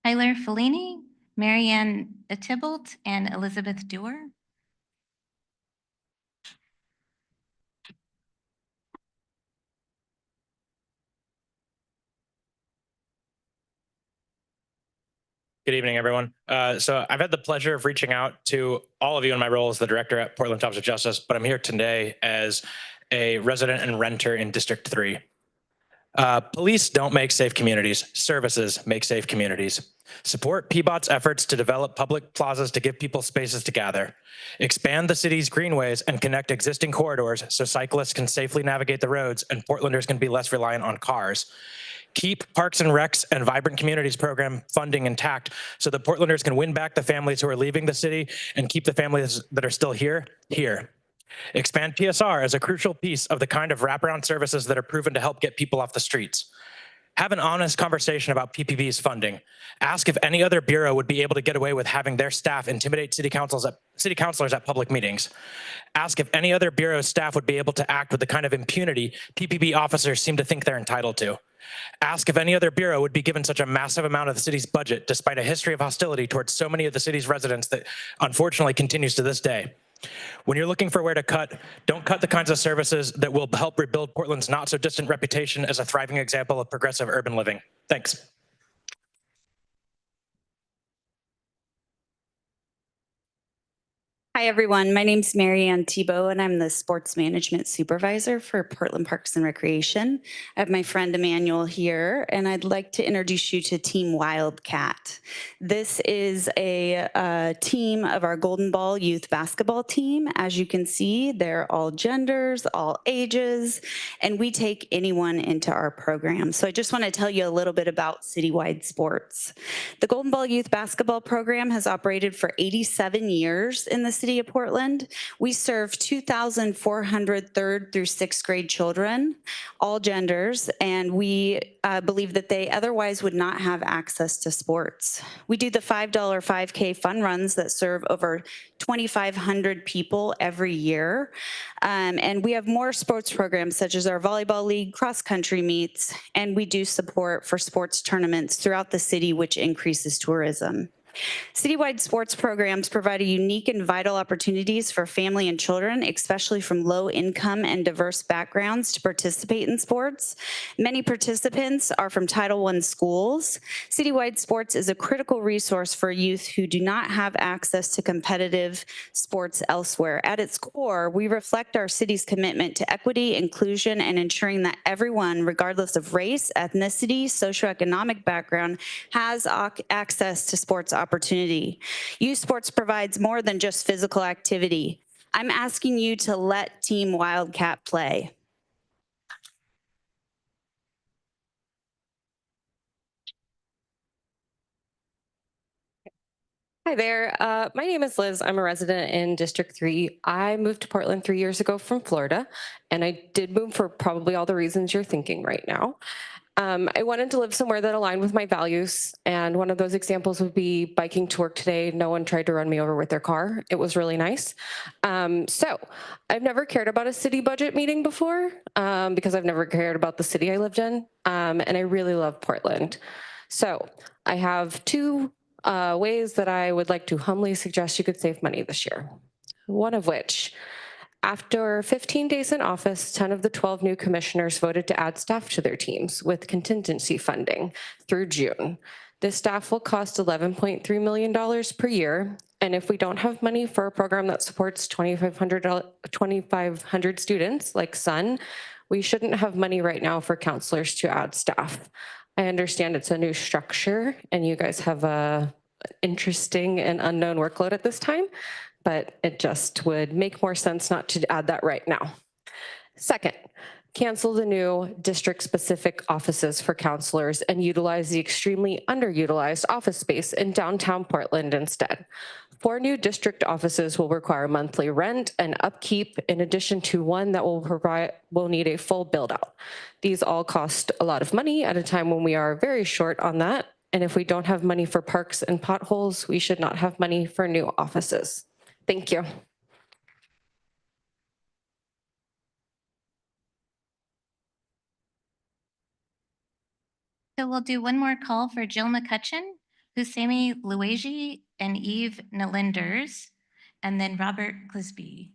Tyler Fellini, Marianne Tybalt, and Elizabeth Dewar. Good evening, everyone. So I've had the pleasure of reaching out to all of you in my role as the director at Portland Tops of Justice, but I'm here today as a resident and renter in District 3. Police don't make safe communities. Services make safe communities. Support PBOT's efforts to develop public plazas to give people spaces to gather. Expand the city's greenways and connect existing corridors so cyclists can safely navigate the roads and Portlanders can be less reliant on cars. Keep Parks and Recs and Vibrant Communities program funding intact so that Portlanders can win back the families who are leaving the city and keep the families that are still here. Expand PSR as a crucial piece of the kind of wraparound services that are proven to help get people off the streets. Have an honest conversation about PPP's funding. Ask if any other bureau would be able to get away with having their staff intimidate city councilors at public meetings. Ask if any other bureau's staff would be able to act with the kind of impunity PPP officers seem to think they're entitled to. Ask if any other bureau would be given such a massive amount of the city's budget despite a history of hostility towards so many of the city's residents that unfortunately continues to this day. When you're looking for where to cut, don't cut the kinds of services that will help rebuild Portland's not so distant reputation as a thriving example of progressive urban living. Thanks. Hi, everyone. My name's Marianne Thibault, and I'm the Sports Management Supervisor for Portland Parks and Recreation. I have my friend Emmanuel here, and I'd like to introduce you to Team Wildcat. This is a team of our Golden Ball youth basketball team. As you can see, they're all genders, all ages, and we take anyone into our program. So I just want to tell you a little bit about citywide sports. The Golden Ball youth basketball program has operated for 87 years in the city of Portland. We serve 2,400 3rd through 6th grade children, all genders, and we believe that they otherwise would not have access to sports. We do the $5 5K fun runs that serve over 2,500 people every year. And we have more sports programs such as our volleyball league, cross country meets, and we do support for sports tournaments throughout the city, which increases tourism. Citywide sports programs provide unique and vital opportunities for family and children, especially from low income and diverse backgrounds, to participate in sports. Many participants are from Title I schools. Citywide sports is a critical resource for youth who do not have access to competitive sports elsewhere. At its core, we reflect our city's commitment to equity, inclusion, and ensuring that everyone, regardless of race, ethnicity, socioeconomic background, has access to sports opportunity. Youth sports provides more than just physical activity. I'm asking you to let Team Wildcat play. Hi there. My name is Liz. I'm a resident in District 3. I moved to Portland 3 years ago from Florida, and I did move for probably all the reasons you're thinking right now. I wanted to live somewhere that aligned with my values, and one of those examples would be biking to work today. No one tried to run me over with their car. It was really nice. So I've never cared about a city budget meeting before because I've never cared about the city I lived in, and I really love Portland. So I have two ways that I would like to humbly suggest you could save money this year. One of which, After 15 days in office, 10 of the 12 new commissioners voted to add staff to their teams with contingency funding through June. This staff will cost $11.3 million per year. And if we don't have money for a program that supports 2,500 students like SUN, we shouldn't have money right now for counselors to add staff. I understand it's a new structure and you guys have a interesting and unknown workload at this time, but it just would make more sense not to add that right now. Second, cancel the new district-specific offices for counselors and utilize the extremely underutilized office space in downtown Portland instead. 4 new district offices will require monthly rent and upkeep, in addition to one that will need a full build-out. These all cost a lot of money at a time when we are very short on that. And if we don't have money for parks and potholes, we should not have money for new offices. Thank you. So we'll do one more call for Jill McCutcheon, Husseini Luigi, and Eve Nalinders, and then Robert Clisby.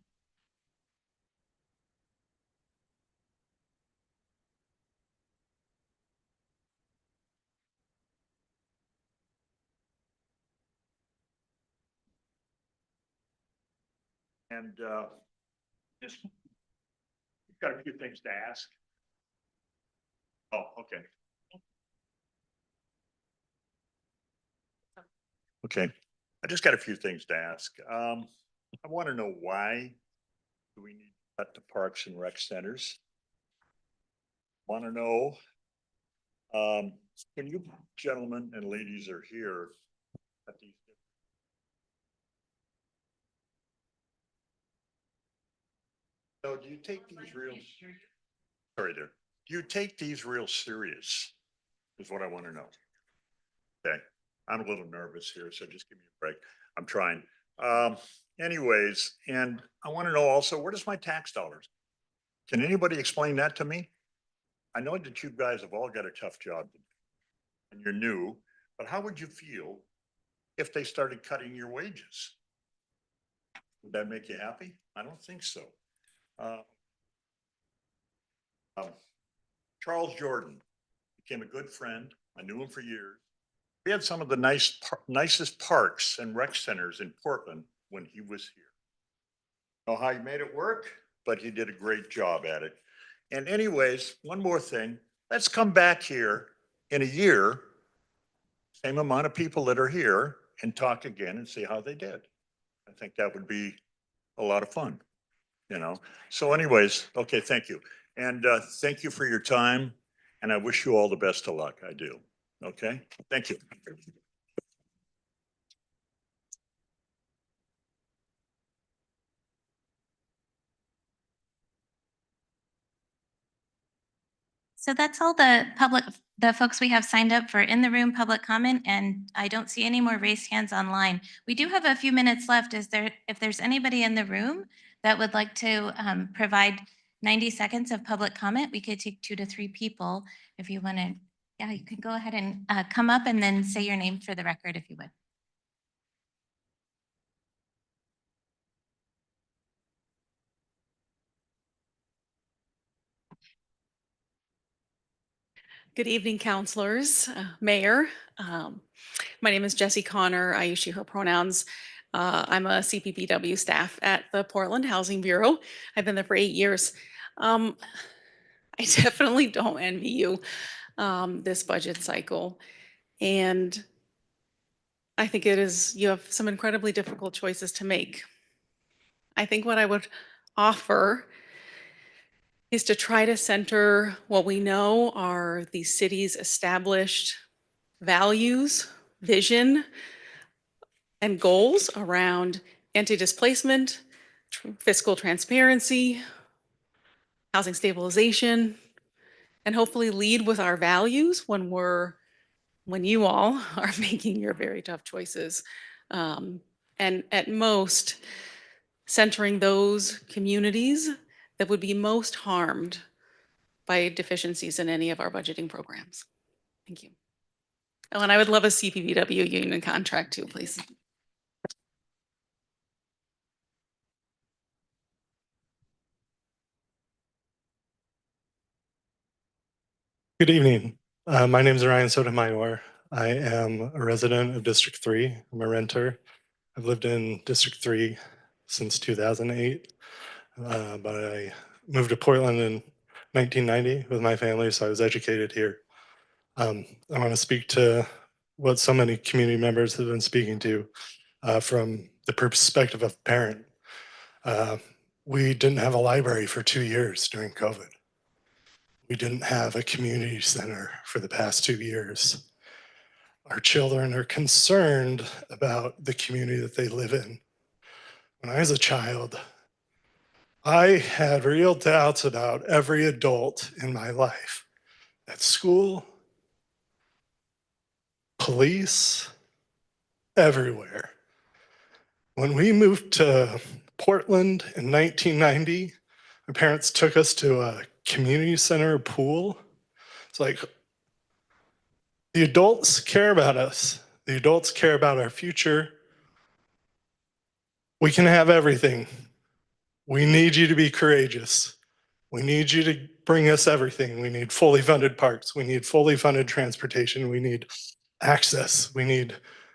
And just got a few things to ask. Oh, okay. Okay, I just got a few things to ask. I want to know why do we need to cut the parks and rec centers? Want to know, when you gentlemen and ladies are here at these so do you take these real, sorry there, do you take these real serious is what I want to know. Okay, I'm a little nervous here, so just give me a break. I'm trying. Anyways, and I want to know also, where does my tax dollars? Can anybody explain that to me? I know that you guys have all got a tough job to do, and you're new, but how would you feel if they started cutting your wages? Would that make you happy? I don't think so. Charles Jordan became a good friend. I knew him for years. We had some of the nicest parks and rec centers in Portland when he was here. I don't know how he made it work, but he did a great job at it. And anyways, one more thing, let's come back here in a year, same amount of people that are here, and talk again and see how they did. I think that would be a lot of fun, you know? So anyways, okay, thank you. And thank you for your time. And I wish you all the best of luck. I do. Okay, thank you. So that's all the folks we have signed up for in the room public comment, and I don't see any more raised hands online. We do have a few minutes left. If there's anybody in the room that would like to provide 90 seconds of public comment, we could take 2 to 3 people if you want to. Yeah, you could go ahead and come up and then say your name for the record if you would. Good evening, counselors, mayor. My name is Jessie Connor. I use she, her pronouns. I'm a CPPW staff at the Portland Housing Bureau. I've been there for 8 years. I definitely don't envy you this budget cycle. And I think you have some incredibly difficult choices to make. I think what I would offer is to try to center what we know are the city's established values, vision, and goals around anti-displacement, fiscal transparency, housing stabilization, and hopefully lead with our values when you all are making your very tough choices. And at most, centering those communities that would be most harmed by deficiencies in any of our budgeting programs. Thank you. Oh, and I would love a CPPW union contract too, please. Good evening. My name is Ryan Sotomayor. I am a resident of District 3. I'm a renter. I've lived in District 3 since 2008, but I moved to Portland in 1990 with my family, so I was educated here. I want to speak to what so many community members have been speaking to from the perspective of a parent. We didn't have a library for 2 years during COVID. We didn't have a community center for the past 2 years. Our children are concerned about the community that they live in. When I was a child, I had real doubts about every adult in my life. At school, police, everywhere. When we moved to Portland in 1990, my parents took us to a community center pool. It's like, the adults care about us. The adults care about our future. We can have everything. We need you to be courageous. We need you to bring us everything. We need fully funded parks. We need fully funded transportation. We need access. We need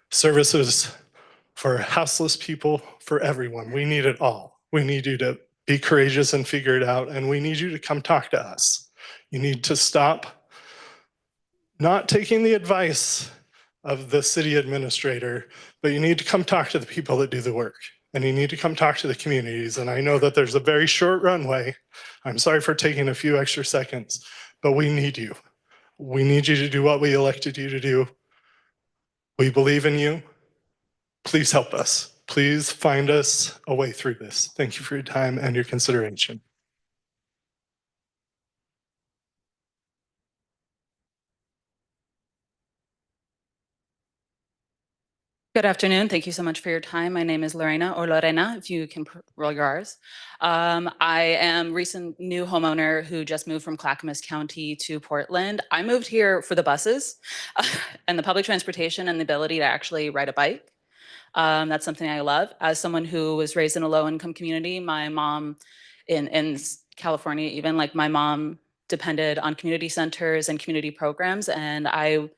services for houseless people, for everyone. We need it all. We need you to be courageous and figure it out. And we need you to come talk to us. You need to stop not taking the advice of the city administrator, but you need to come talk to the people that do the work. And you need to come talk to the communities. And I know that there's a very short runway. I'm sorry for taking a few extra seconds, but we need you. We need you to do what we elected you to do. We believe in you. Please help us. Please find us a way through this. Thank you for your time and your consideration. Good afternoon. Thank you so much for your time. My name is Lorena, or Lorena, if you can roll your R's. I am recent new homeowner who just moved from Clackamas County to Portland. I moved here for the buses and the public transportation and the ability to actually ride a bike. That's something I love. As someone who was raised in a low-income community, my mom in California, even like my mom depended on community centers and community programs, and I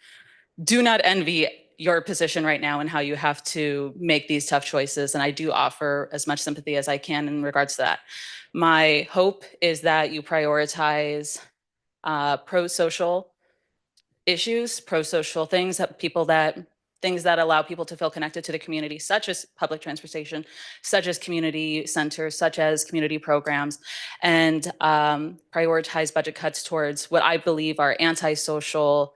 do not envy your position right now and how you have to make these tough choices. And I do offer as much sympathy as I can in regards to that. My hope is that you prioritize pro-social issues, pro-social things that allow people to feel connected to the community, such as public transportation, such as community centers, such as community programs, and prioritize budget cuts towards what I believe are antisocial,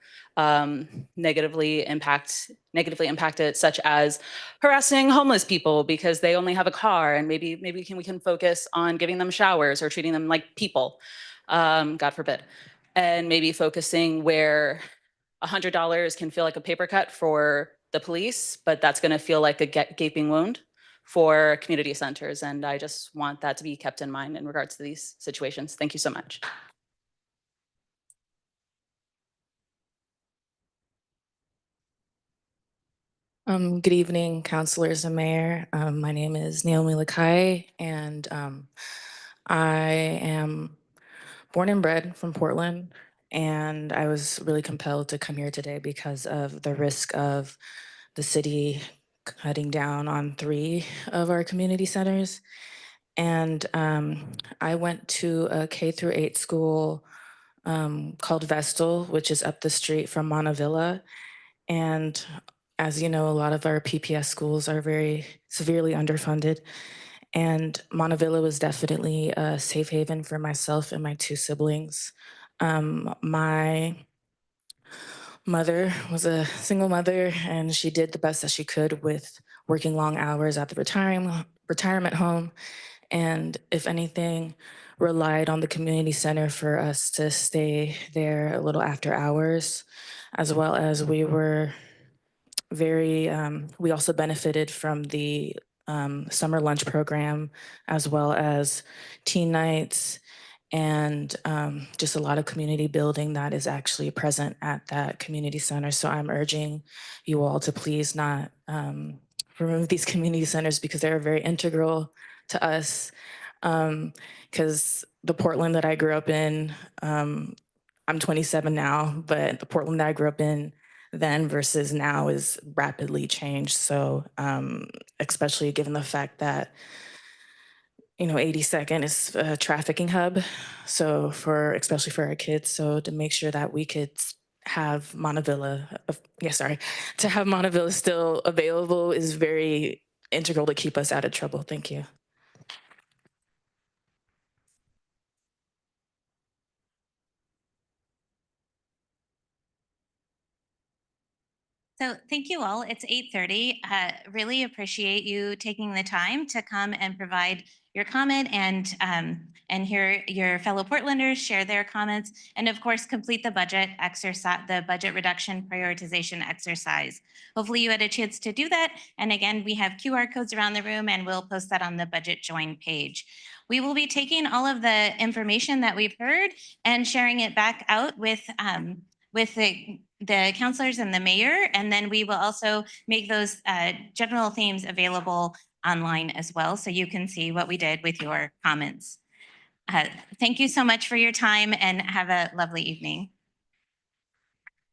negatively impacted, such as harassing homeless people because they only have a car, and maybe we can focus on giving them showers or treating them like people, God forbid, and maybe focusing where $100 can feel like a paper cut for the police, but that's going to feel like a gaping wound for community centers. And I just want that to be kept in mind in regards to these situations. Thank you so much. Good evening, councilors and mayor. My name is Naomi Lakai, and I am born and bred from Portland, and I was really compelled to come here today because of the risk of the city cutting down on 3 of our community centers. And I went to a K-8 school called Vestal, which is up the street from Montavilla. And as you know, a lot of our PPS schools are very severely underfunded. And Montavilla was definitely a safe haven for myself and my 2 siblings. My mother was a single mother, and she did the best that she could with working long hours at the retirement home. And if anything, relied on the community center for us to stay there a little after hours, as well as we were we also benefited from the summer lunch program, as well as teen nights, and just a lot of community building that is actually present at that community center. So I'm urging you all to please not remove these community centers because they're very integral to us. Because the Portland that I grew up in, I'm 27 now, but the Portland that I grew up in then versus now is rapidly changed. So especially given the fact that 82nd is a trafficking hub. So especially for our kids, so to make sure that we could have Montevilla, to have Montevilla still available is very integral to keep us out of trouble. Thank you. So thank you all. It's 8:30. Really appreciate you taking the time to come and provide your comment and hear your fellow Portlanders share their comments, and of course complete the budget exercise, the budget reduction prioritization exercise. Hopefully you had a chance to do that. And again, we have QR codes around the room, and we'll post that on the budget join page. We will be taking all of the information that we've heard and sharing it back out with the counselors and the mayor, and then we will also make those general themes available online as well, so you can see what we did with your comments. Thank you so much for your time, and have a lovely evening.